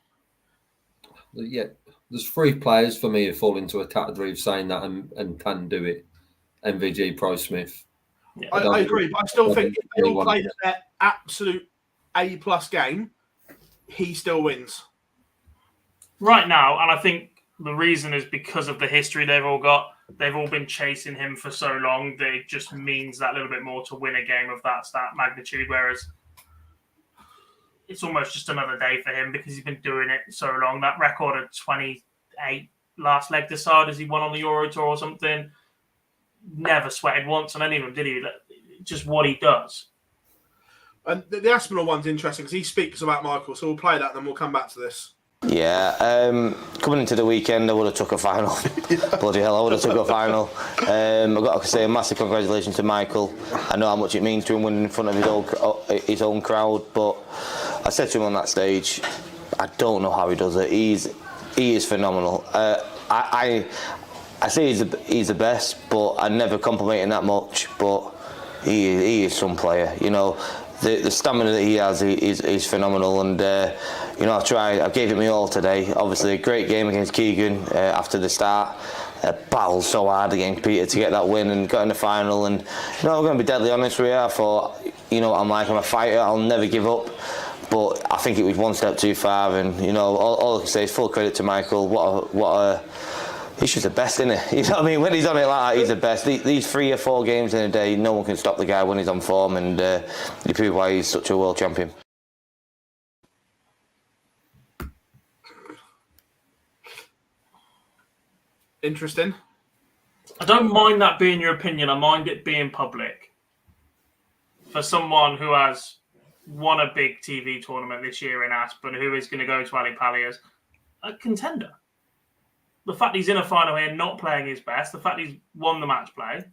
Yeah, there's 3 players for me who fall into a category of saying that and can do it. MVG, Pro Smith. Yeah. I agree, but I still think if they all anyone- played at their absolute A+ game, he still wins. Right now, and I think the reason is because of the history they've all got. They've all been chasing him for so long that it just means that little bit more to win a game of that magnitude, whereas it's almost just another day for him because he's been doing it so long. That record of 28 last leg decide as he won on the Euro Tour or something, never sweated once on any of them, did he? Just what he does. And the Aspinall one's interesting because he speaks about Michael, so we'll play that and then we'll come back to this. Yeah, coming into the weekend, I would have took a final. Bloody hell, I would have took a final. I've got to say a massive congratulations to Michael. I know how much it means to him winning in front of his own crowd, but I said to him on that stage, I don't know how he does it. He is phenomenal. I say he's the best, but I never compliment him that much. But he is some player, you know. The stamina that he has is phenomenal, and you know, I gave it my all today. Obviously, a great game against Keegan after the start. Battled so hard against Peter to get that win and got in the final. And you know, I'm going to be deadly honest with you. I thought, you know, I'm a fighter. I'll never give up. But I think it was one step too far. And you know, all I can say is full credit to Michael. He's just the best, isn't he? You know what I mean? When he's on it like that, he's the best. These 3 or 4 games in a day, no one can stop the guy when he's on form, and you prove why he's such a world champion. Interesting. I don't mind that being your opinion. I mind it being public. For someone who has won a big TV tournament this year in Aspen, who is going to go to Ali Pali as a contender. The fact he's in a final here, not playing his best, the fact he's won the match play,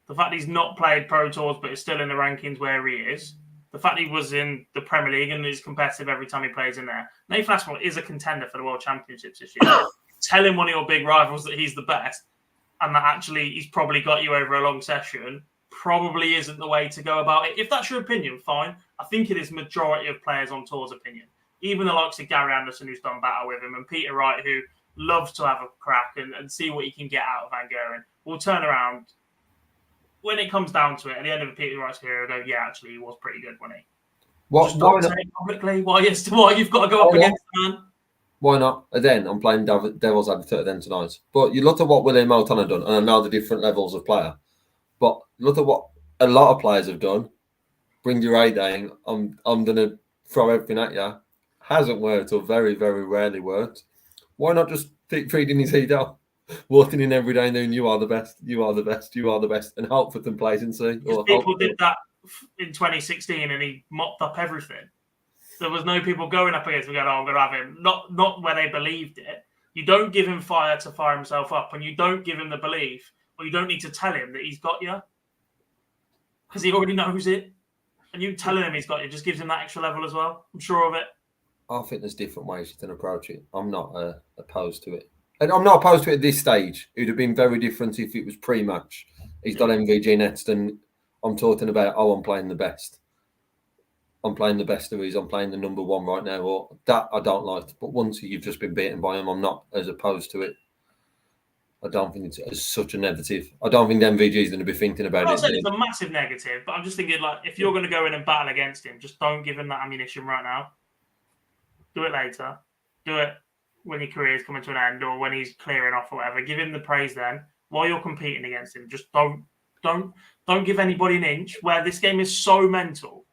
the fact he's not played Pro Tours but is still in the rankings where he is, the fact he was in the Premier League and is competitive every time he plays in there. Nathan Aspinall is a contender for the World Championships this year. Telling one of your big rivals that he's the best and that actually he's probably got you over a long session probably isn't the way to go about it. If that's your opinion, fine. I think it is majority of players on tour's opinion. Even the likes of Gary Anderson, who's done battle with him, and Peter Wright, who loves to have a crack and see what he can get out of Van Gogh, will turn around when it comes down to it at the end of Peter Wright's career. Go, yeah, actually, he was pretty good, wasn't he? Just don't say it publicly. Why you've got to go up against the man? Why not? Again, I'm playing devil's advocate then tonight. But you look at what William Moulton have done, and I know the different levels of player. But look at what a lot of players have done. Bring your A game. I'm going to throw everything at you. Hasn't worked, or very, very rarely worked. Why not just keep feeding his heat out? Walking in every day and doing, you are the best, you are the best, you are the best, and hope for complacency. People did that in 2016 and he mopped up everything. There was no people going up against him going, oh, I'm going to have him. Not where they believed it. You don't give him fire to fire himself up, and you don't give him the belief, or you don't need to tell him that he's got you, because he already knows it. And you telling him he's got you just gives him that extra level as well. I'm sure of it. I think there's different ways you can approach it. I'm not opposed to it. And I'm not opposed to it at this stage. It would have been very different if it was pre-match. He's got MVG next, and I'm talking about, I'm playing the best. I'm playing the best there is. I'm playing the number one right now. Or that I don't like. But once you've just been beaten by him, I'm not as opposed to it. I don't think it's such a negative. I don't think the MVG is going to be thinking about it. I'm not saying it's a massive negative, but I'm just thinking, like, if you're going to go in and battle against him, just don't give him that ammunition right now. Do it later. Do it when your career is coming to an end, or when he's clearing off or whatever. Give him the praise then while you're competing against him. Just don't give anybody an inch. Where this game is so mental,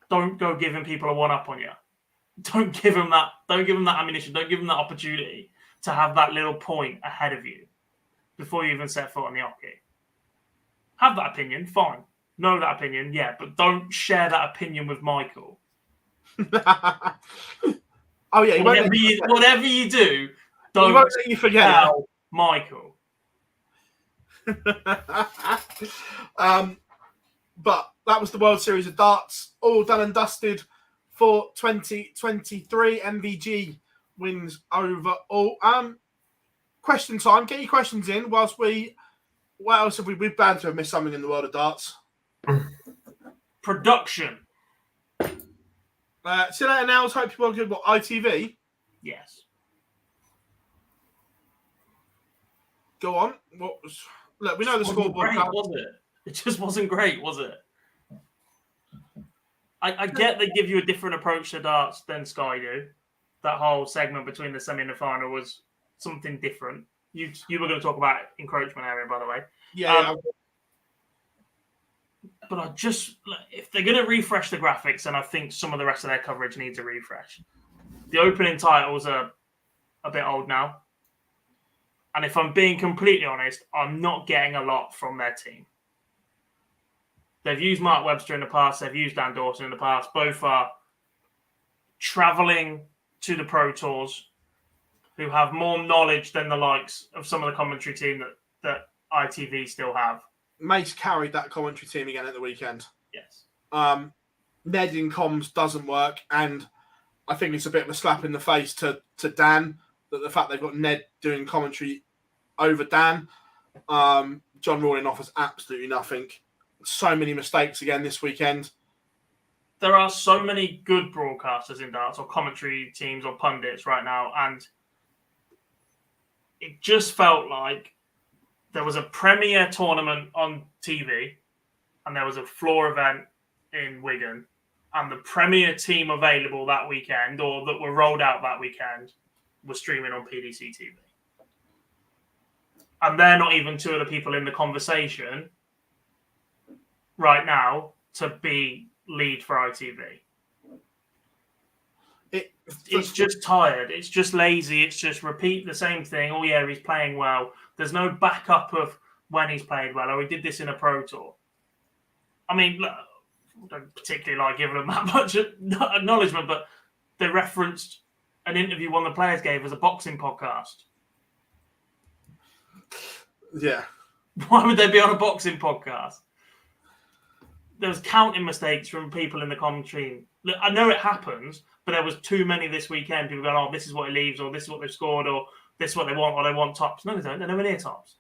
don't go giving people a one-up on you. Don't give them that ammunition. Don't give them that opportunity to have that little point ahead of you before you even set foot on the hockey. Have that opinion, fine. Know that opinion, yeah, but don't share that opinion with Michael. Oh yeah, whatever you do, don't he won't let you forget tell Michael. But that was the World Series of Darts, all done and dusted for 2023. MVG wins over all. Question time. Get your questions in whilst we. What else have we? We've bound to have missed something in the world of darts. Production. See you later, Nels. Hope you're all good. What, ITV? Yes. Go on. What was... Look, we know the Wasn't scoreboard. great, was it? It just wasn't great, was it? I get they give you a different approach to darts than Sky do. That whole segment between the semi and the final was something different. You were going to talk about encroachment area, by the way. Yeah. But I just, if they're going to refresh the graphics, and I think some of the rest of their coverage needs a refresh. The opening titles are a bit old now. And if I'm being completely honest, I'm not getting a lot from their team. They've used Mark Webster in the past. They've used Dan Dawson in the past. Both are travelling to the Pro Tours, who have more knowledge than the likes of some of the commentary team that ITV still have. Mace carried that commentary team again at the weekend. Yes. Ned in comms doesn't work, and I think it's a bit of a slap in the face to Dan that the fact they've got Ned doing commentary over Dan. John Rawlin offers absolutely nothing. So many mistakes again this weekend. There are so many good broadcasters in darts, or commentary teams, or pundits right now, and it just felt like there was a premier tournament on TV, and there was a floor event in Wigan, and the premier team available that weekend, or that were rolled out that weekend, was streaming on PDC TV. And they're not even two of the people in the conversation right now to be lead for ITV. It's just tired. It's just lazy. It's just repeat the same thing. Oh, yeah, he's playing well. There's no backup of when he's played well, or he did this in a Pro Tour. I mean, look, I don't particularly like giving them that much acknowledgement, but they referenced an interview one of the players gave as a boxing podcast. Yeah. Why would they be on a boxing podcast? There was counting mistakes from people in the commentary. Look, I know it happens, but there was too many this weekend. People going, oh, this is what he leaves, or this is what they've scored, or this is what they want, or they want tops. No, they don't. They're nowhere near tops.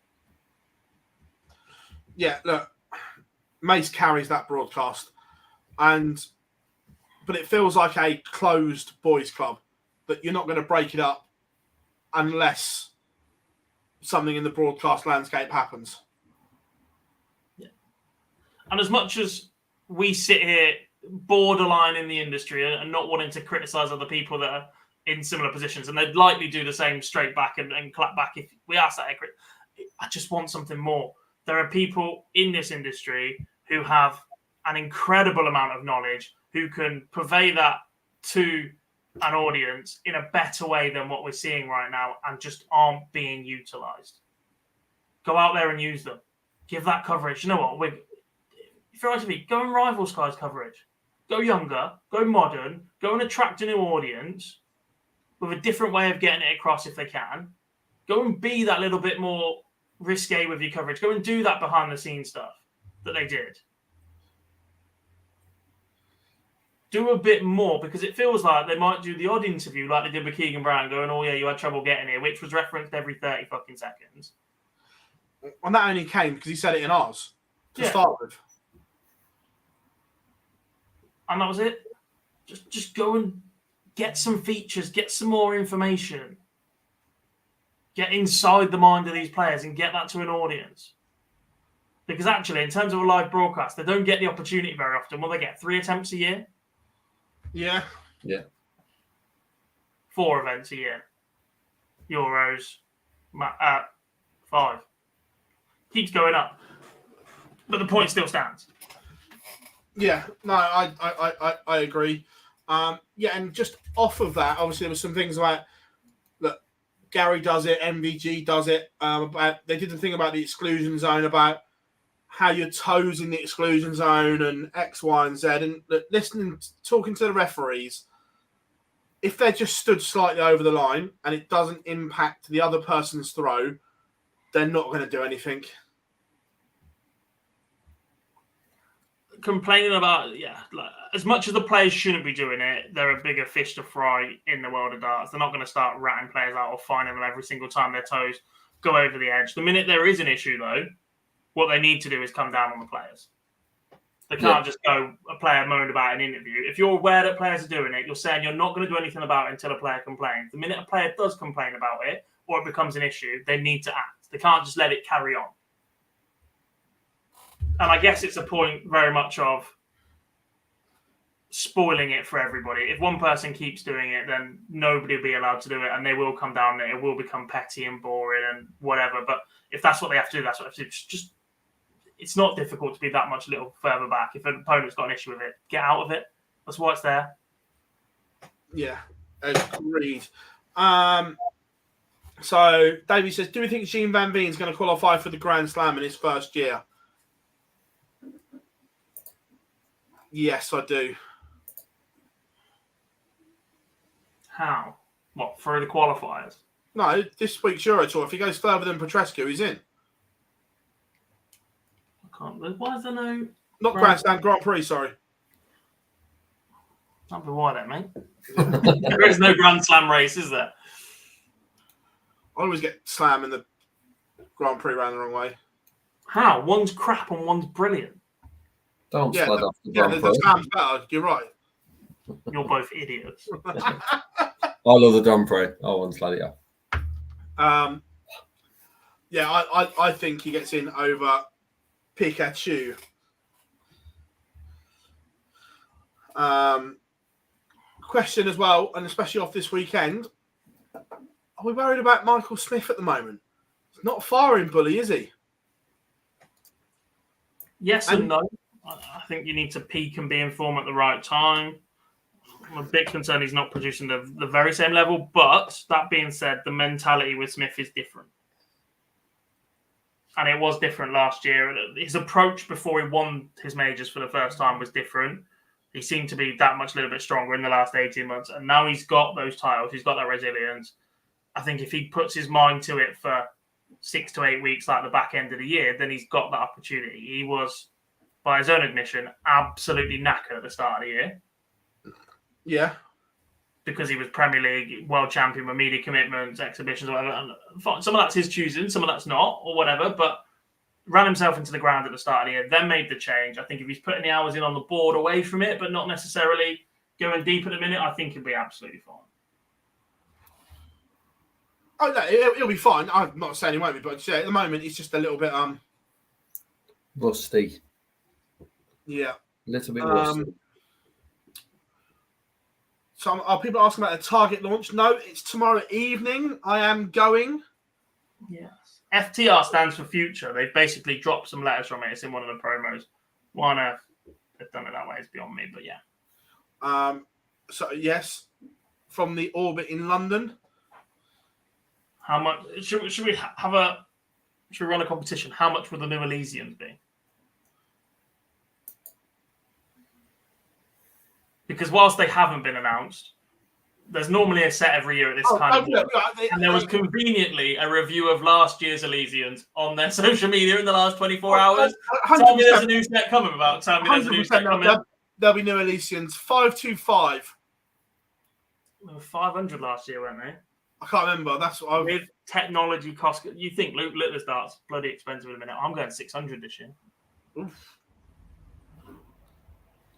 Yeah, look, Mace carries that broadcast, but it feels like a closed boys' club that you're not going to break it up unless something in the broadcast landscape happens. Yeah. And as much as we sit here borderline in the industry and not wanting to criticise other people that are in similar positions, and they'd likely do the same straight back and clap back if we ask that, I just want something more. There are people in this industry who have an incredible amount of knowledge, who can purvey that to an audience in a better way than what we're seeing right now, and just aren't being utilised. Go out there and use them. Give that coverage. You know what? If you're ITV, go and rival Sky's coverage. Go younger, go modern, go and attract a new audience with a different way of getting it across if they can. Go and be that little bit more risque with your coverage. Go and do that behind the scenes stuff that they did. Do a bit more, because it feels like they might do the odd interview like they did with Keegan Brown, going, oh yeah, you had trouble getting here, which was referenced every 30 fucking seconds. And that only came because he said it in Oz to start with. And that was it. Just go and get some features, get some more information. Get inside the mind of these players and get that to an audience. Because actually, in terms of a live broadcast, they don't get the opportunity very often. Will they get 3 attempts a year? Yeah. 4 events a year. Euros. 5. Keeps going up. But the point still stands. Yeah, no, I agree. And just off of that, obviously there was some things about that Gary does it, MVG does it. They did the thing about the exclusion zone, about how your toes in the exclusion zone and X, Y, and Z. And talking to the referees, if they're just stood slightly over the line and it doesn't impact the other person's throw, they're not going to do anything. Complaining about, as much as the players shouldn't be doing it, they're a bigger fish to fry in the world of darts. They're not going to start ratting players out or fining them every single time their toes go over the edge. The minute there is an issue, though, what they need to do is come down on the players. They can't just go, a player moaned about an interview. If you're aware that players are doing it, you're saying you're not going to do anything about it until a player complains. The minute a player does complain about it or it becomes an issue, they need to act. They can't just let it carry on. And I guess it's a point very much of spoiling it for everybody. If one person keeps doing it, then nobody will be allowed to do it, and they will come down and it will become petty and boring and whatever. But if that's what they have to do, that's what they have to do. Just it's not difficult to be that much a little further back. If an opponent's got an issue with it, get out of it. That's why it's there. Yeah, agreed. So Davey says, do we think Jean Van Veen's going to qualify for the Grand Slam in his first year? Yes, I do. How? What, through the qualifiers? No, this week's Euro Tour, if he goes further than Petrescu, he's in. I can't. Why is there no... Not Grand Slam, Grand Prix, sorry. Not be why then, mate. There is no Grand Slam race, is there? I always get slam in the Grand Prix round the wrong way. How? One's crap and one's brilliant. Don't slide off the Yeah, Grand the Prix. slam's better. You're right. You're both idiots. I love the Grand Prix. I won't slide it off. Yeah, I think he gets in over Pikachu. Question as well, and especially off this weekend, are we worried about Michael Smith at the moment? He's not far in Bully, is he? Yes and no. I think you need to peak and be in form at the right time. I'm a bit concerned he's not producing the very same level, but that being said, the mentality with Smith is different. And it was different last year. His approach before he won his majors for the first time was different. He seemed to be that much a little bit stronger in the last 18 months. And now he's got those titles. He's got that resilience. I think if he puts his mind to it for 6 to 8 weeks, like the back end of the year, then he's got that opportunity. He was, by his own admission, absolutely knackered at the start of the year. Yeah. Because he was Premier League world champion with media commitments, exhibitions, whatever. And some of that's his choosing, some of that's not, or whatever. But ran himself into the ground at the start of the year, then made the change. I think if he's putting the hours in on the board away from it, but not necessarily going deep at the minute, I think he'll be absolutely fine. Oh no, he'll be fine. I'm not saying he won't be, but yeah, at the moment he's just a little bit rusty. Yeah. A little bit rusty. So are people asking about a Target launch? No, it's tomorrow evening. I am going. Yes. FTR stands for future. They've basically dropped some letters from it. It's in one of the promos. Why on earth they've done it that way is beyond me, but yeah. So yes, from the orbit in London. How much should we run a competition? How much will the new Elysians be? Because whilst they haven't been announced, there's normally a set every year at this kind of level. And there was conveniently a review of last year's Elysians on their social media in the last 24 hours. Tell me there's a new set coming about. Tell me there's a new set coming. There'll be new Elysians. 525. There were 500 last year, weren't they? I can't remember. That's what I with technology cost. You think Littler's darts bloody expensive in a minute? I'm going 600 this year. Oof.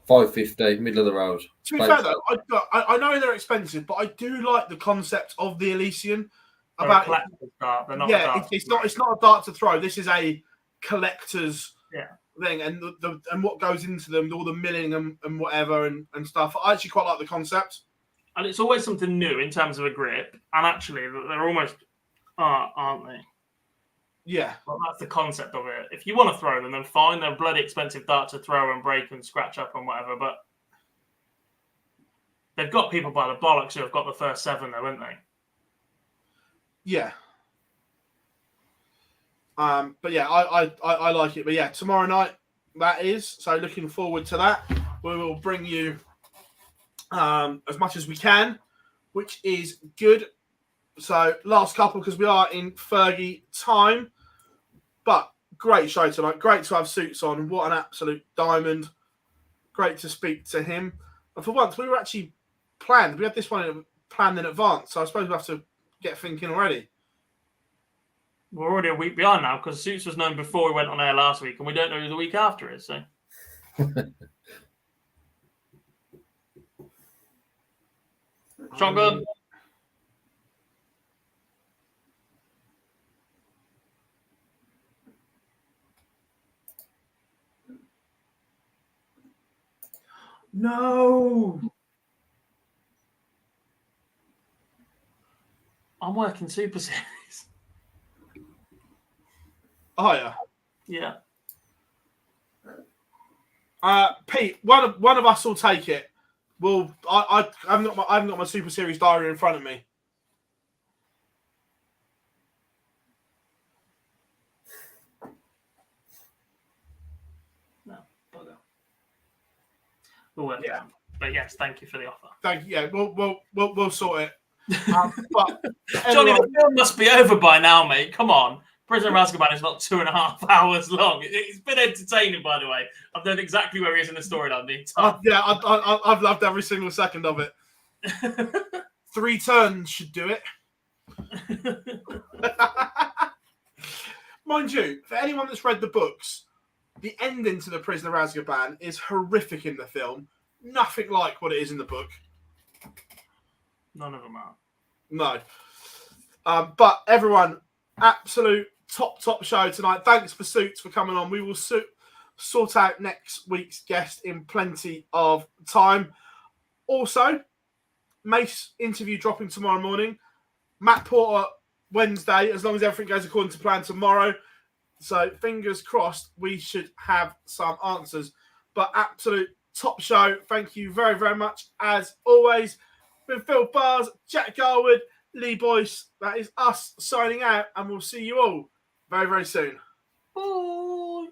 550, middle of the road. To be fair though, I know they're expensive, but I do like the concept of the Elysian. They're It's not a dart to throw. This is a collector's thing, and and what goes into them, all the milling and whatever and stuff. I actually quite like the concept. And it's always something new in terms of a grip. And actually, they're almost art, aren't they? Yeah. Well, that's the concept of it. If you want to throw them, then fine. They're a bloody expensive dart to throw and break and scratch up and whatever. But they've got people by the bollocks who have got the first 7, though, haven't they? Yeah. But yeah, I like it. But yeah, tomorrow night, that is. So looking forward to that. We will bring you as much as we can, which is good. So last couple, because we are in Fergie time. But great show tonight. Great to have Suits on. What an absolute diamond. Great to speak to him. And for once, we were actually planned. We had this one planned in advance. So I suppose we have to get thinking already. We're already a week behind now because Suits was known before we went on air last week, and we don't know who the week after is. So Shotgun. No. I'm working Super Series. Oh yeah. Yeah. Pete, one of us will take it. Well, I haven't got my Super Series diary in front of me. No, bugger. We'll work it Yeah. out. But yes, thank you for the offer. Thank you. Yeah, we'll sort it. But Johnny, everyone- the film must be over by now, mate. Come on. Prisoner of Azkaban is not 2.5 hours long. It's been entertaining, by the way. I've known exactly where he is in the storyline the entire. I've loved every single second of it. 3 turns should do it. Mind you, for anyone that's read the books, the ending to the Prisoner of Azkaban is horrific in the film. Nothing like what it is in the book. None of them are. No. But everyone, absolute top show tonight. Thanks for Suits for coming on. We will sort out next week's guest in plenty of time. Also, Mace interview dropping tomorrow morning. Matt Porter Wednesday, as long as everything goes according to plan tomorrow. So fingers crossed we should have some answers. But absolute top show. Thank you very, very much. As always, been Phill Bars, Jack Garwood, Lee Boyce. That is us signing out, and we'll see you all very, very soon. Bye.